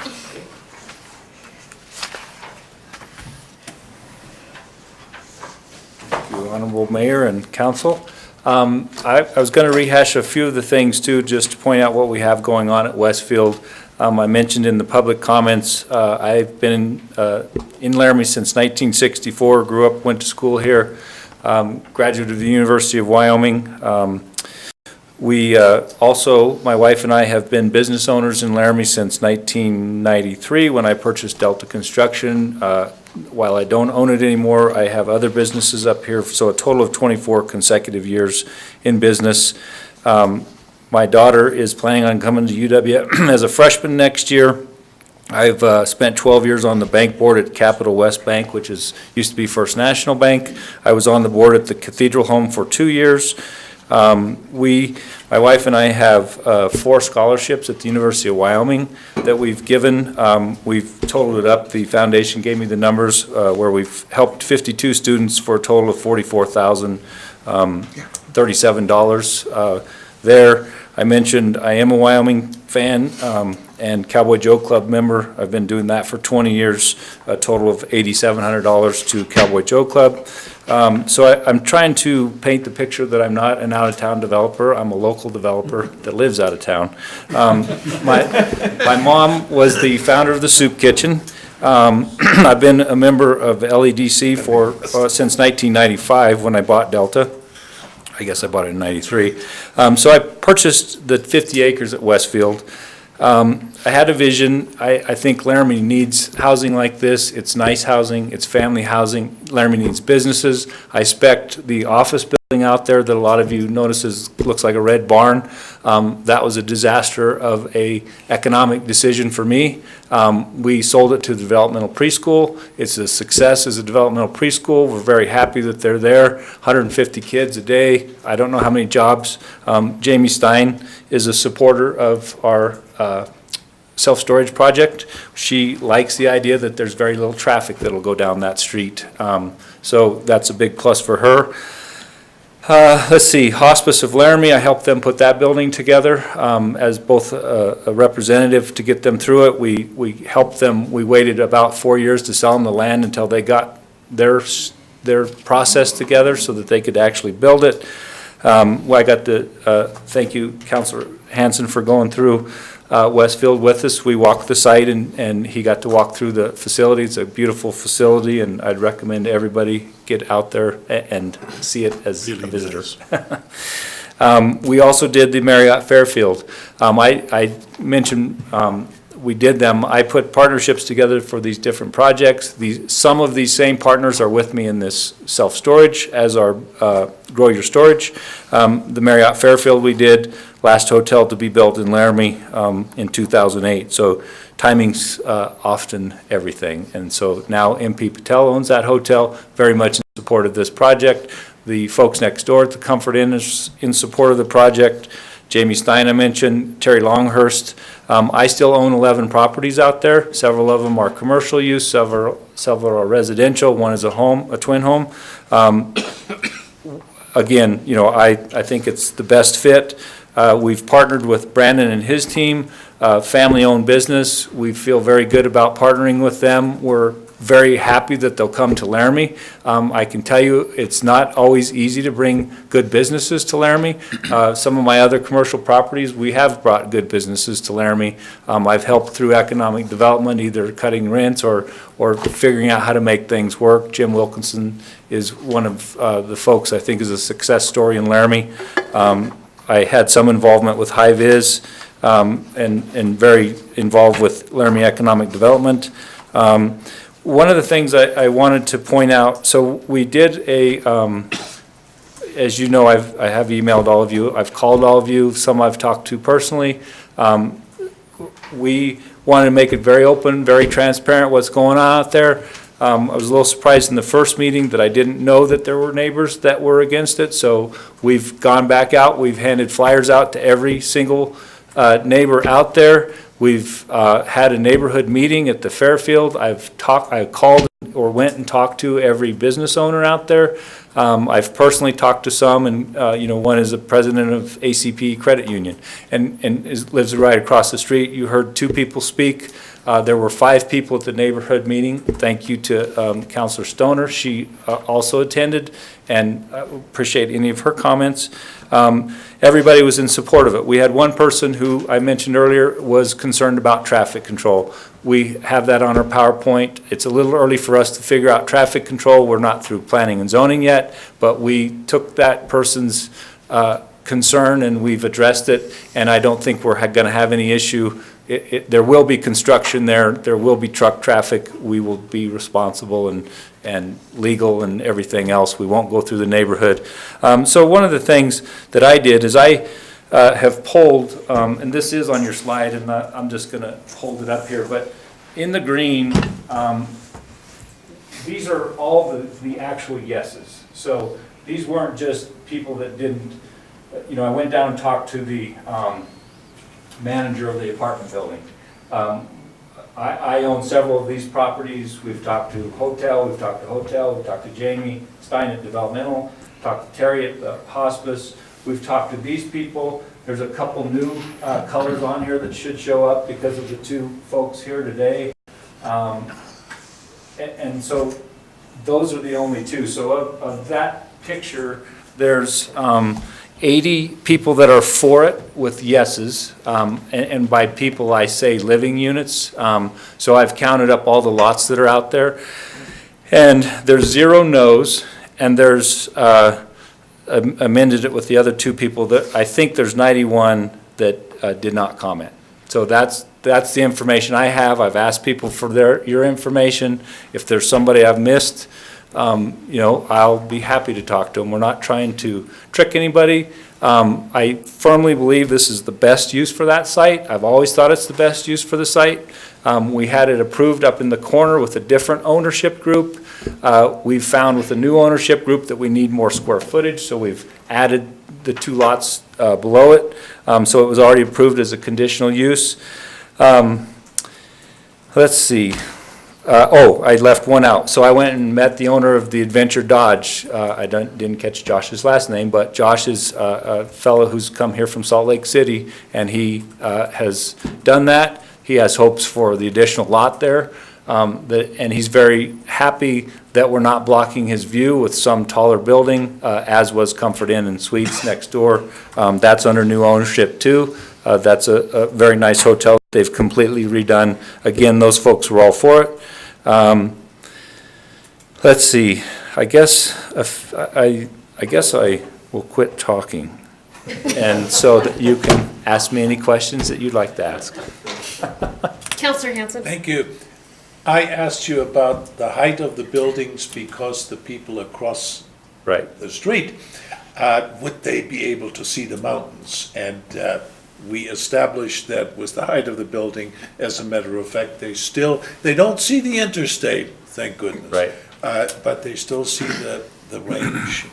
Thank you, Honorable Mayor and Council. I was going to rehash a few of the things too, just to point out what we have going on at Westfield. I mentioned in the public comments, I've been in Laramie since 1964, grew up, went to school here, graduated of the University of Wyoming. We also, my wife and I have been business owners in Laramie since 1993 when I purchased Delta Construction. While I don't own it anymore, I have other businesses up here, so a total of 24 consecutive years in business. My daughter is planning on coming to UW as a freshman next year. I've spent 12 years on the bank board at Capital West Bank, which used to be First National Bank. I was on the board at the Cathedral Home for 2 years. My wife and I have 4 scholarships at the University of Wyoming that we've given. We've totaled it up. The foundation gave me the numbers where we've helped 52 students for a total of $44,037 there. I mentioned I am a Wyoming fan and Cowboy Joe Club member. I've been doing that for 20 years, a total of $8,700 to Cowboy Joe Club. So I'm trying to paint the picture that I'm not an out-of-town developer. I'm a local developer that lives out of town. My mom was the founder of the Soup Kitchen. I've been a member of LEDC since 1995 when I bought Delta. I guess I bought it in 93. So I purchased the 50 acres at Westfield. I had a vision. I think Laramie needs housing like this. It's nice housing. It's family housing. Laramie needs businesses. I spec'd the office building out there that a lot of you notices looks like a red barn. That was a disaster of a economic decision for me. We sold it to the developmental preschool. It's a success as a developmental preschool. We're very happy that they're there. 150 kids a day. I don't know how many jobs. Jamie Stein is a supporter of our self-storage project. She likes the idea that there's very little traffic that'll go down that street. So that's a big plus for her. Let's see, Hospice of Laramie, I helped them put that building together as both a representative to get them through it. We helped them, we waited about 4 years to sell them the land until they got their process together so that they could actually build it. I got to thank you, Councilor Hanson, for going through Westfield with us. We walked the site and he got to walk through the facility. It's a beautiful facility and I'd recommend everybody get out there and see it as a visitor. We also did the Marriott Fairfield. I mentioned we did them. I put partnerships together for these different projects. Some of these same partners are with me in this self-storage as our Grow Your Storage. The Marriott Fairfield we did, last hotel to be built in Laramie in 2008. So timing's often everything. And so now MP Patel owns that hotel, very much in support of this project. The folks next door at the Comfort Inn is in support of the project. Jamie Stein I mentioned, Terry Longhurst. I still own 11 properties out there. Several of them are commercial use, several are residential. One is a twin home. Again, you know, I think it's the best fit. We've partnered with Brandon and his team, family-owned business. We feel very good about partnering with them. We're very happy that they'll come to Laramie. I can tell you, it's not always easy to bring good businesses to Laramie. Some of my other commercial properties, we have brought good businesses to Laramie. I've helped through economic development, either cutting rents or figuring out how to make things work. Jim Wilkinson is one of the folks I think is a success story in Laramie. I had some involvement with High-Vis and very involved with Laramie Economic Development. One of the things I wanted to point out, so we did as you know, I have emailed all of you, I've called all of you, some I've talked to personally. We wanted to make it very open, very transparent what's going on out there. I was a little surprised in the first meeting that I didn't know that there were neighbors that were against it, so we've gone back out, we've handed flyers out to every single neighbor out there. We've had a neighborhood meeting at the Fairfield. I called or went and talked to every business owner out there. I've personally talked to some, and you know, one is the president of ACP Credit Union, and lives right across the street. You heard 2 people speak. There were 5 people at the neighborhood meeting. Thank you to Councilor Stoner. She also attended, and appreciate any of her comments. Everybody was in support of it. We had one person who I mentioned earlier was concerned about traffic control. We have that on our PowerPoint. It's a little early for us to figure out traffic control. We're not through planning and zoning yet, but we took that person's concern and we've addressed it, and I don't think we're going to have any issue. There will be construction there. There will be truck traffic. We will be responsible and legal and everything else. We won't go through the neighborhood. So one of the things that I did is I have pulled, and this is on your slide, and I'm just going to hold it up here, but in the green, these are all the actual yeses. So these weren't just people that didn't, you know, I went down and talked to the manager of the apartment building. I own several of these properties. We've talked to hotel, we've talked to Jamie Stein at developmental, talked to Terry at the hospice. We've talked to these people. There's a couple new colors on here that should show up because of the 2 folks here today. And so those are the only 2. So of that picture, there's 80 people that are for it with yeses, and by people I say living units. So I've counted up all the lots that are out there, and there's 0 no's, and there's amended it with the other 2 people that I think there's 91 that did not comment. So that's the information I have. I've asked people for your information. If there's somebody I've missed, you know, I'll be happy to talk to them. We're not trying to trick anybody. I firmly believe this is the best use for that site. I've always thought it's the best use for the site. We had it approved up in the corner with a different ownership group. We've found with the new ownership group that we need more square footage, so we've added the 2 lots below it. So it was already approved as a conditional use. Let's see. I left one out. So I went and met the owner of the Adventure Dodge. I didn't catch Josh's last name, but Josh is a fellow who's come here from Salt Lake City, and he has done that. He has hopes for the additional lot there, and he's very happy that we're not blocking his view with some taller building, as was Comfort Inn and Suites next door. That's under new ownership too. That's a very nice hotel they've completely redone. Again, those folks were all for it. Let's see. I guess I will quit talking, and so that you can ask me any questions that you'd like to ask. Councilor Hanson. Thank you. I asked you about the height of the buildings because the people across the street, would they be able to see the mountains? And we established that was the height of the building. As a matter of fact, they don't see the interstate, thank goodness. Right. But they still see the range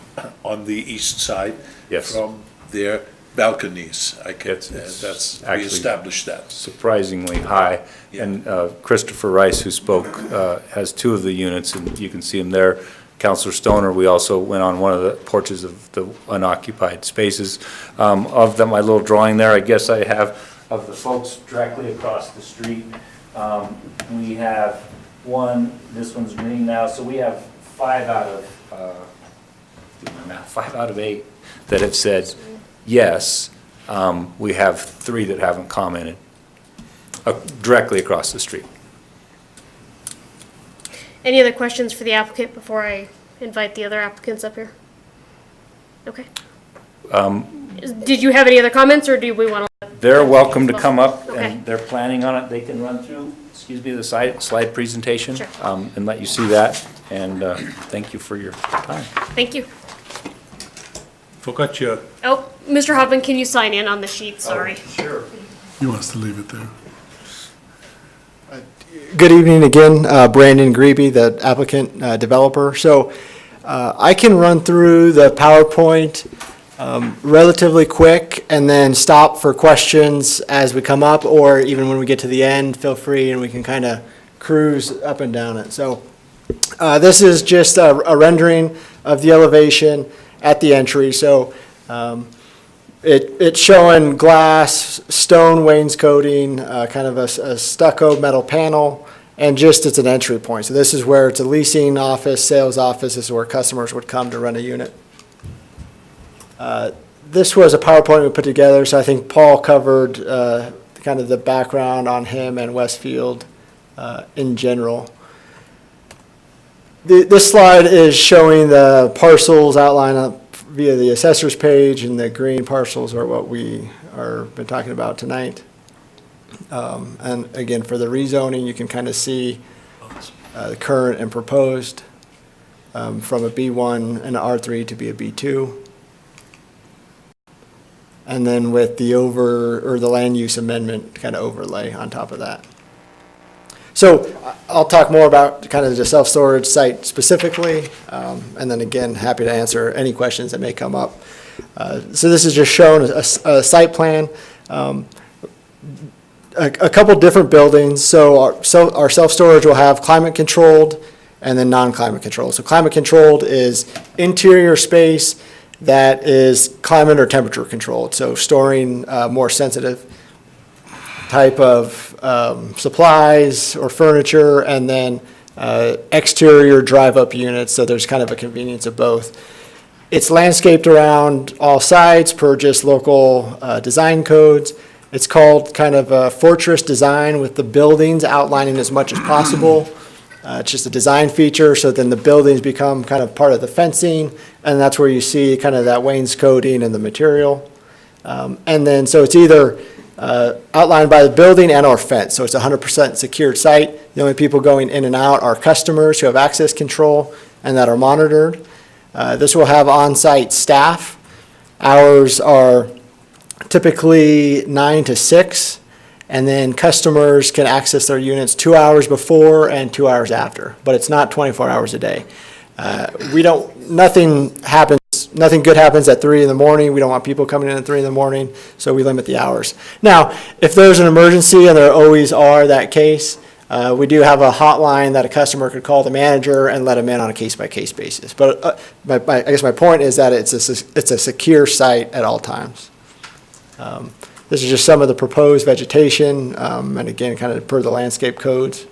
on the east side. Yes. From their balconies. It's We actually established that. surprisingly high. And Christopher Rice, who spoke, has two of the units, and you can see him there. Counselor Stoner, we also went on one of the porches of the unoccupied spaces. Of them, my little drawing there, I guess I have, of the folks directly across the street, we have one, this one's green now, so we have 5 out of, 5 out of 8 that have said yes. We have 3 that haven't commented, directly across the street. Any other questions for the applicant before I invite the other applicants up here? Okay. Did you have any other comments, or do we want to? They're welcome to come up, Okay. and they're planning on it. They can run through, the slide presentation, Sure. and let you see that. And thank you for your time. Thank you. Forgot your. Oh, Mr. Hoffman, can you sign in on the sheet? Sorry. Sure. He wants to leave it there. Good evening again, Brandon Grebe, the applicant developer. So I can run through the PowerPoint relatively quick and then stop for questions as we come up, or even when we get to the end, feel free and we can kind of cruise up and down it. So this is just a rendering of the elevation at the entry. So it's showing glass, stone wainscoting, kind of a stucco metal panel, and just it's an entry point. So this is where it's a leasing office, sales office. This is where customers would come to rent a unit. This was a PowerPoint we put together, so I think Paul covered kind of the background on him and Westfield in general. This slide is showing the parcels outlined via the assessor's page, and the green parcels are what we are been talking about tonight. And again, for the rezoning, you can kind of see the current and proposed from a B1 and an R3 to be a B2. And then with the the land use amendment kind of overlay on top of that. So I'll talk more about kind of the self-storage site specifically, and then again, happy to answer any questions that may come up. So this is just showing a site plan, a couple different buildings. So our self-storage will have climate controlled and then non-climate controlled. So climate controlled is interior space that is climate or temperature controlled. So storing more sensitive type of supplies or furniture, and then exterior drive-up units, so there's kind of a convenience of both. It's landscaped around all sides per just local design codes. It's called kind of a fortress design with the buildings outlining as much as possible. It's just a design feature, so then the buildings become kind of part of the fencing, and that's where you see kind of that wainscoting and the material. And then, so it's either outlined by the building and or fence, so it's a 100% secured site. The only people going in and out are customers who have access control and that are monitored. This will have on-site staff. Hours are typically 9 to 6, and then customers can access their units 2 hours before and 2 hours after, but it's not 24 hours a day. Nothing good happens at 3 in the morning. We don't want people coming in at 3 in the morning, so we limit the hours. Now, if there's an emergency, and there always are that case, we do have a hotline that a customer could call the manager and let them in on a case-by-case basis. But I guess my point is that it's a secure site at all times. This is just some of the proposed vegetation, and again, kind of per the landscape codes.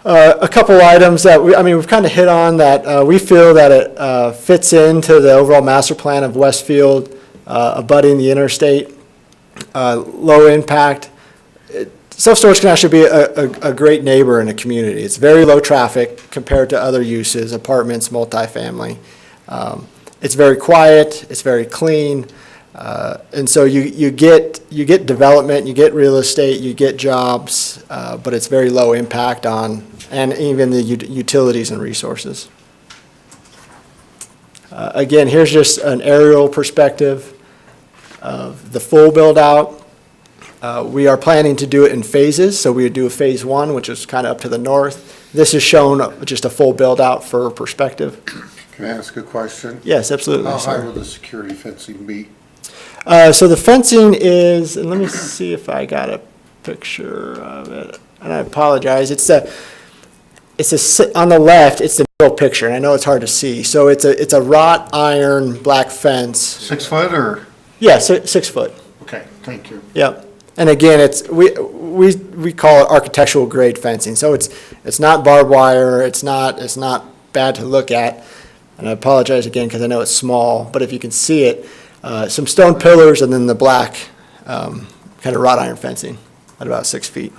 A couple items that we've kind of hit on that we feel that it fits into the overall master plan of Westfield, abutting the interstate, low impact. Self-storage can actually be a great neighbor in a community. It's very low traffic compared to other uses, apartments, multifamily. It's very quiet, it's very clean, and so you get development, you get real estate, you get jobs, but it's very low impact on, and even the utilities and resources. Again, here's just an aerial perspective. of the full build-out. We are planning to do it in phases, so we would do a phase one, which is kind of up to the north. This is shown just a full build-out for perspective. Can I ask a question? Yes, absolutely, How high sir. will the security fencing be? So the fencing is, and let me see if I got a picture of it, and I apologize, on the left, it's the middle picture, and I know it's hard to see. So it's a wrought iron black fence. 6 foot or? Yeah, 6 foot. Okay, thank you. Yep. And again, we call it architectural grade fencing. So it's not barbed wire, it's not bad to look at. And I apologize again because I know it's small, but if you can see it, some stone pillars and then the black kind of wrought iron fencing at about 6 feet.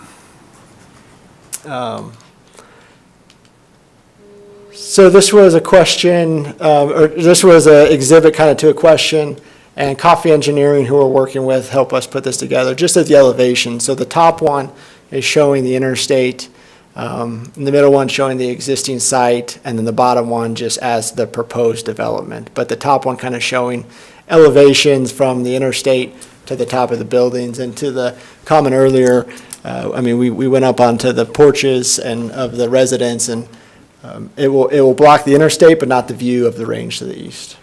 So this was a question, or this was an exhibit kind of to a question, and Coffee Engineering, who we're working with, helped us put this together, just at the elevation. So the top one is showing the interstate, and the middle one showing the existing site, and then the bottom one just as the proposed development. But the top one kind of showing elevations from the interstate to the top of the buildings. And to the comment earlier, we went up onto the porches and of the residents, and it will block the interstate, but not the view of the range to the east.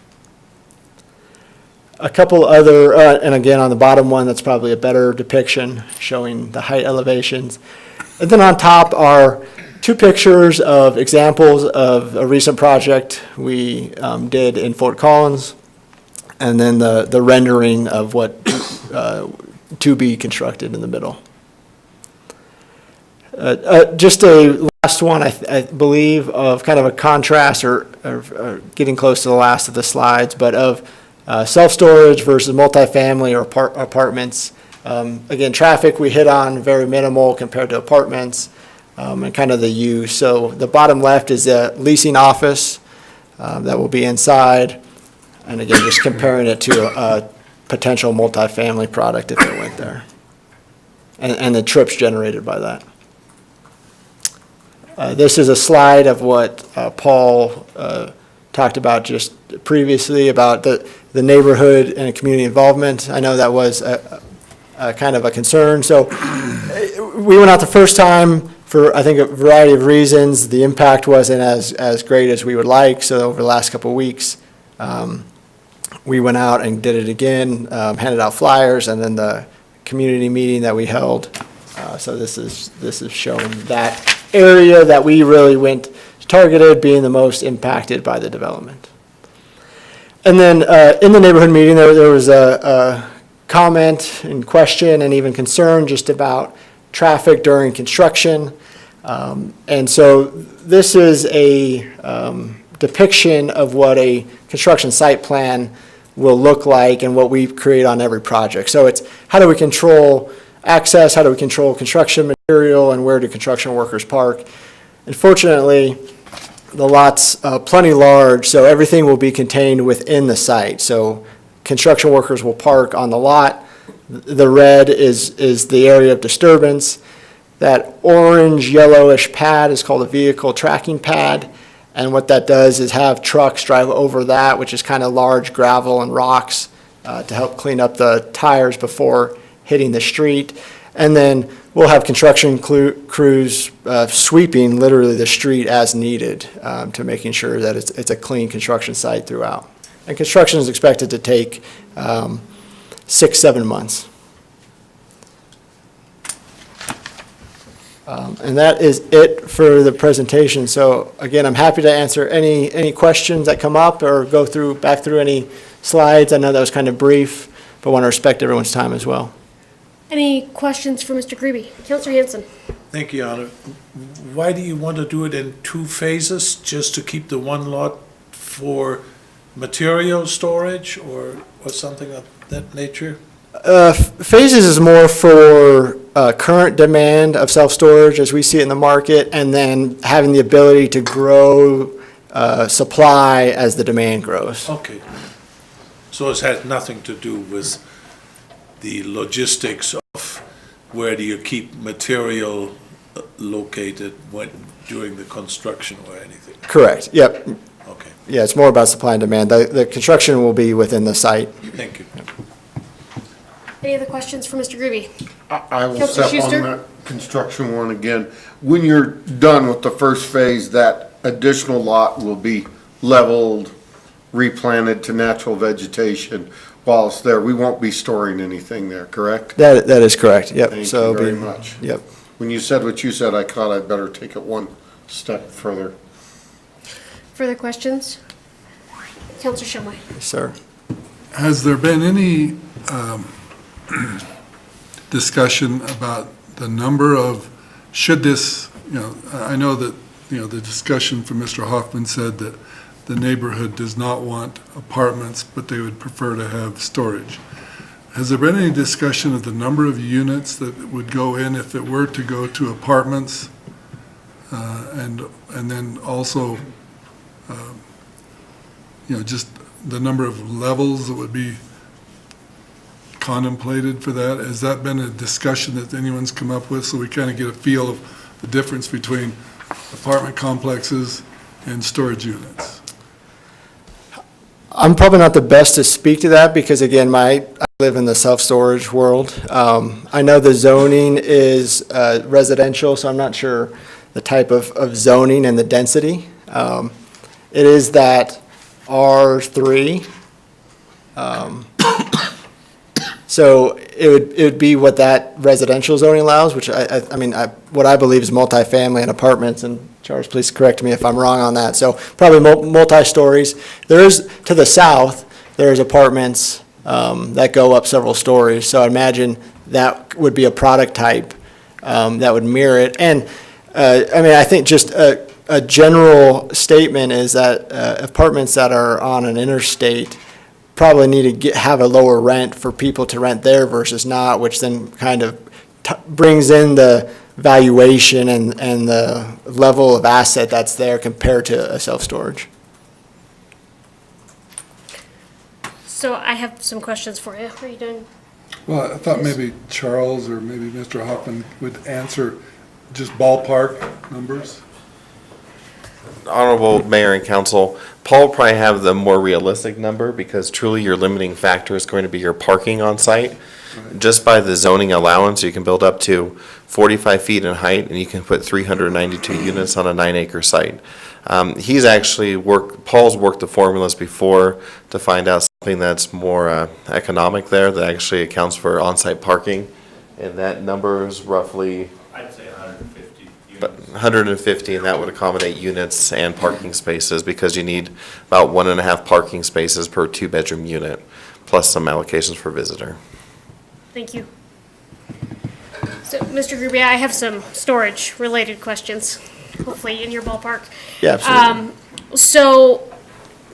A couple other, and again, on the bottom one, that's probably a better depiction showing the height elevations. And then on top are 2 pictures of examples of a recent project we did in Fort Collins, and then the rendering of what to be constructed in the middle. Just a last one, I believe, of kind of a contrast or getting close to the last of the slides, but of self-storage versus multifamily or apartments. Again, traffic we hit on very minimal compared to apartments, and kind of the use. So the bottom left is a leasing office that will be inside, and again, just comparing it to a potential multifamily product if it went there, and the trips generated by that. This is a slide of what Paul talked about just previously about the neighborhood and community involvement. I know that was a kind of a concern. So we went out the first time for, I think, a variety of reasons. The impact wasn't as great as we would like. So over the last couple of weeks, we went out and did it again, handed out flyers, and then the community meeting that we held. So this is showing that area that we really went targeted, being the most impacted by the development. And then in the neighborhood meeting, there was a comment and question and even concern just about traffic during construction. And so this is a depiction of what a construction site plan will look like and what we create on every project. So it's how do we control access, how do we control construction material, and where do construction workers park. Unfortunately, the lot's plenty large, so everything will be contained within the site. So construction workers will park on the lot. The red is the area of disturbance. That orange yellowish pad is called a vehicle tracking pad. And what that does is have trucks drive over that, which is kind of large gravel and rocks to help clean up the tires before hitting the street. And then we'll have construction crews sweeping literally the street as needed to making sure that it's a clean construction site throughout. And construction is expected to take 6-7 months. And that is it for the presentation. So again, I'm happy to answer any questions that come up or go back through any slides. I know that was kind of brief, but want to respect everyone's time as well. Any questions for Mr. Grebe? Councilor Hanson. Thank you, Anna. Why do you want to do it in 2 phases, just to keep the one lot for material storage or something of that nature? Phases is more for current demand of self-storage as we see it in the market, and then having the ability to grow supply as the demand grows. Okay. So it has nothing to do with the logistics of where do you keep material located during the construction or anything? Correct, yep. Okay. Yeah, it's more about supply and demand. The construction will be within the site. Thank you. Any other questions for Mr. Groby? I will Counselor step on Schuster? that construction one again. When you're done with the first phase, that additional lot will be leveled, replanted to natural vegetation while it's there. We won't be storing anything there, correct? That is correct, yep. Thank So you it'll very be- much. Yep. When you said what you said, I thought I'd better take it one step further. Further questions? Counselor Shumway. Yes, sir. Has there been any discussion about the number of, should this, I know that, the discussion from Mr. Hoffman said that the neighborhood does not want apartments, but they would prefer to have storage. Has there been any discussion of the number of units that would go in if it were to go to apartments? And then also, just the number of levels that would be contemplated for that? Has that been a discussion that anyone's come up with, so we kind of get a feel of the difference between apartment complexes and storage units? I'm probably not the best to speak to that because, again, I live in the self-storage world. I know the zoning is residential, so I'm not sure the type of zoning and the density. It is that R3. So it would be what that residential zoning allows, which what I believe is multifamily and apartments, and Charles, please correct me if I'm wrong on that. So probably multi-stories. There's, to the south, there's apartments that go up several stories. So I imagine that would be a product type that would mirror it. And, I think just a general statement is that apartments that are on an interstate probably need to have a lower rent for people to rent there versus not, which then kind of brings in the valuation and the level of asset that's there compared to a self-storage. So I have some questions for you. Are you done? Well, I thought maybe Charles or maybe Mr. Hoffman would answer just ballpark numbers. Honorable Mayor and Council, Paul will probably have the more realistic number because truly your limiting factor is going to be your parking on site. Just by the zoning allowance, you can build up to 45 feet in height and you can put 392 units on a 9-acre site. Paul's worked the formulas before to find out something that's more economic there that actually accounts for on-site parking. And that number is roughly, I'd say 150 but 150, and that would accommodate units and parking spaces because you need about 1.5 parking spaces per 2-bedroom unit, plus some allocations for visitor. Thank you. So, Mr. Gruby, I have some storage-related questions, hopefully in your ballpark. Yeah, absolutely. So,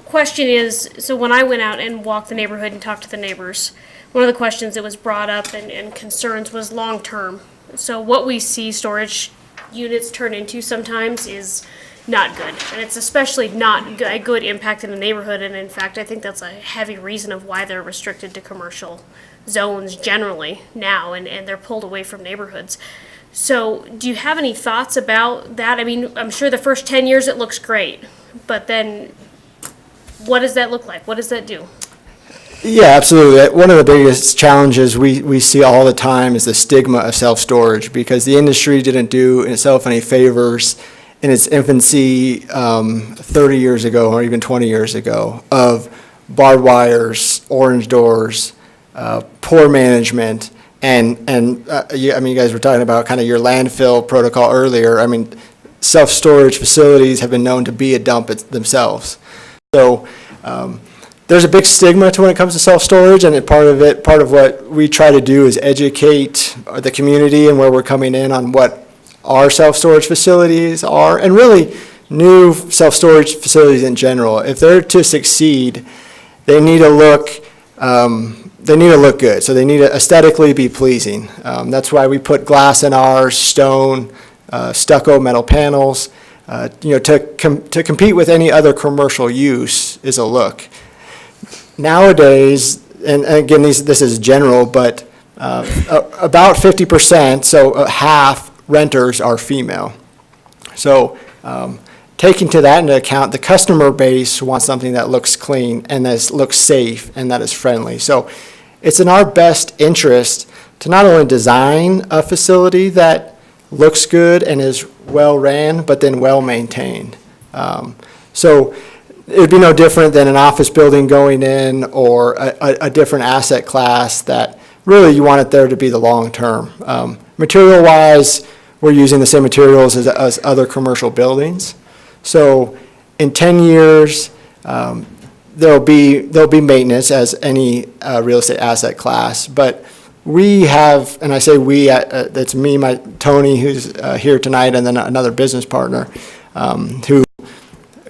question is, so when I went out and walked the neighborhood and talked to the neighbors, one of the questions that was brought up and concerns was long-term. So what we see storage units turn into sometimes is not good. And it's especially not a good impact in the neighborhood. And in fact, I think that's a heavy reason of why they're restricted to commercial zones generally now, and they're pulled away from neighborhoods. So do you have any thoughts about that? I mean, I'm sure the first 10 years it looks great, but then what does that look like? What does that do? Yeah, absolutely. One of the biggest challenges we see all the time is the stigma of self-storage because the industry didn't do itself any favors in its infancy 30 years ago or even 20 years ago of barbed wires, orange doors, poor management, and you guys were talking about kind of your landfill protocol earlier. I mean, self-storage facilities have been known to be a dump themselves. So there's a big stigma to when it comes to self-storage, and part of what we try to do is educate the community and where we're coming in on what our self-storage facilities are, and really new self-storage facilities in general. If they're to succeed, they need to look good. So they need to aesthetically be pleasing. That's why we put glass in ours, stone, stucco, metal panels. To compete with any other commercial use is a look. Nowadays, and again, this is general, but about 50%, so half renters are female. So taking to that into account, the customer base wants something that looks clean and that looks safe and that is friendly. So it's in our best interest to not only design a facility that looks good and is well-ran, but then well-maintained. So it would be no different than an office building going in or a different asset class that really you want it there to be the long term. Material-wise, we're using the same materials as other commercial buildings. So in 10 years, there'll be maintenance as any real estate asset class. But we have, and I say we, that's me, Tony, who's here tonight, and then another business partner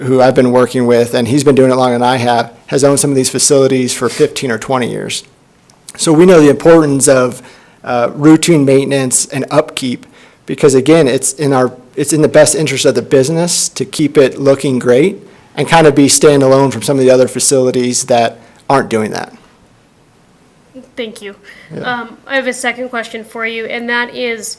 who I've been working with, and he's been doing it longer than I have, has owned some of these facilities for 15 or 20 years. So we know the importance of routine maintenance and upkeep, because again, it's in the best interest of the business to keep it looking great and kind of be standalone from some of the other facilities that aren't doing that. Thank you. I have a second question for you, and that is,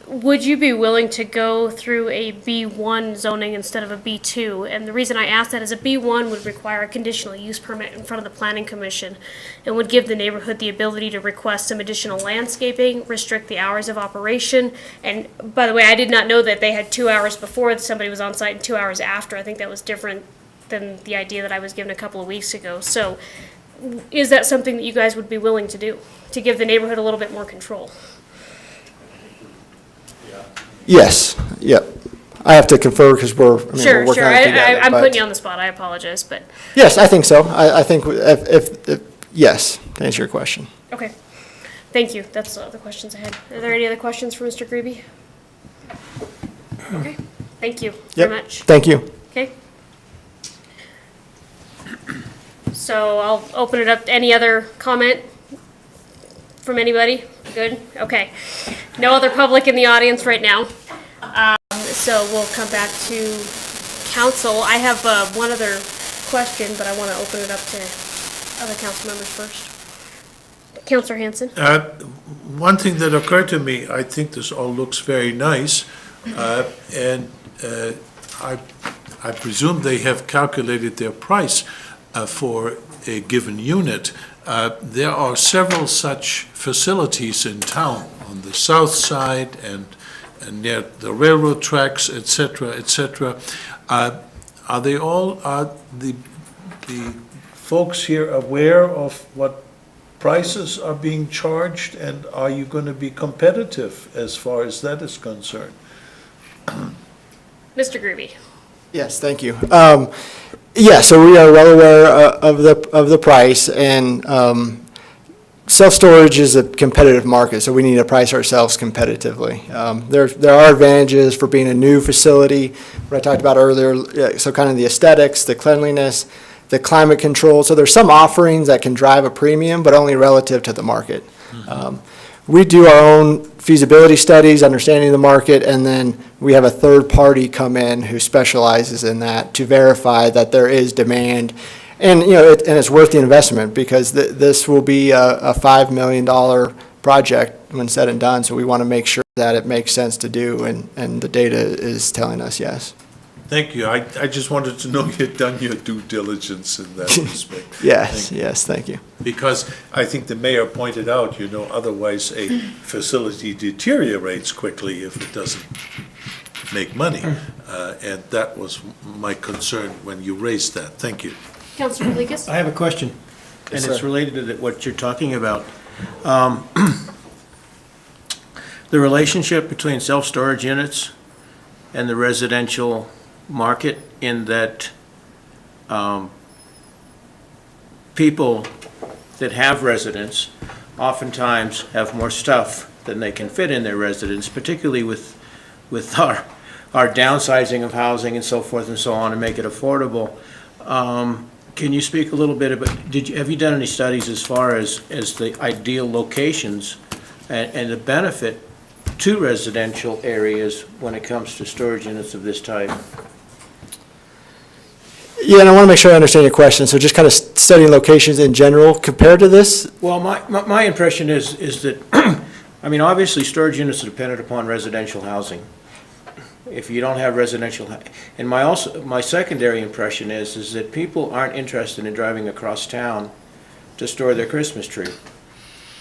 would you be willing to go through a B1 zoning instead of a B2? And the reason I ask that is a B1 would require a conditional use permit in front of the Planning Commission and would give the neighborhood the ability to request some additional landscaping, restrict the hours of operation. And by the way, I did not know that they had 2 hours before somebody was on site and 2 hours after. I think that was different than the idea that I was given a couple of weeks ago. So is that something that you guys would be willing to do, to give the neighborhood a little bit more control? Yes, yep. I have to confer because we're working Sure. on it together. I'm but- putting you on the spot. I apologize, but, Yes, I think so. I think if, yes, to answer your question. okay. Thank you. That's all the questions I had. Are there any other questions for Mr. Greeby? Okay, thank you very Yep. much. Thank you. Okay. So I'll open it up to any other comment from anybody? Good, okay. No other public in the audience right now. So we'll come back to council. I have one other question, but I want to open it up to other council members first. Councilor Hanson? One thing that occurred to me, I think this all looks very nice, and I presume they have calculated their price for a given unit. There are several such facilities in town, on the south side and near the railroad tracks, et cetera, et cetera. Are they all, the folks here aware of what prices are being charged, and are you going to be competitive as far as that is concerned? Mr. Greeby? Yes, thank you. Yeah, so we are well aware of the price, and self-storage is a competitive market, so we need to price ourselves competitively. There are advantages for being a new facility, what I talked about earlier, so kind of the aesthetics, the cleanliness, the climate control. So there's some offerings that can drive a premium, but only relative to the market. We do our own feasibility studies, understanding the market, and then we have a third party come in who specializes in that to verify that there is demand. And, you know, and it's worth the investment, because this will be a $5 million project when said and done, so we want to make sure that it makes sense to do, and the data is telling us yes. Thank you. I just wanted to know you'd done your due diligence in that respect. Yes, yes, thank you. Because I think the mayor pointed out, you know, otherwise a facility deteriorates quickly if it doesn't make money. And that was my concern when you raised that. Thank you. Councilor Rodriguez? I have a question, and Yes, it's sir. related to what you're talking about. The relationship between self-storage units and the residential market, in that people that have residence oftentimes have more stuff than they can fit in their residence, particularly with our downsizing of housing and so forth and so on, and make it affordable. Can you speak a little bit about, have you done any studies as far as the ideal locations and the benefit to residential areas when it comes to storage units of this type? Yeah, and I want to make sure I understand your question, so just kind of studying locations in general compared to this? Well, my impression is that, I mean, obviously, storage units are dependent upon residential housing. If you don't have residential, and my secondary impression is that people aren't interested in driving across town to store their Christmas tree.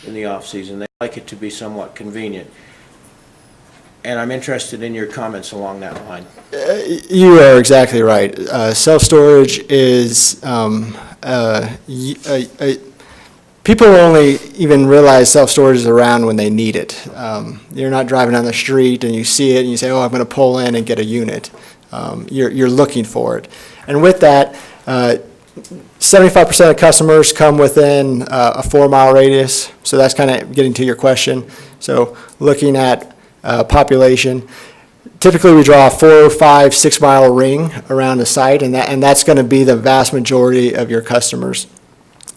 in the off-season. They like it to be somewhat convenient. And I'm interested in your comments along that line. You are exactly right. Self-storage is, people only even realize self-storage is around when they need it. You're not driving down the street and you see it and you say, oh, I'm going to pull in and get a unit. You're looking for it. And with that, 75% of customers come within a 4-mile radius. So that's kind of getting to your question. So looking at population, typically we draw a 4, 5, 6 mile ring around the site, and that's going to be the vast majority of your customers.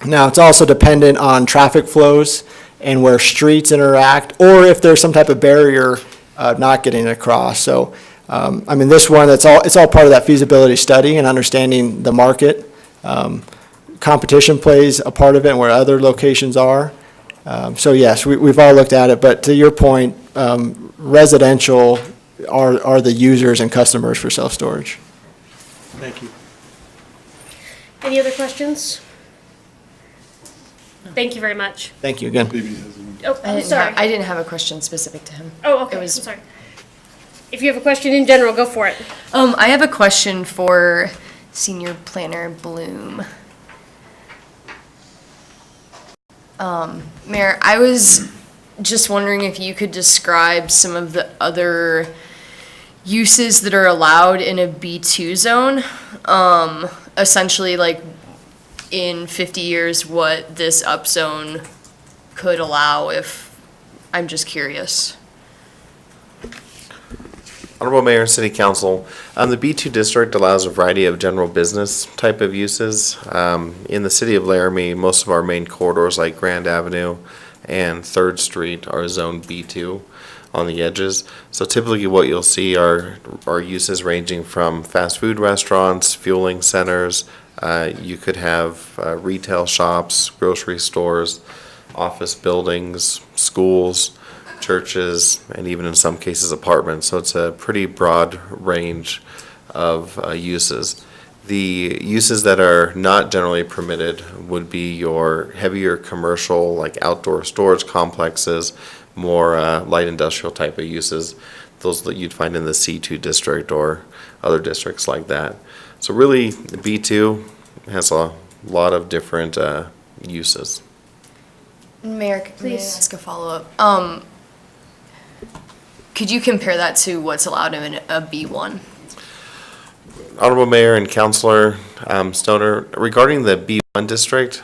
Now, it's also dependent on traffic flows and where streets interact, or if there's some type of barrier not getting across. So, I mean, this one, it's all part of that feasibility study and understanding the market. Competition plays a part of it and where other locations are. So yes, we've all looked at it, but to your point, residential are the users and customers for self-storage. Thank you. Any other questions? Thank you very much. Thank you again. Oh, I'm sorry. I didn't have a question specific to him. Oh, okay, I'm sorry. If you have a question in general, go for it. I have a question for Senior Planner Bloom. Mayor, I was just wondering if you could describe some of the other uses that are allowed in a B2 zone. Essentially, like, in 50 years, what this upzone could allow, if, I'm just curious. Honorable Mayor and City Council, the B2 district allows a variety of general business type of uses. In the city of Laramie, most of our main corridors like Grand Avenue and 3rd Street are zoned B2 on the edges. So typically what you'll see are uses ranging from fast food restaurants, fueling centers. You could have retail shops, grocery stores, office buildings, schools, churches, and even in some cases apartments. So it's a pretty broad range of uses. The uses that are not generally permitted would be your heavier commercial, like outdoor storage complexes, more light industrial type of uses, those that you'd find in the C2 district or other districts like that. So really, the B2 has a lot of different uses. Mayor, may I ask a follow-up? Could you compare that to what's allowed in a B1? Honorable Mayor and Councilor Stoner, regarding the B1 district,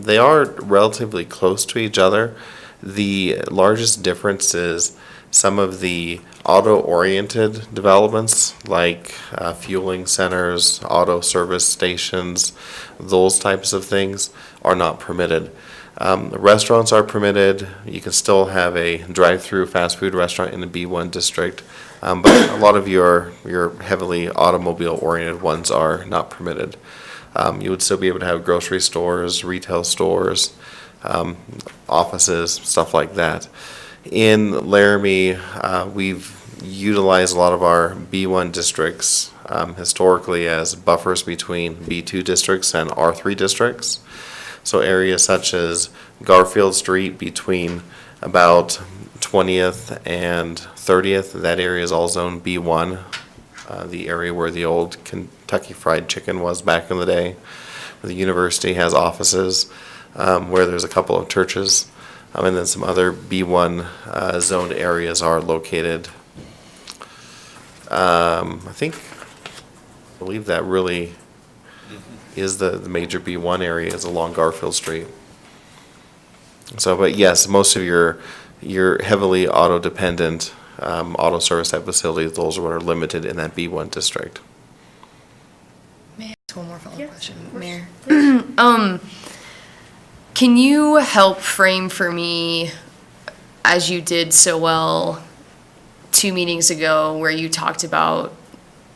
they are relatively close to each other. The largest difference is some of the auto-oriented developments like fueling centers, auto service stations, those types of things are not permitted. Restaurants are permitted. You can still have a drive-through fast food restaurant in the B1 district, but a lot of your heavily automobile-oriented ones are not permitted. You would still be able to have grocery stores, retail stores, offices, stuff like that. In Laramie, we've utilized a lot of our B1 districts historically as buffers between B2 districts and R3 districts. So areas such as Garfield Street between about 20th and 30th, that area is all zone B1, the area where the old Kentucky Fried Chicken was back in the day. The university has offices, where there's a couple of churches, and then some other B1 zoned areas are located. I believe that really is the major B1 area is along Garfield Street. So, but yes, most of your heavily auto-dependent auto service type facilities, those are what are limited in that B1 district. May I ask one more follow-up question, Mayor? Can you help frame for me, as you did so well 2 meetings ago, where you talked about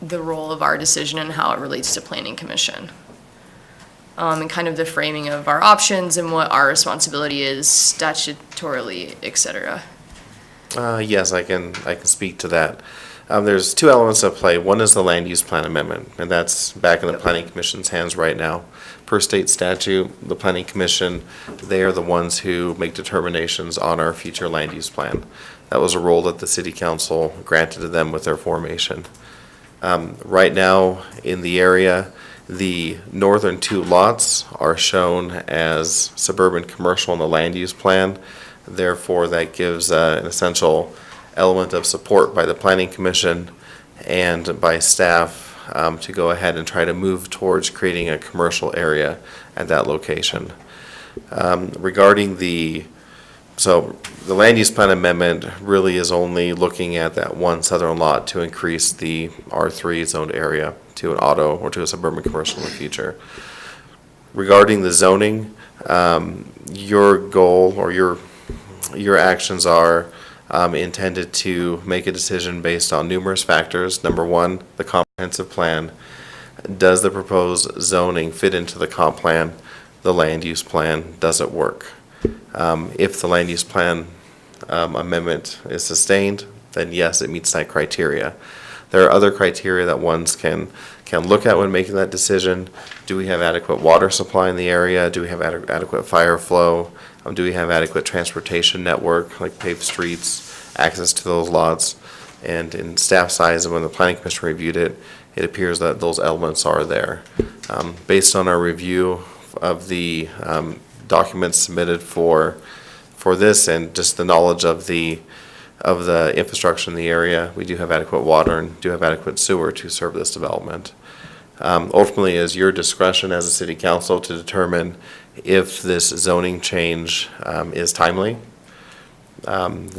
the role of our decision and how it relates to Planning Commission? And kind of the framing of our options and what our responsibility is statutorily, et cetera. Yes, I can speak to that. There's 2 elements at play. One is the land use plan amendment, and that's back in the Planning Commission's hands right now. per state statute, the planning commission, they are the ones who make determinations on our future land use plan. That was a role that the city council granted to them with their formation. Right now, in the area, the northern 2 lots are shown as suburban commercial in the land use plan. Therefore, that gives an essential element of support by the planning commission and by staff to go ahead and try to move towards creating a commercial area at that location. Regarding the land use plan amendment really is only looking at that one southern lot to increase the R3 zoned area to an auto or to a suburban commercial in the future. Regarding the zoning, your goal or your actions are intended to make a decision based on numerous factors. Number one, the comprehensive plan. Does the proposed zoning fit into the comp plan? The land use plan, does it work? If the land use plan amendment is sustained, then yes, it meets that criteria. There are other criteria that ones can look at when making that decision. Do we have adequate water supply in the area? Do we have adequate fire flow? Do we have adequate transportation network, like paved streets, access to those lots? And in staff size, and when the planning commission reviewed it, it appears that those elements are there. Based on our review of the documents submitted for this and just the knowledge of the infrastructure in the area, we do have adequate water and do have adequate sewer to serve this development. Ultimately, it's your discretion as a city council to determine if this zoning change is timely. In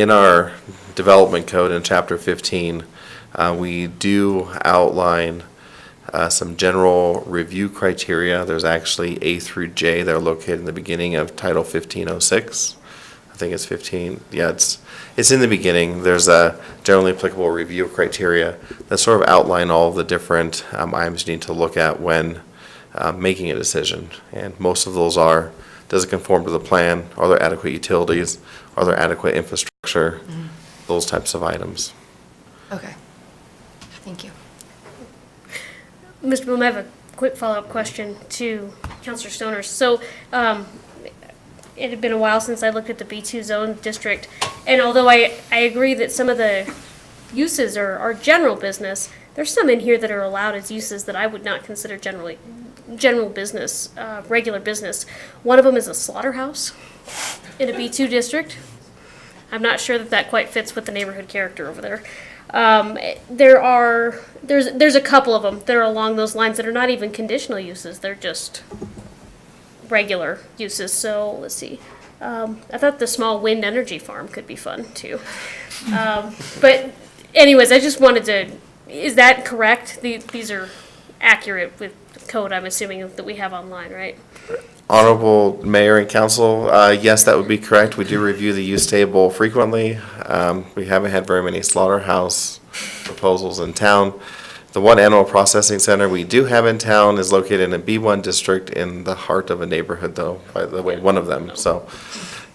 our development code in chapter 15, we do outline some general review criteria. There's actually A through J that are located in the beginning of Title 1506. I think it's 15. Yeah, it's in the beginning. There's a generally applicable review criteria that sort of outline all the different items you need to look at when making a decision. And most of those are, does it conform to the plan? Are there adequate utilities? Are there adequate infrastructure? Those types of items. Okay. Thank you. Mr. Bloom, I have a quick follow-up question to Councilor Stoner. So, it had been a while since I looked at the B2 zone district, and although I agree that some of the uses are general business, there's some in here that are allowed as uses that I would not consider general business, regular business. One of them is a slaughterhouse in a B2 district. I'm not sure that quite fits with the neighborhood character over there. There's a couple of them that are along those lines that are not even conditional uses. They're just regular uses. So let's see. I thought the small wind energy farm could be fun too. But anyways, I just wanted to, is that correct? These are accurate with code, I'm assuming, that we have online, right? Honorable Mayor and Council, yes, that would be correct. We do review the use table frequently. We haven't had very many slaughterhouse proposals in town. The one animal processing center we do have in town is located in a B1 district in the heart of a neighborhood, though, by the way, one of them. So,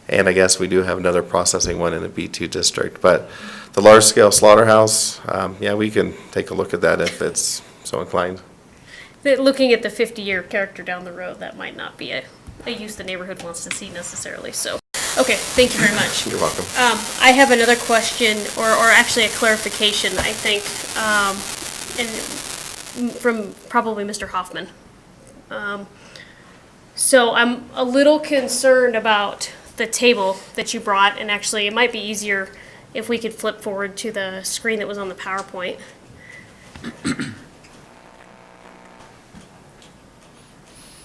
and I guess we do have another processing one in a B2 district. But the large-scale slaughterhouse, yeah, we can take a look at that if it's so inclined. Looking at the 50-year character down the road, that might not be a use the neighborhood wants to see necessarily. So, okay, thank you very much. You're welcome. I have another question, or actually a clarification, I think, and from probably Mr. Hoffman. So I'm a little concerned about the table that you brought, and actually it might be easier if we could flip forward to the screen that was on the PowerPoint.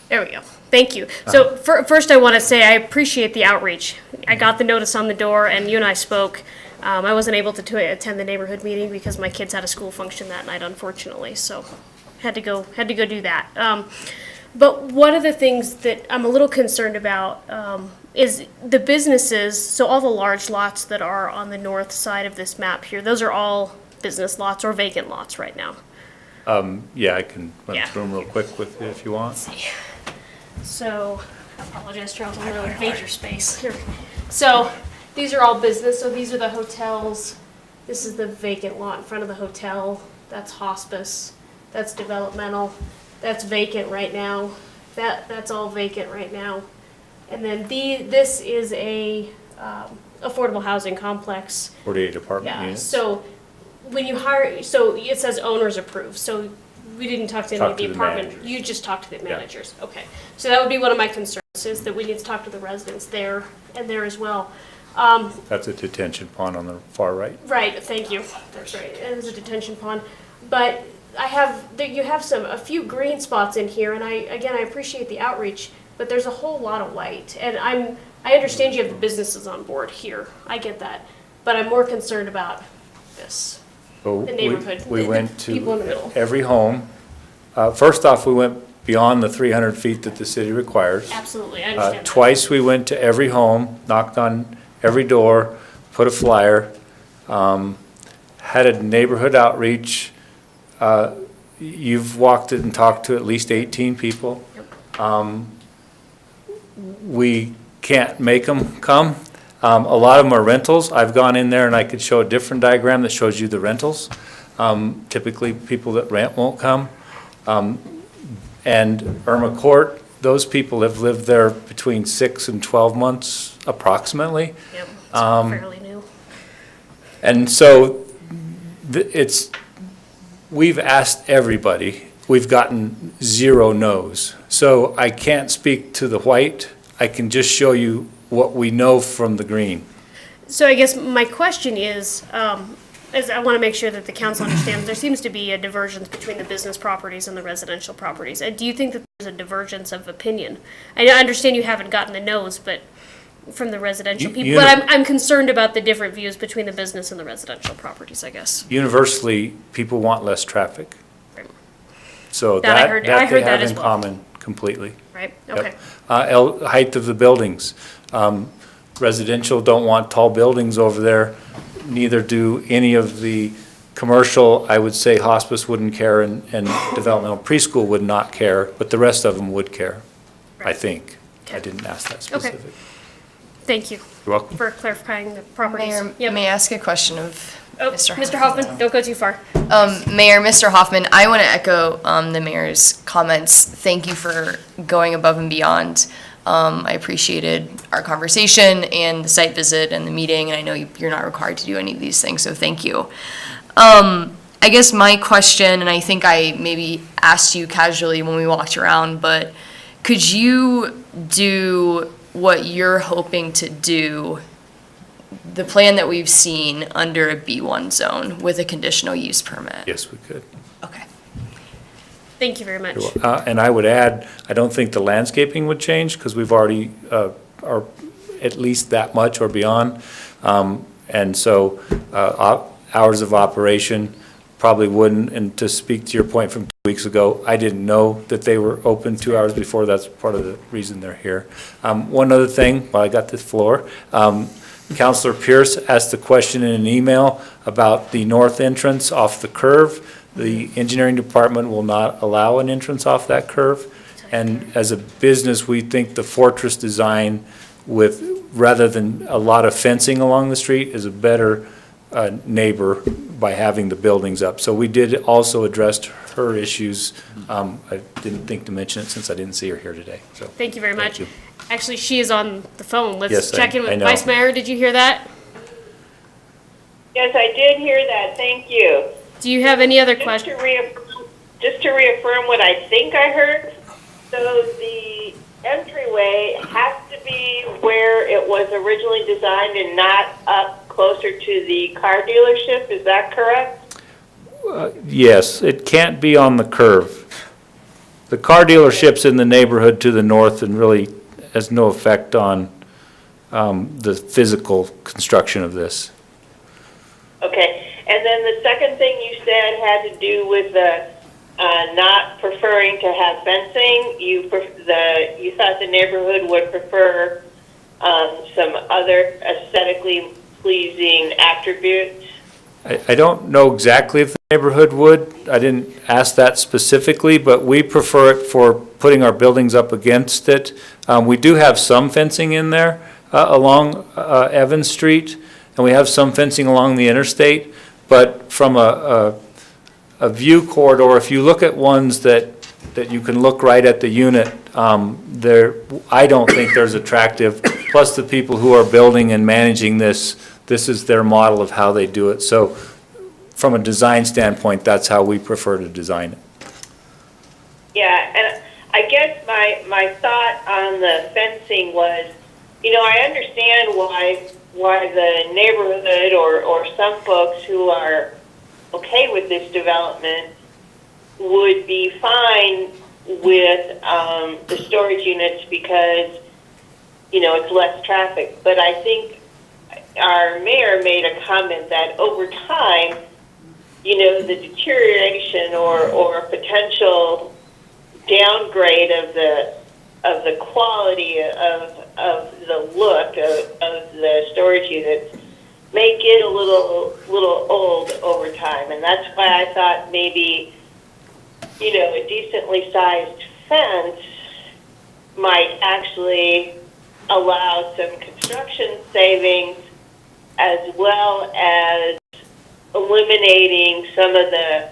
There we go. Thank you. So first I want to say I appreciate the outreach. I got the notice on the door and you and I spoke. I wasn't able to attend the neighborhood meeting because my kids had a school function that night, unfortunately. So had to go do that. But one of the things that I'm a little concerned about is the businesses. So all the large lots that are on the north side of this map here, those are all business lots or vacant lots right now. Yeah, I can run through them real quick with you if you want. Let's see. So, I apologize, Charles, I'm going to invade your space. Here. So, these are all business. So, these are the hotels. This is the vacant lot in front of the hotel. That's hospice. that's developmental, that's vacant right now, that's all vacant right now. And then this is a, affordable housing complex. 48 apartment Yeah, units. so when you hire, so it says owners approved, so we didn't talk to any of Talk the to the apartment, managers. you just talked to the Yeah. managers, okay. So that would be one of my concerns, is that we need to talk to the residents there and there as well. That's a detention pond on the far right. Right, thank you, that's right, it is a detention pond. But you have a few green spots in here, and I appreciate the outreach, but there's a whole lot of white. And I understand you have the businesses on board here, I get that, but I'm more concerned about this. So The neighborhood, We the went people in the middle. to every home. First off, we went beyond the 300 feet that the city requires. Absolutely, I understand that. Twice we went to every home, knocked on every door, put a flyer, had a neighborhood outreach. You've walked it and talked to at least 18 people. We can't make them come. A lot of them are rentals. I've gone in there and I could show a different diagram that shows you the rentals. Typically, people that rent won't come. And Irma Court, those people have lived there between 6 and 12 months approximately. Yep, it's fairly new. And so we've asked everybody, we've gotten 0 no's. So I can't speak to the white, I can just show you what we know from the green. So I guess my question is I want to make sure that the council understands, there seems to be a divergence between the business properties and the residential properties. Do you think that there's a divergence of opinion? I understand you haven't gotten the no's, but from the residential people, but I'm concerned about the different views between the business and the residential properties, I guess. Universally, people want less traffic. Right. So That I heard they that have as in well. common completely. Right, Yep. okay. Height of the buildings. Residential don't want tall buildings over there, neither do any of the commercial. I would say hospice wouldn't care and developmental preschool would not care, but the rest of them would care, I think. I didn't ask that specific. Thank you. You're welcome. For clarifying the properties. Mayor, Yep. may I ask a question of Mr. Mr. Hoffman, don't go too far. Mayor, Mr. Hoffman, I want to echo the mayor's comments. Thank you for going above and beyond. I appreciated our conversation and the site visit and the meeting, and I know you're not required to do any of these things, so thank you. I guess my question, and I think I maybe asked you casually when we walked around, but could you do what you're hoping to do, the plan that we've seen under a B1 zone with a conditional use permit? Yes, we could. Okay. Thank you very much. And I would add, I don't think the landscaping would change because we've already are at least that much or beyond. And so hours of operation probably wouldn't. And to speak to your point from 2 weeks ago, I didn't know that they were open 2 hours before. That's part of the reason they're here. One other thing, while I got the floor, Councilor Pierce asked a question in an email about the north entrance off the curve. The engineering department will not allow an entrance off that curve. And as a business, we think the fortress design with, rather than a lot of fencing along the street, is a better neighbor by having the buildings up. So we did also address her issues. I didn't think to mention it since I didn't see her here today, so. Thank you very much. you. Actually, she is on the phone. Let's Yes, check in I with know. Vice Mayor. Did you hear that? Yes, I did hear that. Thank you. Do you have any other Just questions? just to reaffirm what I think I heard, so the entryway has to be where it was originally designed and not up closer to the car dealership, is that correct? Yes, it can't be on the curve. The car dealership's in the neighborhood to the north and really has no effect on the physical construction of this. Okay, and then the second thing you said had to do with the not preferring to have fencing. You thought the neighborhood would prefer some other aesthetically pleasing attributes. I don't know exactly if the neighborhood would. I didn't ask that specifically, but we prefer it for putting our buildings up against it. We do have some fencing in there along Evans Street, and we have some fencing along the interstate, but from a a view corridor, if you look at ones that you can look right at the unit, I don't think there's attractive. Plus the people who are building and managing this is their model of how they do it. So from a design standpoint, that's how we prefer to design it. Yeah, and I guess my thought on the fencing was, I understand why the neighborhood or some folks who are okay with this development would be fine with the storage units because, it's less traffic. But I think our mayor made a comment that over time, the deterioration or potential downgrade of the quality of the look of the storage units may get a little old over time, and that's why I thought maybe a decently sized fence might actually allow some construction savings as well as eliminating some of the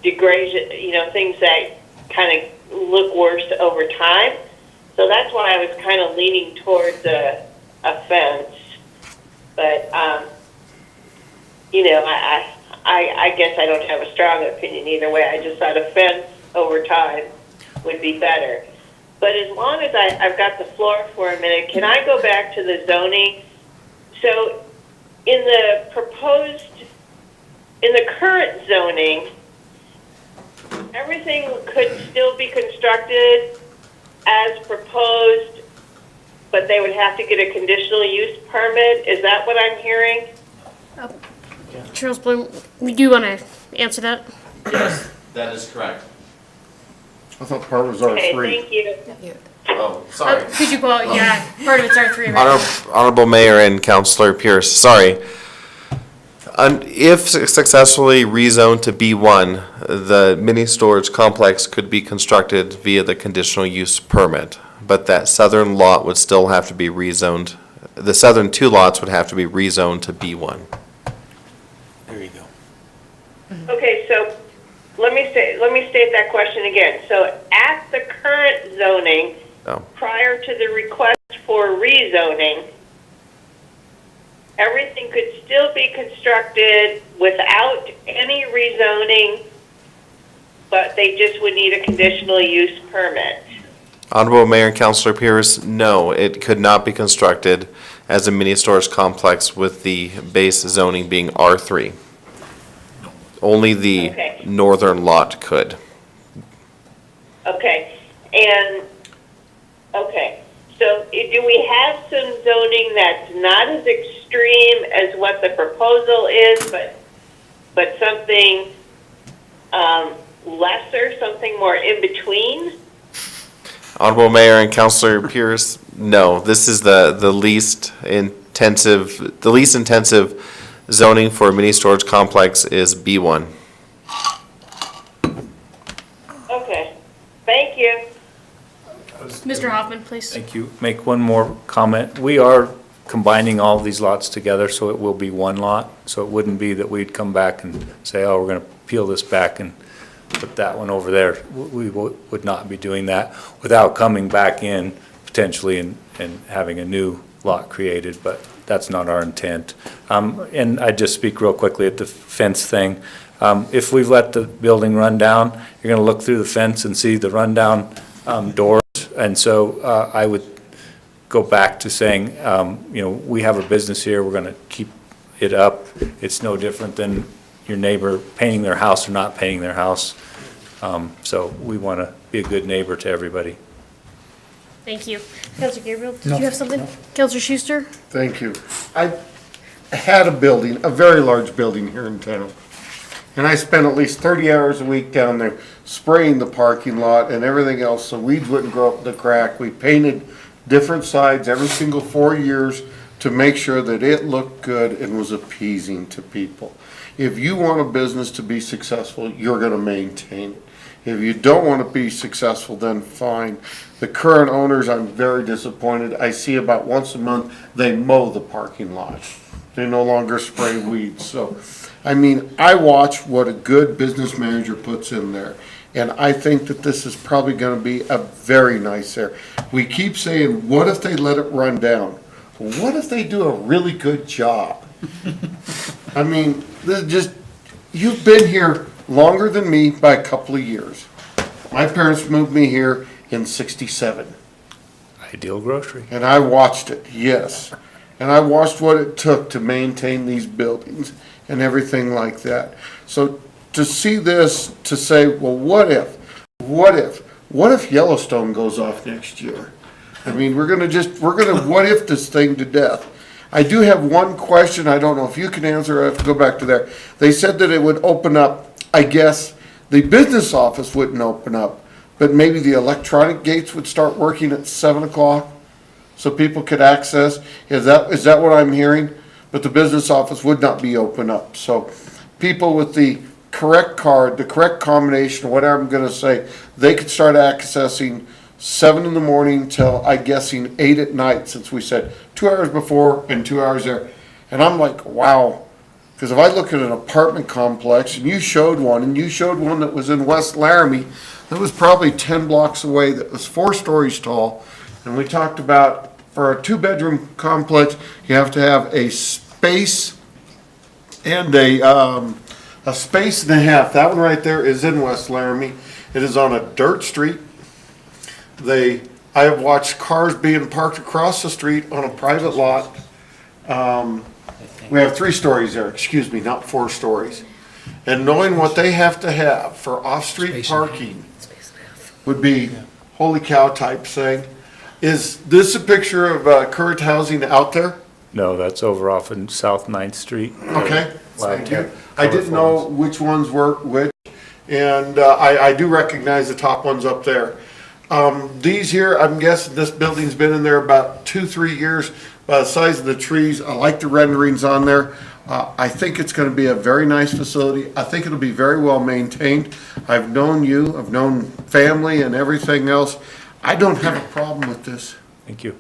degradation, things that kind of look worse over time. So that's why I was kind of leaning towards a fence. But, I guess I don't have a strong opinion either way. I just thought a fence over time would be better. But as long as I've got the floor for a minute, can I go back to the zoning? So in the current zoning, everything could still be constructed as proposed, but they would have to get a conditional use permit. Is that what I'm hearing? Charles Bloom, do you want to answer that? Yes, that is correct. I thought part was R3. Okay, thank you. Oh, sorry. Could you quote, yeah, part of it's R3 right now. Honorable Mayor and Councilor Pierce, sorry. If successfully rezoned to B1, the mini storage complex could be constructed via the conditional use permit, but that southern lot would still have to be rezoned. The southern two lots would have to be rezoned to B1. There you go. Okay, so let me state that question again. So at the current zoning, prior to the request for rezoning, everything could still be constructed without any rezoning, but they just would need a conditional use permit. Honorable Mayor and Councilor Pierce, no, it could not be constructed as a mini storage complex with the base zoning being R3. Only the northern lot could. Okay, so do we have some zoning that's not as extreme as what the proposal is, but something lesser, something more in between? Honorable Mayor and Councilor Pierce, no, this is the least intensive zoning for a mini storage complex is B1. Okay, thank you. Mr. Hoffman, please. Thank you. Make one more comment. We are combining all these lots together, so it will be one lot. So it wouldn't be that we'd come back and say, oh, we're going to peel this back and put that one over there. We would not be doing that without coming back in potentially and having a new lot created, but that's not our intent. And I just speak real quickly at the fence thing. If we've let the building run down, you're going to look through the fence and see the rundown doors. And so I would go back to saying, we have a business here, we're going to keep it up. It's no different than your neighbor painting their house or not painting their house. So we want to be a good neighbor to everybody. Thank you. Councilor Gabriel, did you have something? Councilor Schuster? Thank you. I had a building, a very large building here in town. And I spent at least 30 hours a week down there spraying the parking lot and everything else so weeds wouldn't grow up the crack. We painted different sides every single 4 years to make sure that it looked good and was appeasing to people. If you want a business to be successful, you're going to maintain it. If you don't want to be successful, then fine. The current owners, I'm very disappointed. I see about once a month they mow the parking lot. They no longer spray weeds. So, I mean, I watch what a good business manager puts in there. And I think that this is probably gonna be a very nice area. We keep saying, what if they let it run down? What if they do a really good job? I mean, this is just, you've been here longer than me by a couple of years. My parents moved me here in '67. Ideal grocery. And I watched it, yes. And I watched what it took to maintain these buildings and everything like that. So to see this, to say, well, what if Yellowstone goes off next year? I mean, we're gonna what if this thing to death. I do have one question, I don't know if you can answer, I have to go back to there. They said that it would open up, I guess, the business office wouldn't open up, but maybe the electronic gates would start working at 7 o'clock, so people could access. Is that what I'm hearing? But the business office would not be open up, so people with the correct card, the correct combination, whatever I'm gonna say, they could start accessing 7 in the morning till, I'm guessing, 8 at night, since we said 2 hours before and 2 hours there. And I'm like, wow. Because if I look at an apartment complex, and you showed one that was in West Laramie, that was probably 10 blocks away, that was 4 stories tall. And we talked about, for a 2-bedroom complex, you have to have a space and a space and a half. That one right there is in West Laramie. It is on a dirt street. I have watched cars being parked across the street on a private lot. We have 3 stories there, excuse me, not 4 stories. And knowing what they have to have for off-street parking would be holy cow type thing. Is this a picture of current housing out there? No, that's over off in South 9th Street. Okay, thank you. I didn't know which ones were which, and I do recognize the top ones up there. These here, I'm guessing this building's been in there about 2-3 years. By the size of the trees, I like the renderings on there. I think it's gonna be a very nice facility. I think it'll be very well maintained. I've known you, I've known family and everything else. I don't have a problem with this. Thank you.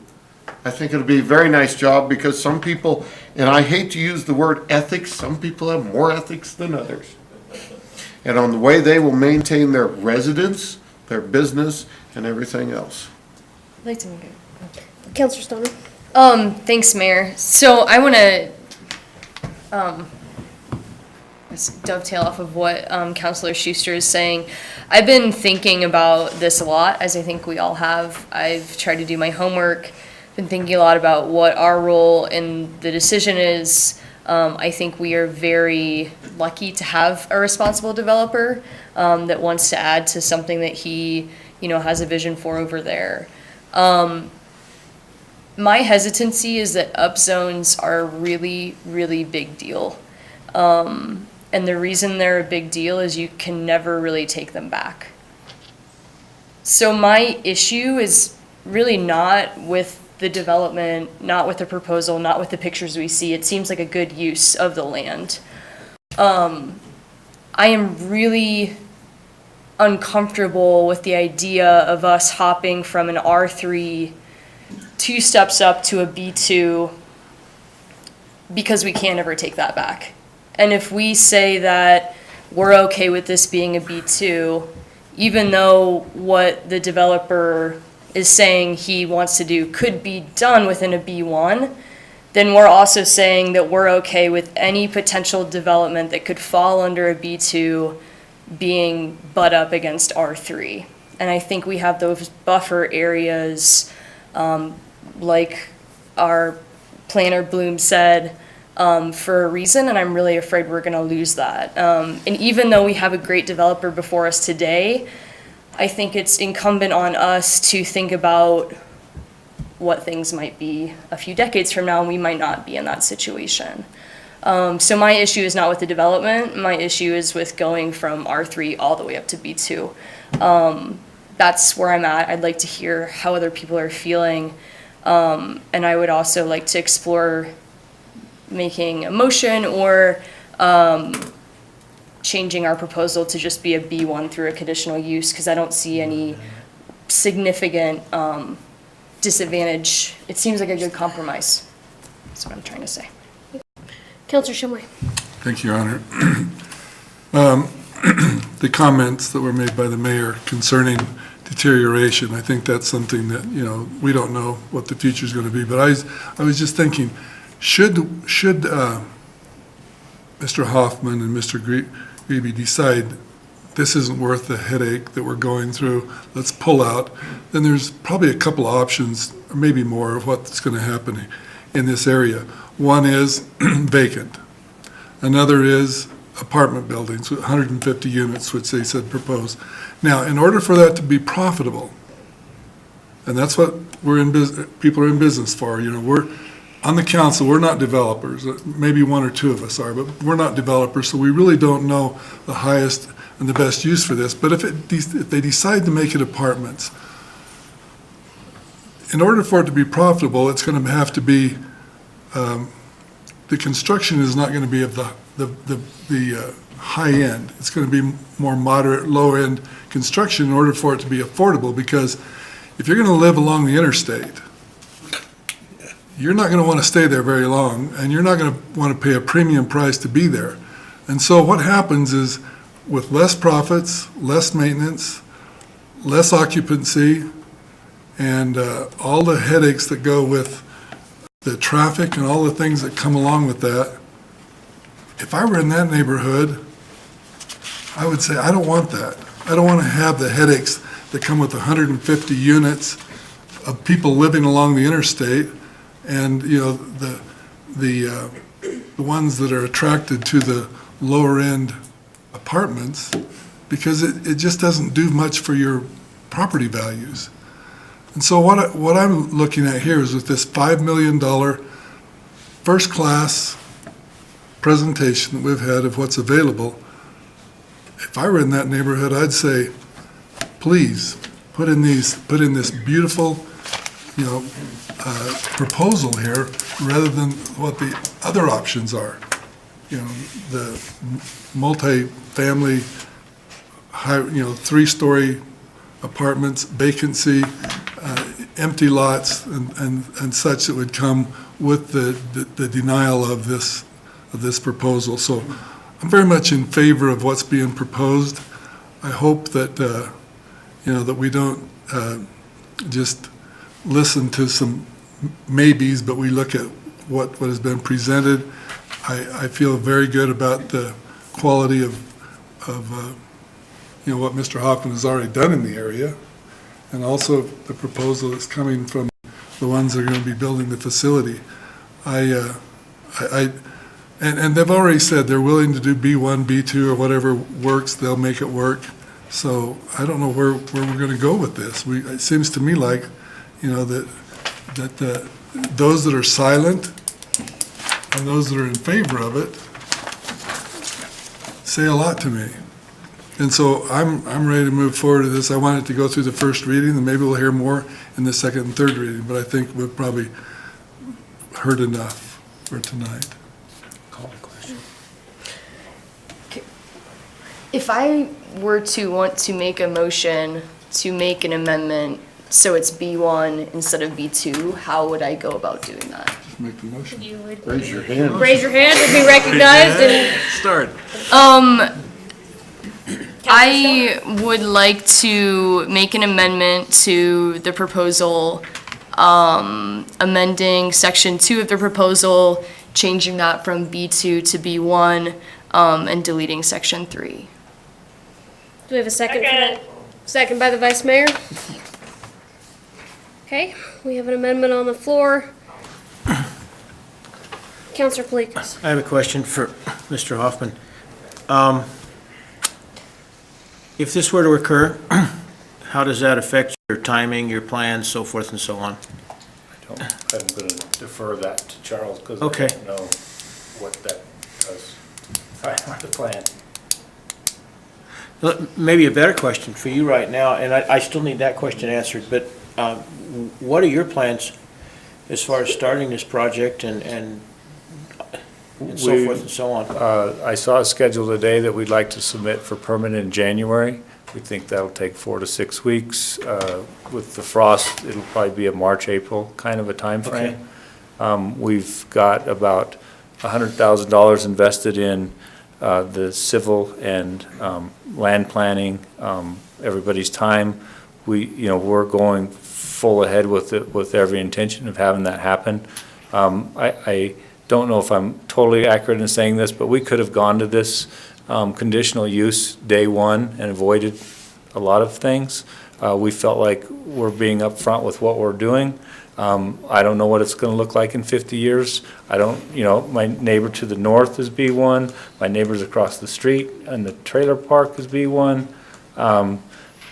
I think it'll be a very nice job, because some people, and I hate to use the word ethics, some people have more ethics than others. And on the way they will maintain their residence, their business, and everything else. I'd like to make Counselor Stoner? Thanks, Mayor. So I want to dovetail off of what Councilor Schuster is saying. I've been thinking about this a lot, as I think we all have. I've tried to do my homework, been thinking a lot about what our role in the decision is. I think we are very lucky to have a responsible developer that wants to add to something that he, has a vision for over there. My hesitancy is that upzones are a really, really big deal. And the reason they're a big deal is you can never really take them back. So my issue is really not with the development, not with the proposal, not with the pictures we see. It seems like a good use of the land. I am really uncomfortable with the idea of us hopping from an R3 2 steps up to a B2 because we can't ever take that back. And if we say that we're okay with this being a B2, even though what the developer is saying he wants to do could be done within a B1, then we're also saying that we're okay with any potential development that could fall under a B2 being butt up against R3. And I think we have those buffer areas, like our planner Bloom said, for a reason, and I'm really afraid we're gonna lose that. And even though we have a great developer before us today, I think it's incumbent on us to think about what things might be a few decades from now, and we might not be in that situation. So my issue is not with the development, my issue is with going from R3 all the way up to B2. That's where I'm at. I'd like to hear how other people are feeling. And I would also like to explore making a motion or changing our proposal to just be a B1 through a conditional use, because I don't see any significant disadvantage. It seems like a good compromise. That's what I'm trying to say. Counselor Shumway. Thank you, Your Honor. The comments that were made by the mayor concerning deterioration, I think that's something that, we don't know what the future is going to be. But I was just thinking, should Mr. Hoffman and Mr. Greeby decide this isn't worth the headache that we're going through, let's pull out, then there's probably a couple of options, or maybe more, of what's going to happen in this area. One is vacant. Another is apartment buildings with 150 units, which they said propose. Now, in order for that to be profitable, and that's what people are in business for, we're on the council, we're not developers. Maybe one or two of us are, but we're not developers, so we really don't know the highest and the best use for this. But if they decide to make it apartments, in order for it to be profitable, it's going to have to be, the construction is not going to be of the high end. It's going to be more moderate, low end construction in order for it to be affordable, because if you're going to live along the interstate, you're not going to want to stay there very long, and you're not going to want to pay a premium price to be there. And so what happens is, with less profits, less maintenance, less occupancy, and all the headaches that go with the traffic and all the things that come along with that, if I were in that neighborhood, I would say, I don't want that. I don't want to have the headaches that come with 150 units of people living along the interstate, and the ones that are attracted to the lower end apartments, because it just doesn't do much for your property values. And so what I'm looking at here is, with this $5 million first class presentation that we've had of what's available, if I were in that neighborhood, I'd say, please put in this beautiful proposal here, rather than what the other options are. The multi-family, three-story apartments, vacancy, empty lots, and such that would come with the denial of this proposal. So I'm very much in favor of what's being proposed. I hope that that we don't just listen to some maybes, but we look at what has been presented. I feel very good about the quality of what Mr. Hoffman has already done in the area, and also the proposal that's coming from the ones that are going to be building the facility. And they've already said they're willing to do B1, B2, or whatever works, they'll make it work. So I don't know where we're going to go with this. It seems to me like, that those that are silent and those that are in favor of it say a lot to me. And so I'm ready to move forward to this. I want it to go through the first reading, and maybe we'll hear more in the second and third reading, but I think we've probably heard enough for tonight. Call the question. If I were to want to make a motion to make an amendment so it's B1 instead of B2, how would I go about doing that? Just make the motion. You would Raise your hand. raise your hand to be recognized and. Start. I would like to make an amendment to the proposal, amending section 2 of the proposal, changing that from B2 to B1, and deleting section 3. Do we have a second for that? Second by the Vice Mayor. Okay, we have an amendment on the floor. Counselor Palikas. I have a question for Mr. Hoffman. If this were to occur, how does that affect your timing, your plans, so forth and so on? I'm going to defer that to Charles, because I Okay. don't know what that does. I have the plan. Maybe a better question for you right now, and I still need that question answered, but what are your plans as far as starting this project and so forth and so on? I saw a schedule today that we'd like to submit for permit in January. We think that'll take 4 to 6 weeks. With the frost, it'll probably be a March, April kind of a timeframe. We've got about $100,000 invested in the civil and land planning, everybody's time. We're going full ahead with it, with every intention of having that happen. I don't know if I'm totally accurate in saying this, but we could have gone to this conditional use day one and avoided a lot of things. We felt like we're being upfront with what we're doing. I don't know what it's going to look like in 50 years. I don't, my neighbor to the north is B1. My neighbors across the street and the trailer park is B1.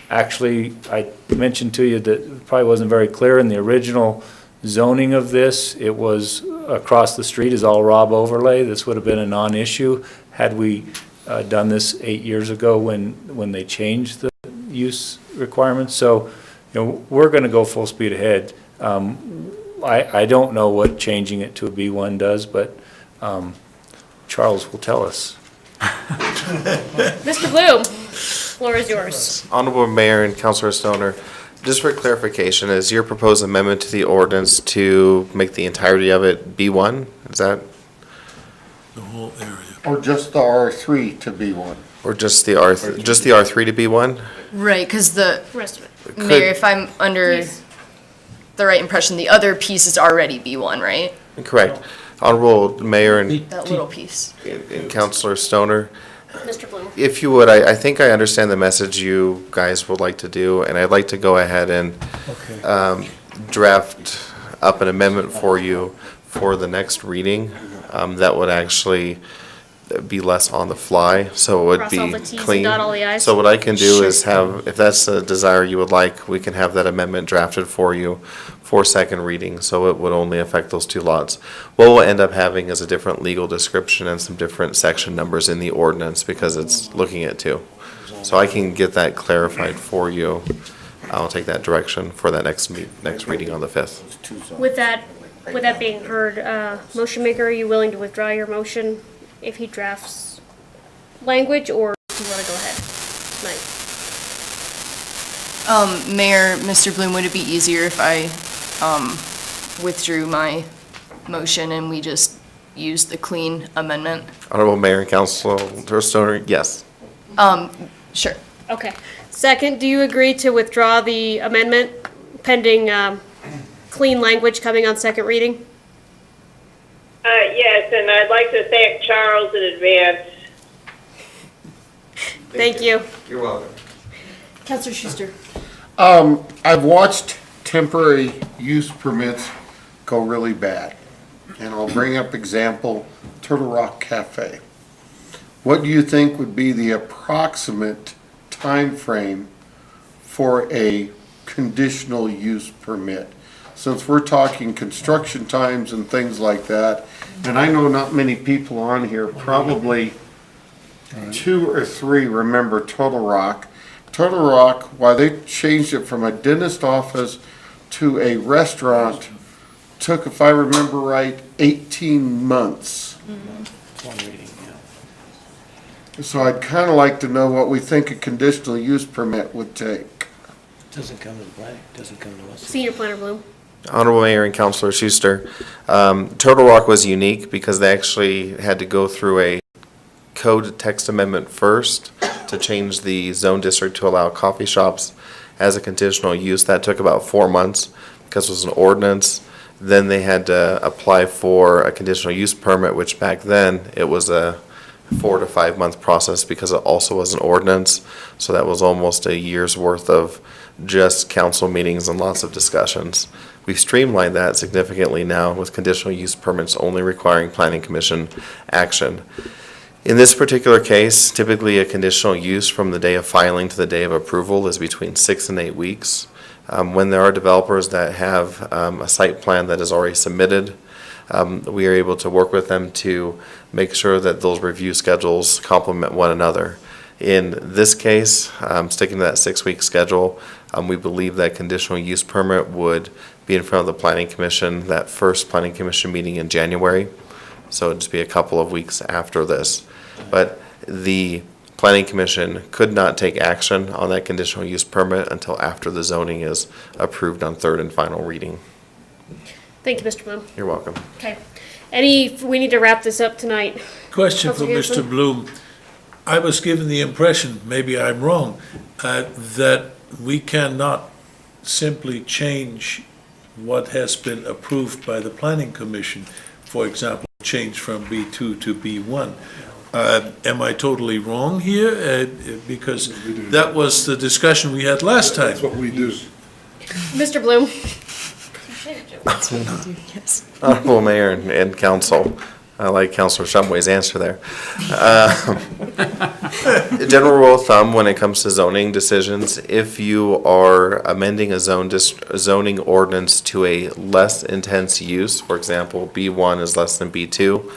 Actually, I mentioned to you that it probably wasn't very clear in the original zoning of this. It was across the street is all Rob overlay. This would have been a non-issue had we done this 8 years ago when they changed the use requirements. So, we're going to go full speed ahead. I don't know what changing it to a B1 does, but Charles will tell us. Mr. Bloom, floor is yours. Honorable Mayor and Councilor Stoner, just for clarification, is your proposed amendment to the ordinance to make the entirety of it B1? Is that? The whole area. Or just the R3 to B1? Or just the R3 to B1? Right, because the, Rest of it. Mayor, if I'm under the right impression, the other piece is already B1, right? Correct. Honorable Mayor and That little piece. Councilor Stoner, Mr. Bloom. if you would, I think I understand the message you guys would like to do, and I'd like to go ahead and draft up an amendment for you for the next reading that would actually be less on the fly, so it would Cross all be the Ts and clean. dot all the Is. So what I can do is have, if that's a desire you would like, we can have that amendment drafted for you for second reading, so it would only affect those two lots. What we'll end up having is a different legal description and some different section numbers in the ordinance because it's looking at two. So I can get that clarified for you. I'll take that direction for that next reading on the 5th. With that being heard, motion maker, are you willing to withdraw your motion if he drafts language, or do you want to go ahead? Mayor, Mr. Bloom, would it be easier if I withdrew my motion and we just used the clean amendment? Honorable Mayor and Councilor Stoner, yes. Sure. Okay. Second, do you agree to withdraw the amendment pending clean language coming on second reading? Yes, and I'd like to thank Charles in advance. Thank you. You're welcome. Councilor Schuster. I've watched temporary use permits go really bad. And I'll bring up example, Turtle Rock Cafe. What do you think would be the approximate time frame for a conditional use permit? Since we're talking construction times and things like that, and I know not many people on here, probably 2 or 3 remember Turtle Rock. Turtle Rock, why they changed it from a dentist office to a restaurant, took, if I remember right, 18 months. So I'd kind of like to know what we think a conditional use permit would take. Doesn't come to the planning, doesn't come to us. Senior Planner Bloom. Honorable Mayor and Councilor Schuster, Turtle Rock was unique because they actually had to go through a code text amendment first to change the zone district to allow coffee shops as a conditional use. That took about 4 months because it was an ordinance. Then they had to apply for a conditional use permit, which back then it was a 4 to 5 month process because it also was an ordinance. So that was almost a year's worth of just council meetings and lots of discussions. We've streamlined that significantly now with conditional use permits only requiring planning commission action. In this particular case, typically a conditional use from the day of filing to the day of approval is between 6 and 8 weeks. When there are developers that have a site plan that is already submitted, we are able to work with them to make sure that those review schedules complement one another. In this case, sticking to that 6-week schedule, we believe that conditional use permit would be in front of the Planning Commission, that first Planning Commission meeting in January. So it'd just be a couple of weeks after this. But the Planning Commission could not take action on that conditional use permit until after the zoning is approved on third and final reading. Thank you, Mr. Bloom. You're welcome. Okay. We need to wrap this up tonight. Question for Councilor Hanson? Mr. Bloom. I was given the impression, maybe I'm wrong, that we cannot simply change what has been approved by the Planning Commission, for example, change from B2 to B1. Am I totally wrong here? Because that was the discussion we had last time. That's what we do. Mr. Bloom? Honorable Mayor and Council, I like Councilor Shumway's answer there. General rule of thumb when it comes to zoning decisions, if you are amending a zoning ordinance to a less intense use, for example, B1 is less than B2,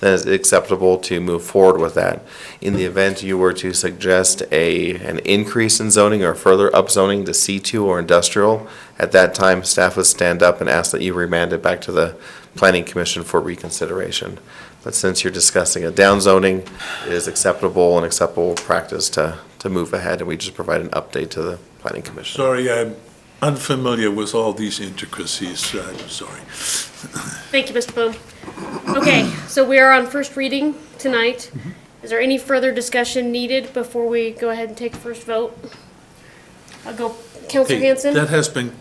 then it's acceptable to move forward with that. In the event you were to suggest an increase in zoning or further upzoning to C2 or industrial, at that time, staff would stand up and ask that you remand it back to the Planning Commission for reconsideration. But since you're discussing a downzoning, it is acceptable and acceptable practice to move ahead, and we just provide an update to the Planning Commission. Sorry, I'm unfamiliar with all these intricacies. I'm sorry. Thank you, Mr. Bloom. Okay, so we are on first reading tonight. Is there any further discussion needed before we go ahead and take a first vote? I'll go, Councilor Okay, Hanson? that has been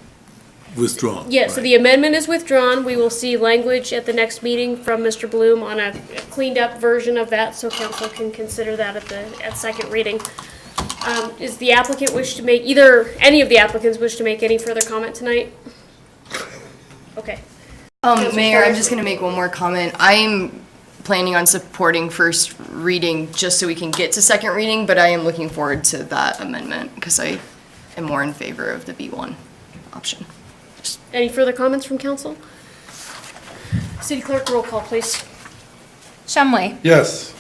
withdrawn. Yeah, so the amendment is withdrawn. We will see language at the next meeting from Mr. Bloom on a cleaned up version of that, so council can consider that at second reading. Is the applicant wish to make, any of the applicants wish to make any further comment tonight? Okay. Mayor, I'm just gonna make one more comment. I'm planning on supporting first reading just so we can get to second reading, but I am looking forward to that amendment because I am more in favor of the B1 option. Any further comments from council? City clerk, roll call, please. Shumway, Yes.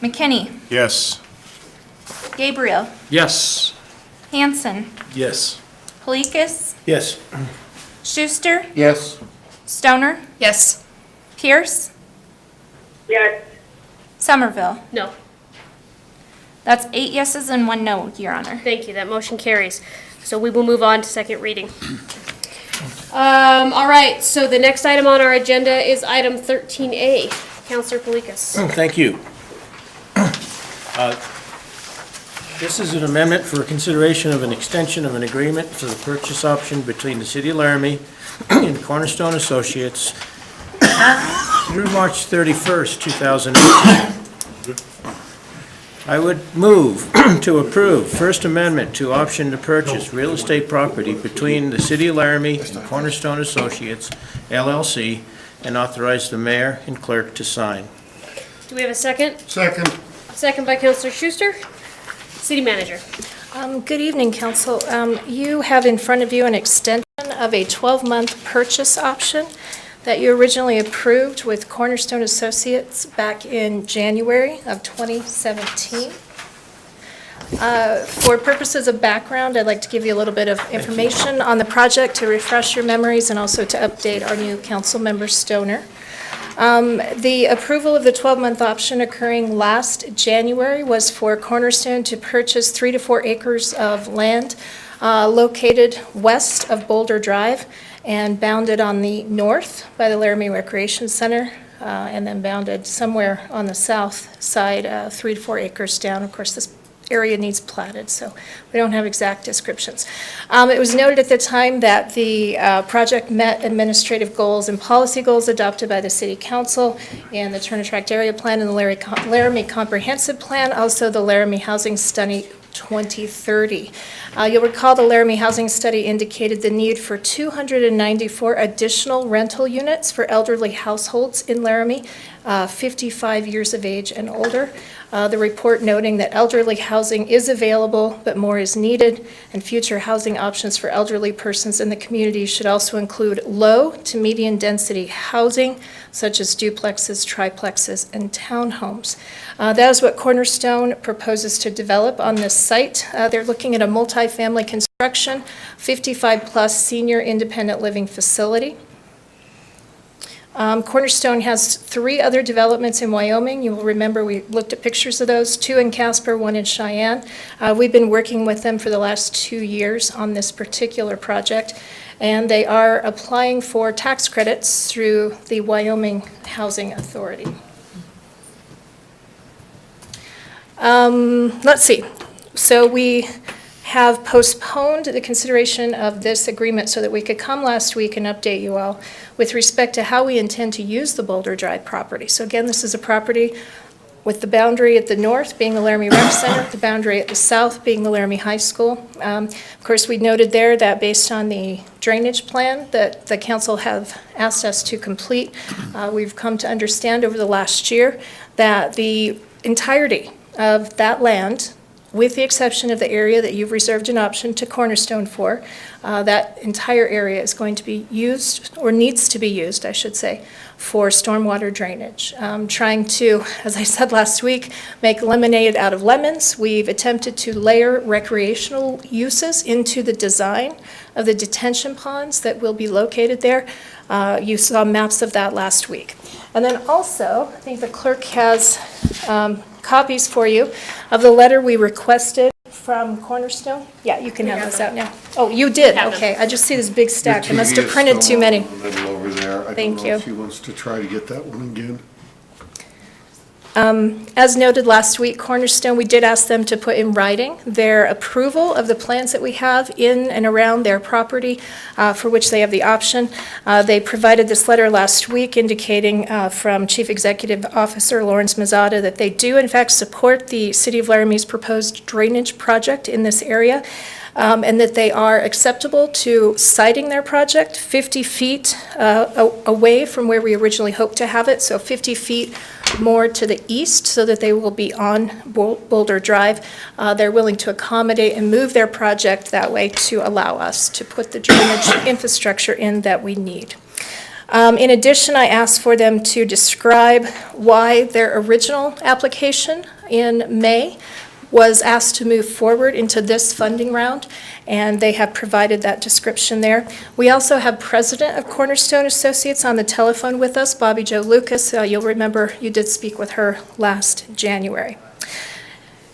McKinney, Yes. Gabriel, Yes. Hanson, Yes. Yes. Polikis, Schuster, Yes. Stoner, Yes. Pierce, Yes. Somerville. No. That's 8 yeses and 1 no, Your Honor. Thank you, that motion carries. So we will move on to second reading. All right, so the next item on our agenda is item 13A. Councilor Polikis. Thank you. This is an amendment for consideration of an extension of an agreement for the purchase option between the City of Laramie and Cornerstone Associates through March 31st, 2018. I would move to approve First Amendment to option to purchase real estate property between the City of Laramie and Cornerstone Associates, LLC, and authorize the mayor and clerk to sign. Do we have a second? Second. Second by Councilor Schuster. City manager. Good evening, council. You have in front of you an extension of a 12-month purchase option that you originally approved with Cornerstone Associates back in January of 2017. For purposes of background, I'd like to give you a little bit of information on the project to refresh your memories and also to update our new council member, Stoner. The approval of the 12-month option occurring last January was for Cornerstone to purchase 3 to 4 acres of land located west of Boulder Drive and bounded on the north by the Laramie Recreation Center, and then bounded somewhere on the south side, 3 to 4 acres down. Of course, this area needs platted, so we don't have exact descriptions. It was noted at the time that the project met administrative goals and policy goals adopted by the City Council and the Turner Tract Area Plan and the Laramie Comprehensive Plan, also the Laramie Housing Study 2030. You'll recall the Laramie Housing Study indicated the need for 294 additional rental units for elderly households in Laramie, 55 years of age and older. The report noting that elderly housing is available, but more is needed, and future housing options for elderly persons in the community should also include low to medium density housing, such as duplexes, triplexes, and townhomes. That is what Cornerstone proposes to develop on this site. They're looking at a multifamily construction, 55-plus senior independent living facility. Cornerstone has 3 other developments in Wyoming. You will remember we looked at pictures of those, 2 in Casper, 1 in Cheyenne. We've been working with them for the last 2 years on this particular project, and they are applying for tax credits through the Wyoming Housing Authority. Let's see. So we have postponed the consideration of this agreement so that we could come last week and update you all with respect to how we intend to use the Boulder Drive property. So again, this is a property with the boundary at the north being the Laramie Rec Center, the boundary at the south being the Laramie High School. Of course, we noted there that based on the drainage plan that the council have asked us to complete, we've come to understand over the last year that the entirety of that land, with the exception of the area that you've reserved an option to Cornerstone for, that entire area is going to be used, or needs to be used, I should say, for stormwater drainage. Trying to, as I said last week, make lemonade out of lemons. We've attempted to layer recreational uses into the design of the detention ponds that will be located there. You saw maps of that last week. And then also, I think the clerk has copies for you of the letter we requested from Cornerstone. Yeah, you can have those out now. Oh, you did? Okay, I just see this big stack. I must have printed too many. Over there. I Thank don't know you. if he wants to try to get that one again. As noted last week, Cornerstone, we did ask them to put in writing their approval of the plans that we have in and around their property, for which they have the option. They provided this letter last week indicating from Chief Executive Officer Lawrence Mazzata that they do in fact support the City of Laramie's proposed drainage project in this area, and that they are acceptable to siting their project 50 feet away from where we originally hoped to have it, so 50 feet more to the east so that they will be on Boulder Drive. They're willing to accommodate and move their project that way to allow us to put the drainage infrastructure in that we need. In addition, I asked for them to describe why their original application in May was asked to move forward into this funding round, and they have provided that description there. We also have President of Cornerstone Associates on the telephone with us, Bobby Jo Lucas. You'll remember you did speak with her last January.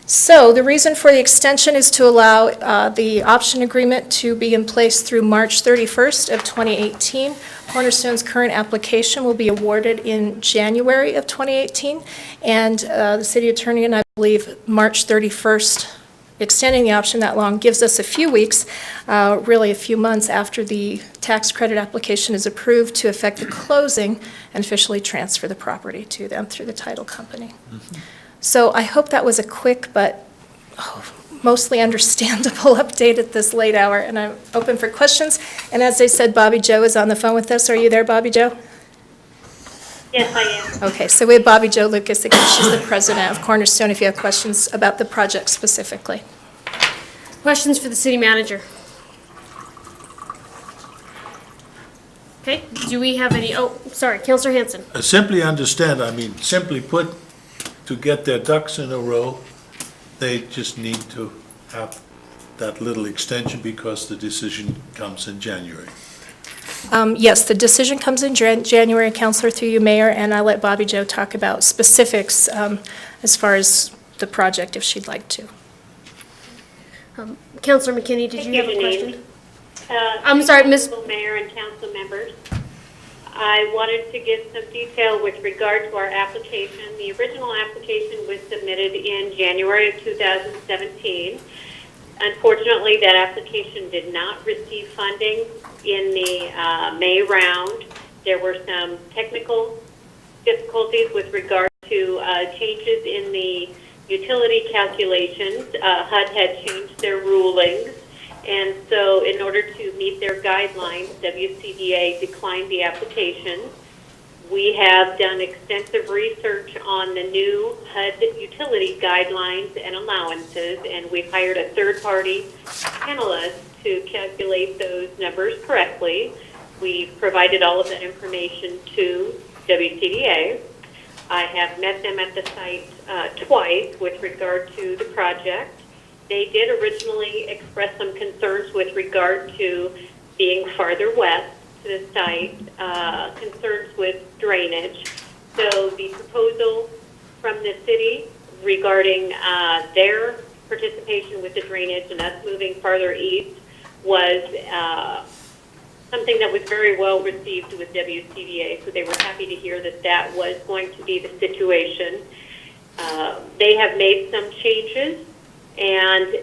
So the reason for the extension is to allow the option agreement to be in place through March 31st of 2018. Cornerstone's current application will be awarded in January of 2018, and the city attorney and I believe March 31st, extending the option that long gives us a few weeks, really a few months after the tax credit application is approved to effect the closing and officially transfer the property to them through the title company. So I hope that was a quick but mostly understandable update at this late hour, and I'm open for questions. And as I said, Bobby Jo is on the phone with us. Are you there, Bobby Jo? Yes, I am. Okay, so we have Bobby Jo Lucas again. She's the president of Cornerstone if you have questions about the project specifically. Questions for the city manager? Okay, do we have any, oh, sorry, Councilor Hanson. Simply understand, I mean, simply put, to get their ducks in a row, they just need to have that little extension because the decision comes in January. Yes, the decision comes in January, Councilor, through you, Mayor, and I'll let Bobby Jo talk about specifics as far as the project if she'd like to. Councilor McKinney, did Thank you have a Janine. question? I'm sorry, Ms. Mayor and council members. I wanted to give some detail with regard to our application. The original application was submitted in January of 2017. Unfortunately, that application did not receive funding in the May round. There were some technical difficulties with regard to changes in the utility calculations. HUD had changed their rulings. And so in order to meet their guidelines, WCDA declined the application. We have done extensive research on the new HUD utility guidelines and allowances, and we've hired a third-party panelist to calculate those numbers correctly. We've provided all of that information to WCDA. I have met them at the site twice with regard to the project. They did originally express some concerns with regard to being farther west to the site, concerns with drainage. So the proposal from the city regarding their participation with the drainage and us moving farther east was something that was very well received with WCDA. So they were happy to hear that that was going to be the situation. They have made some changes, and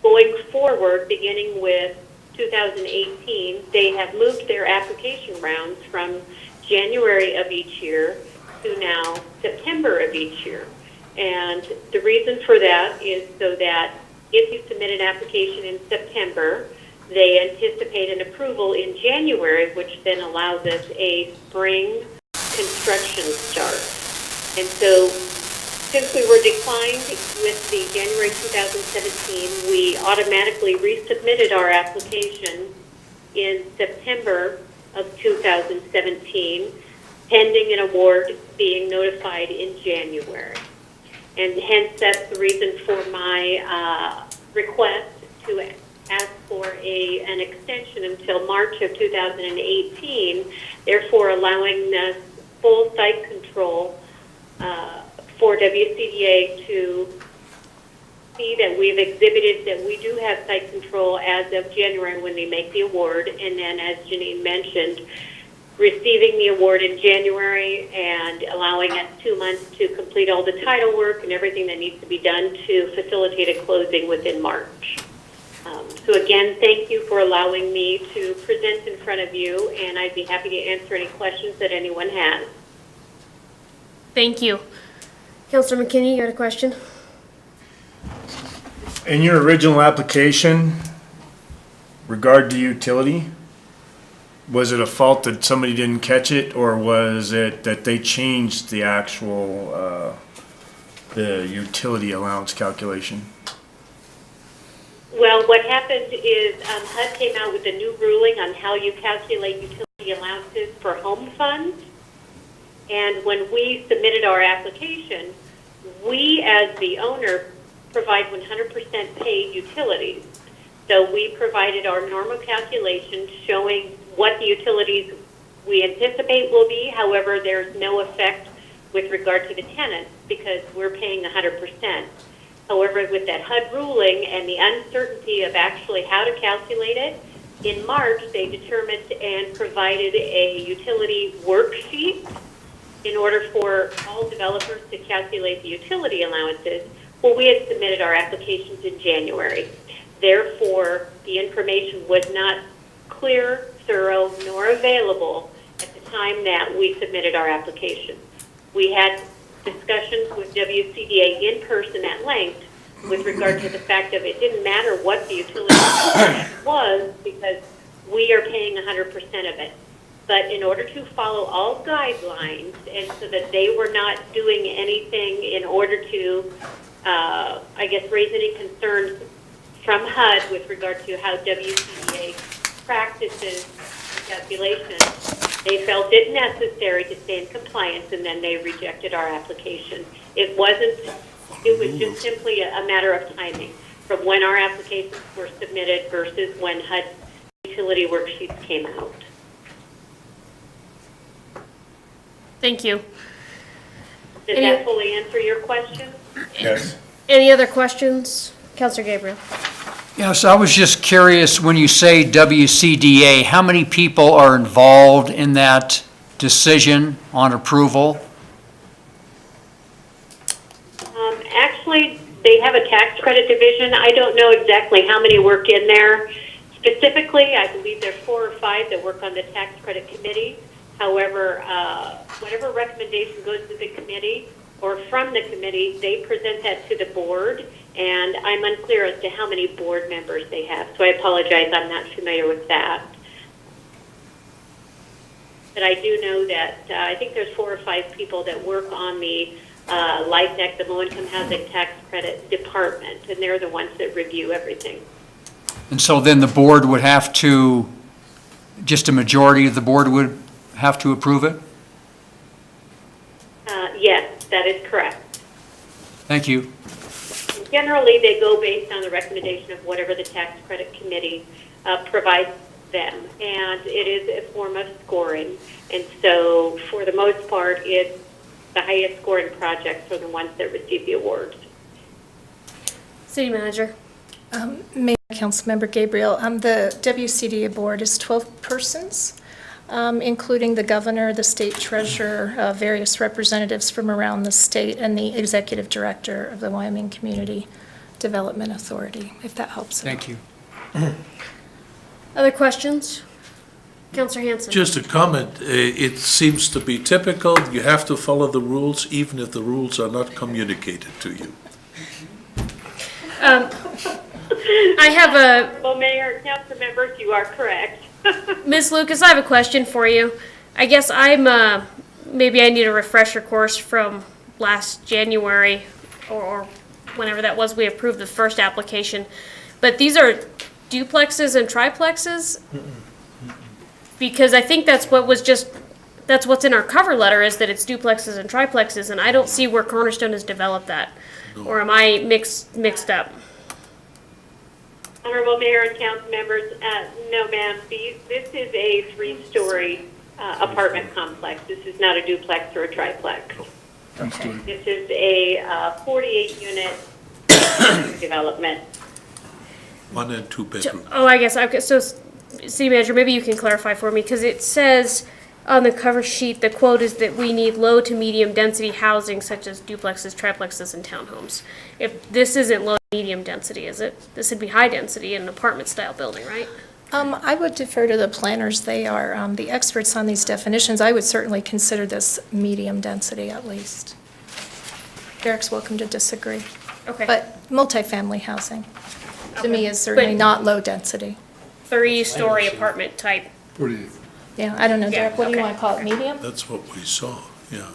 going forward, beginning with 2018, they have moved their application rounds from January of each year to now September of each year. And the reason for that is so that if you submit an application in September, they anticipate an approval in January, which then allows us a spring construction start. And so since we were declined with the January 2017, we automatically resubmitted our application in September of 2017, pending an award being notified in January. And hence, that's the reason for my request to ask for an extension until March of 2018, therefore allowing us full site control for WCDA to see that we've exhibited that we do have site control as of January when they make the award. And then, as Janine mentioned, receiving the award in January and allowing us 2 months to complete all the title work and everything that needs to be done to facilitate a closing within March. So again, thank you for allowing me to present in front of you, and I'd be happy to answer any questions that anyone has. Thank you. Councilor McKinney, you got a question? In your original application, regard to utility, was it a fault that somebody didn't catch it, or was it that they changed the actual, the utility allowance calculation? Well, what happened is HUD came out with a new ruling on how you calculate utility allowances for home funds. And when we submitted our application, we, as the owner, provide 100% paid utilities. So we provided our normal calculations showing what the utilities we anticipate will be. However, there's no effect with regard to the tenants because we're paying 100%. However, with that HUD ruling and the uncertainty of actually how to calculate it, in March they determined and provided a utility worksheet in order for all developers to calculate the utility allowances. Well, we had submitted our applications in January. Therefore, the information was not clear, thorough, nor available at the time that we submitted our application. We had discussions with WCDA in person at length with regard to the fact that it didn't matter what the utility was because we are paying 100% of it. But in order to follow all guidelines and so that they were not doing anything in order to, I guess, raise any concerns from HUD with regard to how WCDA practices calculation, they felt it necessary to stay in compliance, and then they rejected our application. It was just simply a matter of timing from when our applications were submitted versus when HUD utility worksheets came out. Thank you. Does that fully answer your question? Yes. Any other questions? Councilor Gabriel. Yes, I was just curious, when you say WCDA, how many people are involved in that decision on approval? Actually, they have a tax credit division. I don't know exactly how many work in there. Specifically, I believe there's 4 or 5 that work on the tax credit committee. However, whatever recommendation goes to the committee or from the committee, they present that to the board, and I'm unclear as to how many board members they have. So I apologize, I'm not familiar with that. But I do know that I think there's 4 or 5 people that work on the LIHTC, the Low-Income Housing Tax Credit Department, and they're the ones that review everything. And so then the board would have to, just a majority of the board would have to approve it? Yes, that is correct. Thank you. Generally, they go based on the recommendation of whatever the tax credit committee provides them, and it is a form of scoring. And so, for the most part, it's the highest scoring projects are the ones that receive the awards. City Manager. Mayor, Councilmember Gabriel, the WCDA board is 12 persons, including the governor, the state treasurer, various representatives from around the state, and the executive director of the Wyoming Community Development Authority, if that helps. Thank you. Other questions? Councilor Hanson. Just a comment, it seems to be typical, you have to follow the rules even if the rules are not communicated to you. I have a... Well, Mayor and council members, you are correct. Ms. Lucas, I have a question for you. I guess I'm, maybe I need a refresher course from last January or whenever that was, we approved the first application. But these are duplexes and triplexes? Because I think that's what was just, that's what's in our cover letter is that it's duplexes and triplexes, and I don't see where Cornerstone has developed that. Or am I mixed up? Honorable Mayor and council members, no ma'am, this is a three-story apartment complex. This is not a duplex or a triplex. This is a 48-unit development. 1 and 2 bedroom. Oh, I guess, okay, so, City Manager, maybe you can clarify for me, because it says on the cover sheet, the quote is that we need low to medium density housing such as duplexes, triplexes, and townhomes. If this isn't low to medium density, is it? This would be high density in an apartment style building, right? I would defer to the planners. They are the experts on these definitions. I would certainly consider this medium density at least. Derek's welcome to disagree. Okay. But multifamily housing, to me, Okay. is certainly But- not low density. 3-story apartment type. 48. Yeah, I don't know, Derek, what do you okay. want to call it, medium? That's what we saw, yeah.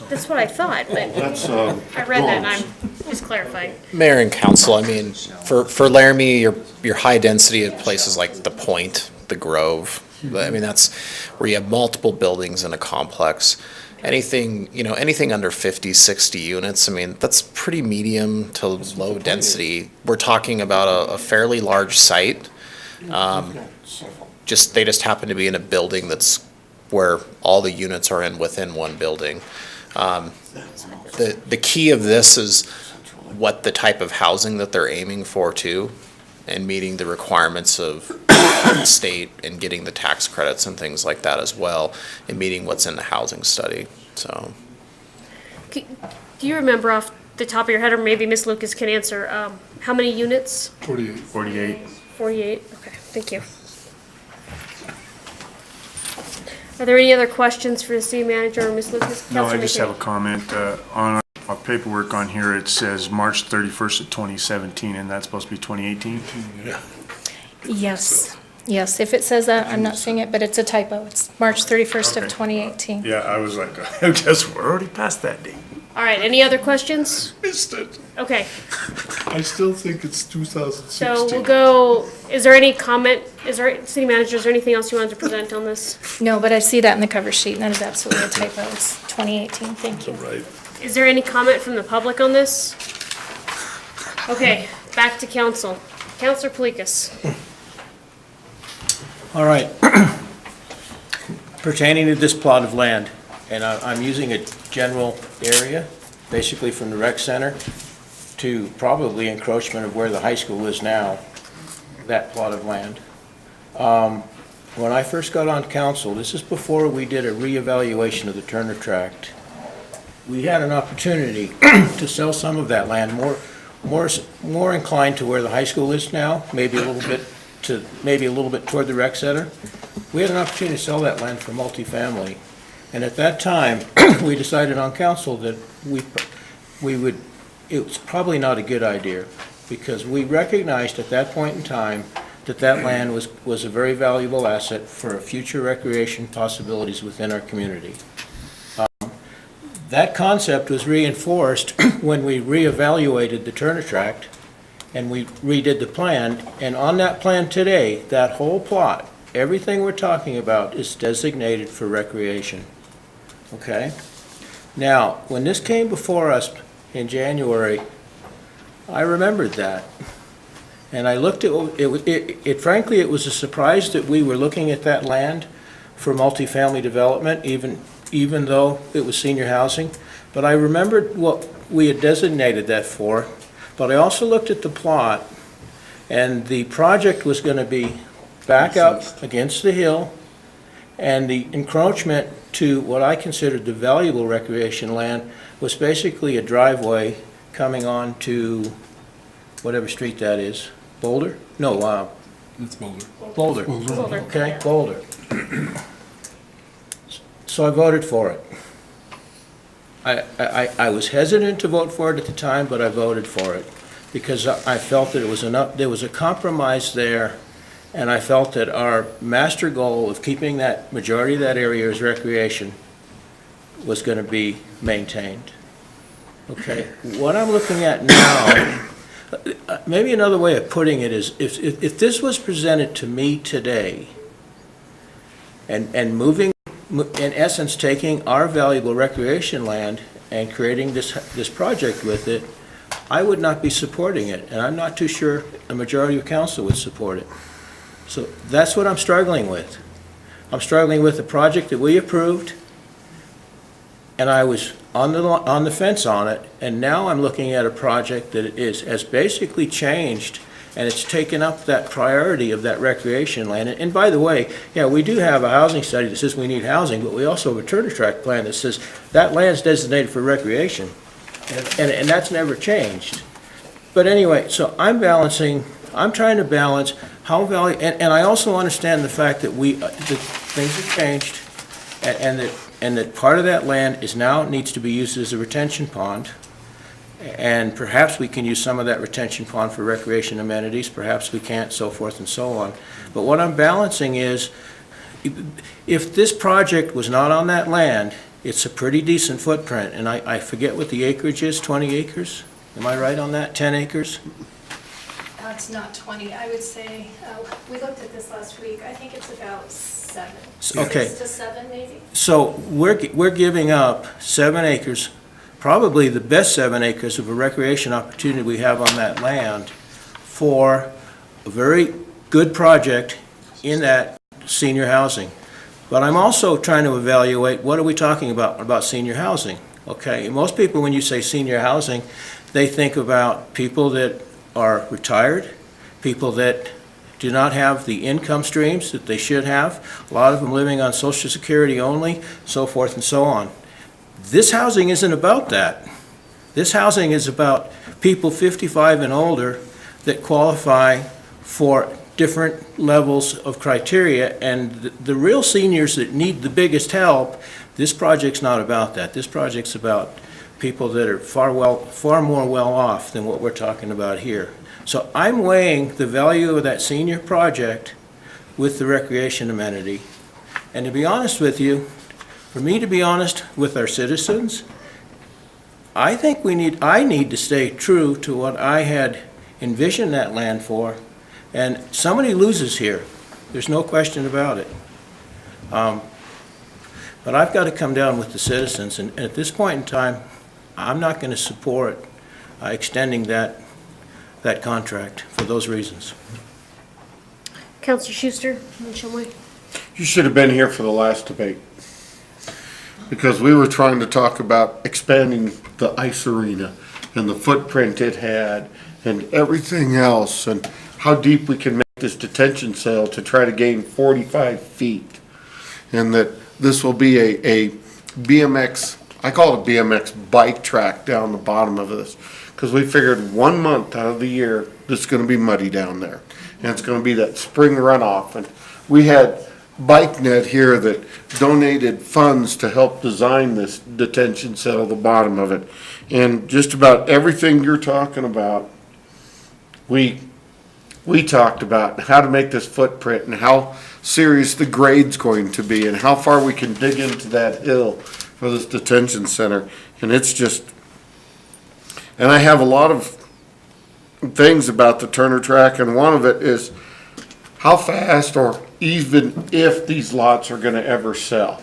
That's what I thought, but I read that and I'm just clarifying. Mayor and council, I mean, for Laramie, your high density at places like the Point, the Grove, I mean, that's where you have multiple buildings in a complex. Anything, anything under 50, 60 units, I mean, that's pretty medium to low density. We're talking about a fairly large site. They just happen to be in a building that's where all the units are within one building. The key of this is what the type of housing that they're aiming for too, and meeting the requirements of the state and getting the tax credits and things like that as well, and meeting what's in the housing study, so. Do you remember off the top of your head, or maybe Ms. Lucas can answer, how many units? 48. 48. 48, okay, thank you. Are there any other questions for the city manager or Ms. Lucas? No, I Councilor just McKinney? have a comment. On our paperwork on here, it says March 31st of 2017, and that's supposed to be 2018? Yes, yes, if it says that, I'm not seeing it, but it's a typo. It's March 31st of Okay. 2018. Yeah, I was like, I guess we're already past that date. All right, any other questions? Missed it. Okay, I still think it's 2016. so we'll go, is there any comment, city manager, is there anything else you wanted to present on this? No, but I see that in the cover sheet, and that is absolutely a typo. It's 2018, thank you. Right. Is there any comment from the public on this? Okay, back to council. Councilor Palikas. All right. Pertaining to this plot of land, and I'm using a general area, basically from the rec center to probably encroachment of where the high school is now, that plot of land. When I first got on council, this is before we did a reevaluation of the Turner Tract, we had an opportunity to sell some of that land, more inclined to where the high school is now, maybe a little bit toward the rec center. We had an opportunity to sell that land for multifamily. And at that time, we decided on council that it was probably not a good idea, because we recognized at that point in time that that land was a very valuable asset for future recreation possibilities within our community. That concept was reinforced when we reevaluated the Turner Tract and we redid the plan. And on that plan today, that whole plot, everything we're talking about is designated for recreation. Okay? Now, when this came before us in January, I remembered that. And I looked at, frankly, it was a surprise that we were looking at that land for multifamily development, even though it was senior housing. But I remembered what we had designated that for. But I also looked at the plot, and the project was going to be back up against the hill, and the encroachment to what I considered the valuable recreation land was basically a driveway coming on to whatever street that is. Boulder? No, It's Boulder. Boulder. Boulder. Okay, Boulder. So I voted for it. I was hesitant to vote for it at the time, but I voted for it because I felt that it was enough, there was a compromise there, and I felt that our master goal of keeping that majority of that area as recreation was going to be maintained. Okay, what I'm looking at now, maybe another way of putting it is, if this was presented to me today, and moving, in essence, taking our valuable recreation land and creating this project with it, I would not be supporting it, and I'm not too sure a majority of council would support it. So that's what I'm struggling with. I'm struggling with the project that we approved, and I was on the fence on it, and now I'm looking at a project that has basically changed, and it's taken up that priority of that recreation land. And by the way, yeah, we do have a housing study that says we need housing, but we also have a Turner Track plan that says that land's designated for recreation, and that's never changed. But anyway, so I'm trying to balance how and I also understand the fact that that things have changed, and that part of that land needs to be used as a retention pond, and perhaps we can use some of that retention pond for recreation amenities, perhaps we can't, so forth and so on. But what I'm balancing is, if this project was not on that land, it's a pretty decent footprint, and I forget what the acreage is, 20 acres? Am I right on that, 10 acres? It's not 20, I would say, we looked at this last week, I think it's about 7. Okay. 6 to 7 maybe? So we're giving up 7 acres, probably the best 7 acres of a recreation opportunity we have on that land for a very good project in that senior housing. But I'm also trying to evaluate, what are we talking about senior housing? Okay, most people, when you say senior housing, they think about people that are retired, people that do not have the income streams that they should have, a lot of them living on Social Security only, so forth and so on. This housing isn't about that. This housing is about people 55 and older that qualify for different levels of criteria, and the real seniors that need the biggest help, this project's not about that. This project's about people that are far more well off than what we're talking about here. So I'm weighing the value of that senior project with the recreation amenity. And to be honest with you, for me to be honest with our citizens, I think I need to stay true to what I had envisioned that land for. And somebody loses here. There's no question about it. But I've got to come down with the citizens, and at this point in time, I'm not going to support extending that contract for those reasons. Counselor Schuster, in Shumway. You should have been here for the last debate, because we were trying to talk about expanding the ice arena and the footprint it had and everything else, and how deep we can make this detention cell to try to gain 45 feet. And that this will be a BMX, I call it a BMX bike track down the bottom of this. Because we figured 1 month out of the year, it's going to be muddy down there. And it's going to be that spring runoff. And we had Bike Net here that donated funds to help design this detention cell, the bottom of it. And just about everything you're talking about, we talked about how to make this footprint and how serious the grade's going to be and how far we can dig into that hill for this detention center. And it's just, and I have a lot of things about the Turner Track, and one of it is how fast or even if these lots are going to ever sell.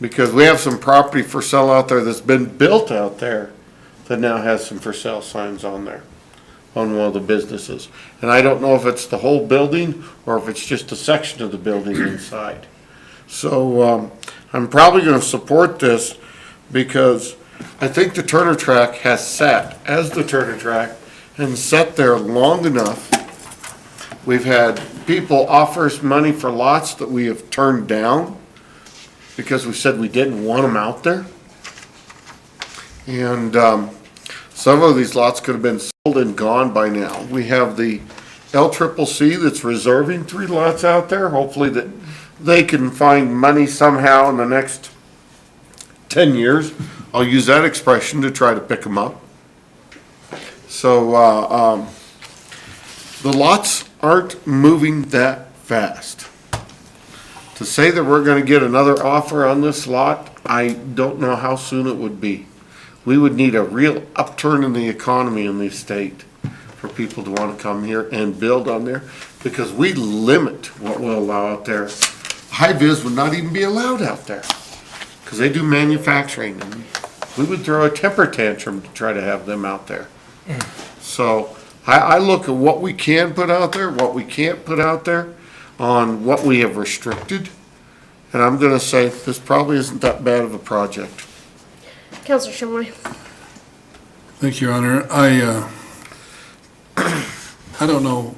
Because we have some property for sale out there that's been built out there that now has some for sale signs on there. on one of the businesses. And I don't know if it's the whole building or if it's just a section of the building inside. So I'm probably going to support this because I think the Turner Track has sat as the Turner Track and sat there long enough. We've had people offer us money for lots that we have turned down because we said we didn't want them out there. And several of these lots could have been sold and gone by now. We have the LCCC that's reserving 3 lots out there. Hopefully that they can find money somehow in the next 10 years. I'll use that expression to try to pick them up. So the lots aren't moving that fast. To say that we're going to get another offer on this lot, I don't know how soon it would be. We would need a real upturn in the economy in the state for people to want to come here and build on there, because we limit what we'll allow out there. High-vis would not even be allowed out there because they do manufacturing, and we would throw a temper tantrum to try to have them out there. So I look at what we can put out there, what we can't put out there, on what we have restricted, and I'm going to say this probably isn't that bad of a project. Councilor Shumway. Thank you, Your Honor. I don't know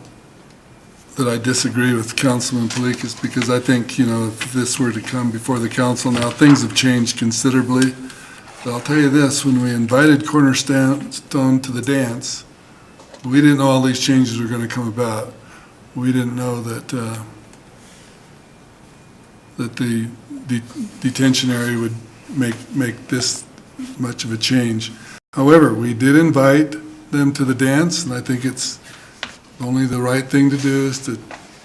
that I disagree with Councilman Palikas, because I think, if this were to come before the council now, things have changed considerably. But I'll tell you this, when we invited Cornerstone to the dance, we didn't know all these changes were going to come about. We didn't know that that the detention area would make this much of a change. However, we did invite them to the dance, and I think it's only the right thing to do is to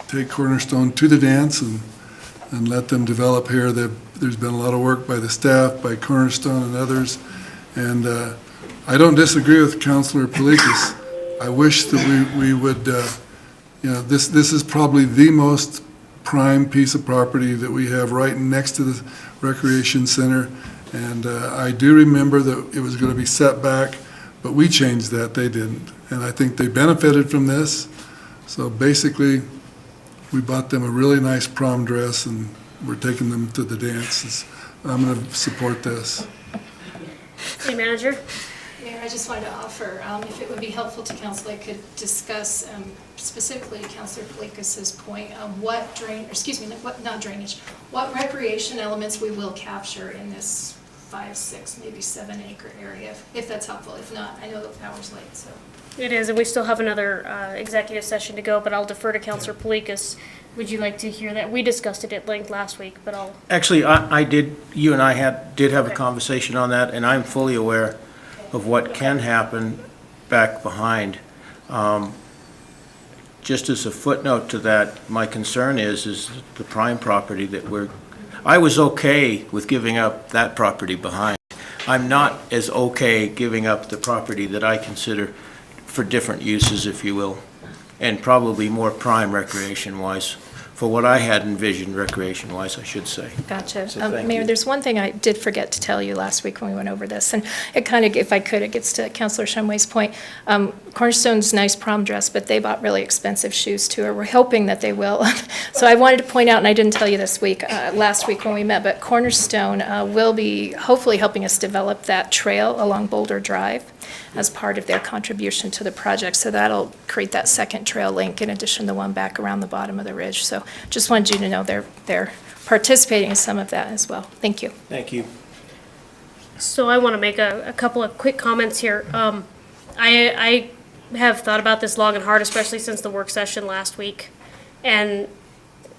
take Cornerstone to the dance and let them develop here. There's been a lot of work by the staff, by Cornerstone and others, and I don't disagree with Councilor Palikas. I wish that we would, this is probably the most prime piece of property that we have right next to the recreation center. And I do remember that it was going to be set back, but we changed that, they didn't. And I think they benefited from this. So basically, we bought them a really nice prom dress and we're taking them to the dances. I'm going to support this. City Manager. Mayor, I just wanted to offer, if it would be helpful to council, I could discuss specifically Councilor Palikas's point, what recreation elements we will capture in this 5, 6, maybe 7 acre area, if that's helpful. If not, I know the hour's late, so. It is, and we still have another executive session to go, but I'll defer to Councilor Palikas. Would you like to hear that? We discussed it at length last week, but I'll. Actually, I did, you and I did have a conversation on that, and I'm fully aware of what can happen back behind. Just as a footnote to that, my concern is the prime property that I was okay with giving up that property behind. I'm not as okay giving up the property that I consider for different uses, if you will, and probably more prime recreation-wise, for what I had envisioned recreation-wise, I should say. Gotcha. So thank Mayor, you. there's one thing I did forget to tell you last week when we went over this, and it kind of, if I could, it gets to Councilor Shumway's point. Cornerstone's nice prom dress, but they bought really expensive shoes too, or we're hoping that they will. So I wanted to point out, and I didn't tell you this week, last week when we met, but Cornerstone will be hopefully helping us develop that trail along Boulder Drive as part of their contribution to the project. So that'll create that second trail link in addition to the one back around the bottom of the ridge. So just wanted you to know they're participating in some of that as well. Thank you. Thank you. So I want to make a couple of quick comments here. I have thought about this long and hard, especially since the work session last week. And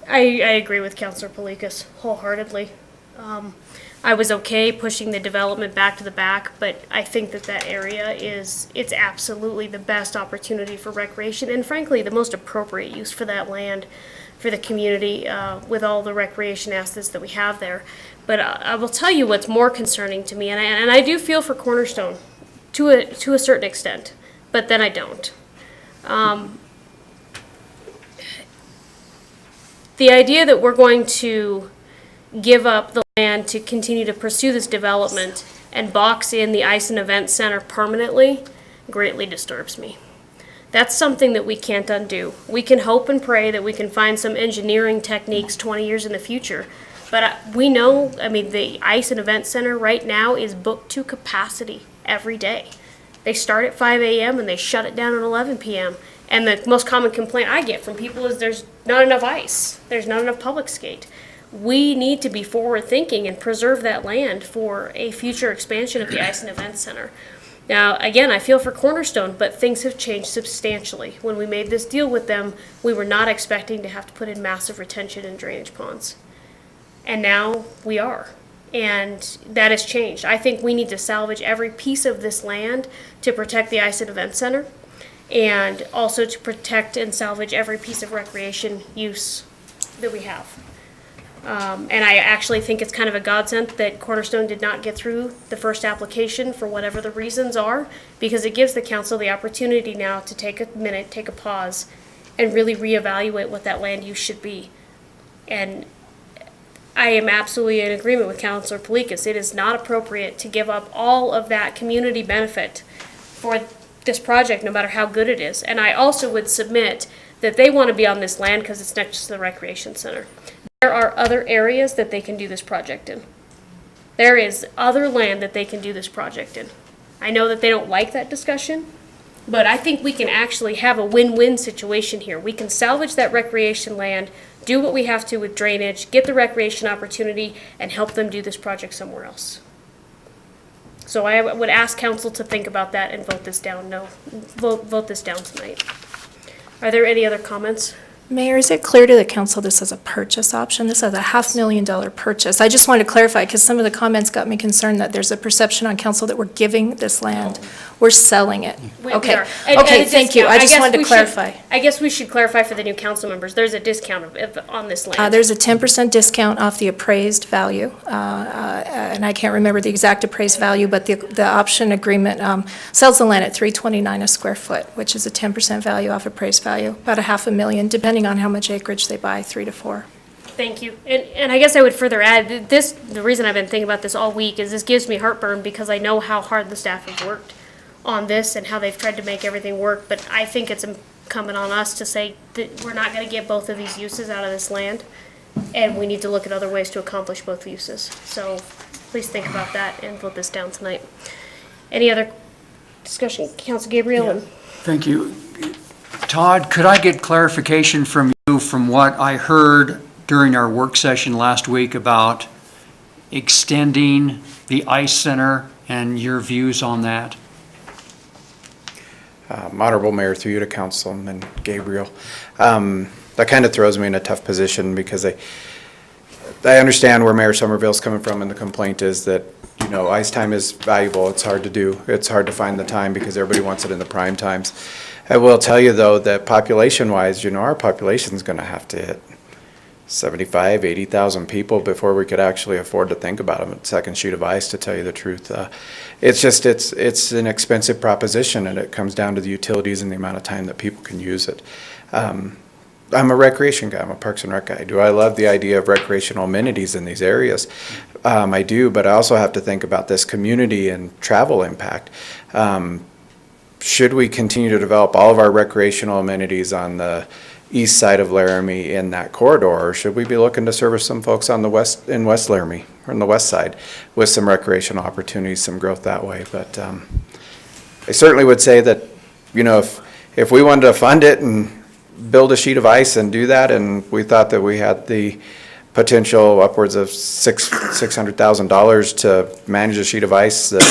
I agree with Councilor Palikas wholeheartedly. I was okay pushing the development back to the back, but I think that area it's absolutely the best opportunity for recreation and frankly the most appropriate use for that land for the community with all the recreation assets that we have there. But I will tell you what's more concerning to me, and I do feel for Cornerstone to a certain extent, but then I don't. The idea that we're going to give up the land to continue to pursue this development and box in the Ice and Event Center permanently greatly disturbs me. That's something that we can't undo. We can hope and pray that we can find some engineering techniques 20 years in the future. But we know, I mean, the Ice and Event Center right now is booked to capacity every day. They start at 5 a.m. and they shut it down at 11 p.m. And the most common complaint I get from people is there's not enough ice. There's not enough public skate. We need to be forward thinking and preserve that land for a future expansion of the Ice and Event Center. Now, again, I feel for Cornerstone, but things have changed substantially. When we made this deal with them, we were not expecting to have to put in massive retention and drainage ponds. And now we are. And that has changed. I think we need to salvage every piece of this land to protect the Ice and Event Center, and also to protect and salvage every piece of recreation use that we have. And I actually think it's kind of a godsend that Cornerstone did not get through the first application for whatever the reasons are, because it gives the council the opportunity now to take a minute, take a pause, and really reevaluate what that land use should be. And I am absolutely in agreement with Councilor Palikas. It is not appropriate to give up all of that community benefit for this project, no matter how good it is. And I also would submit that they want to be on this land because it's next to the recreation center. There are other areas that they can do this project in. There is other land that they can do this project in. I know that they don't like that discussion, but I think we can actually have a win-win situation here. We can salvage that recreation land, do what we have to with drainage, get the recreation opportunity, and help them do this project somewhere else. So I would ask council to think about that and vote this down. Vote this down tonight. Are there any other comments? Mayor, is it clear to the council this is a purchase option? This is a $500,000 purchase. I just wanted to clarify, because some of the comments got me concerned that there's a perception on council that we're giving this land. We're selling it. We Okay. are. Okay, thank you. I just wanted to clarify. I guess we should clarify for the new council members, there's a discount on this land. There's a 10% discount off the appraised value, and I can't remember the exact appraised value, but the option agreement sells the land at $329 a square foot, which is a 10% value off appraised value, about $500,000, depending on how much acreage they buy, 3 to 4. Thank you. And I guess I would further add, the reason I've been thinking about this all week is this gives me heartburn because I know how hard the staff have worked on this and how they've tried to make everything work, but I think it's incumbent on us to say that we're not going to get both of these uses out of this land, and we need to look at other ways to accomplish both uses. So please think about that and vote this down tonight. Any other discussion? Council Gabriel? Thank you. Todd, could I get clarification from you from what I heard during our work session last week about extending the ice center and your views on that? Honorable Mayor, through you to Councilman Gabriel. That kind of throws me in a tough position because I understand where Mayor Somerville's coming from, and the complaint is that, you know, ice time is valuable. It's hard to do. It's hard to find the time because everybody wants it in the prime times. I will tell you, though, that population-wise, you know, our population's going to have to hit 75, 80,000 people before we could actually afford to think about a second sheet of ice, to tell you the truth. It's an expensive proposition, and it comes down to the utilities and the amount of time that people can use it. I'm a recreation guy. I'm a Parks and Rec guy. Do I love the idea of recreational amenities in these areas? I do, but I also have to think about this community and travel impact. Should we continue to develop all of our recreational amenities on the east side of Laramie in that corridor, or should we be looking to service some folks on the west, in West Laramie, or on the west side, with some recreational opportunities, some growth that way? But I certainly would say that, you know, if we wanted to fund it and build a sheet of ice and do that, and we thought that we had the potential upwards of $600,000 to manage a sheet of ice that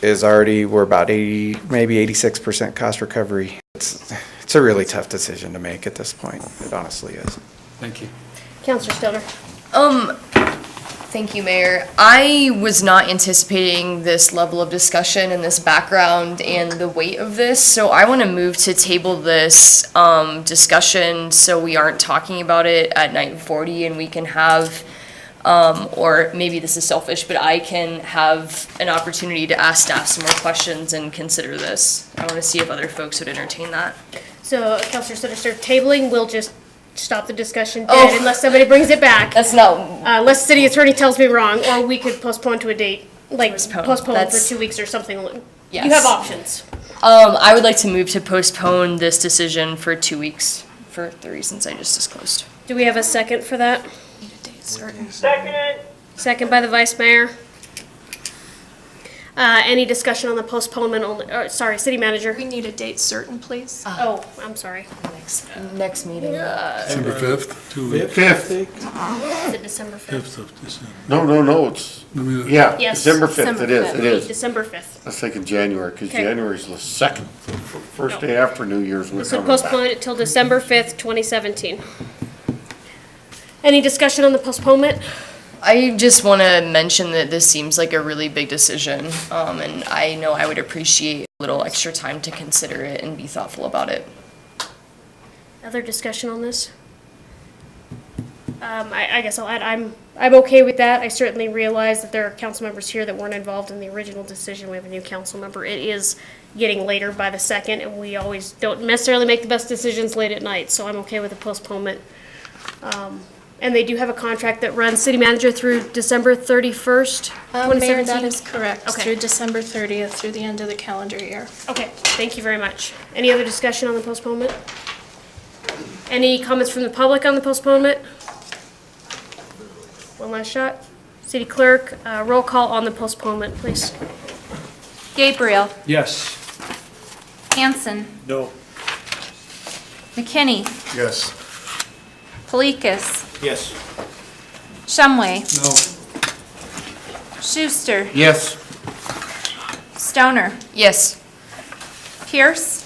is already, we're about 80, maybe 86% cost recovery. It's a really tough decision to make at this point. It honestly is. Thank you. Councilor Stoner? Thank you, Mayor. I was not anticipating this level of discussion and this background and the weight of this, so I want to move to table this discussion so we aren't talking about it at 9:40, and we can have, or maybe this is selfish, but I can have an opportunity to ask staff some more questions and consider this. I want to see if other folks would entertain that. So, Councilor Stoner, tabling, we'll just stop the discussion dead unless somebody brings it back. That's not. Unless the city attorney tells me wrong, or we could postpone to a date, like postpone for That's- 2 weeks or something. Yes. You have options. I would like to move to postpone this decision for 2 weeks for the reasons I just disclosed. Do we have a second for that? Second. Second by the Vice Mayor. Any discussion on the postponement only, sorry, City Manager? We need a date certain, please. Oh, I'm sorry. Next meeting. December 5th, 2 weeks. 5th. Is it December 5th? 5th of December. No, it's, yeah, Yes. December 5th, it is, it is. December 5th. I was thinking January, because Okay. January's the second, first day after New Year's, we're This would coming back. postpone it till December 5th, 2017. Any discussion on the postponement? I just want to mention that this seems like a really big decision, and I know I would appreciate a little extra time to consider it and be thoughtful about it. Other discussion on this? I guess I'll add, I'm okay with that. I certainly realize that there are council members here that weren't involved in the original decision. We have a new council member. It is getting later by the second, and we always don't necessarily make the best decisions late at night, so I'm okay with the postponement. And they do have a contract that runs City Manager through December 31st, Mayor, 2017? that is correct, Okay. through December 30th, through the end of the calendar year. Okay, thank you very much. Any other discussion on the postponement? Any comments from the public on the postponement? One last shot. City Clerk, roll call on the postponement, please. Gabriel, Yes. Hanson, No. McKinney, Yes. Polikis, Yes. Shumway, No. Schuster, Yes. Stoner, Yes. Pierce,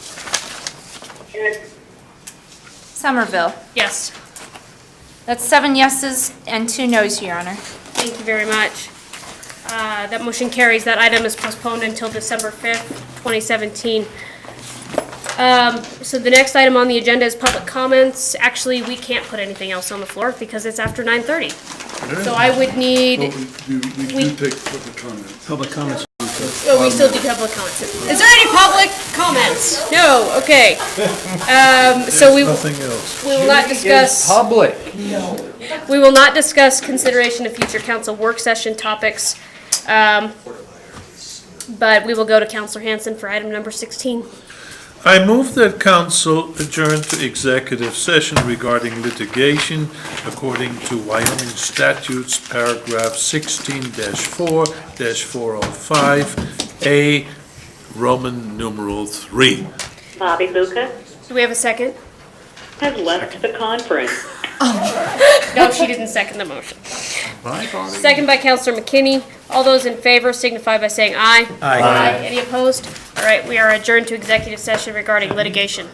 Somerville. Yes, That's 7 yeses and 2 noes, Your Honor. thank you very much. That motion carries. That item is postponed until December 5th, 2017. So the next item on the agenda is public comments. Actually, we can't put anything else on the floor because it's after 9:30. So I would need, We do take public comments. Public comments. oh, we still do public comments. Is there any public comments? No, okay. So we Nothing else. will not discuss. Public. We will not discuss consideration of future council work session topics. But we will go to Counselor Hanson for item number 16. I move that council adjourn to executive session regarding litigation according to Wyoming statutes, paragraph 16-4-405A, Roman numeral 3. Bobby Lucas Do we have a second? has left the conference. No, she didn't second the motion. Second by Counselor McKinney. All those in favor signify by saying aye. Aye. Any opposed? All right, we are adjourned to executive session regarding litigation.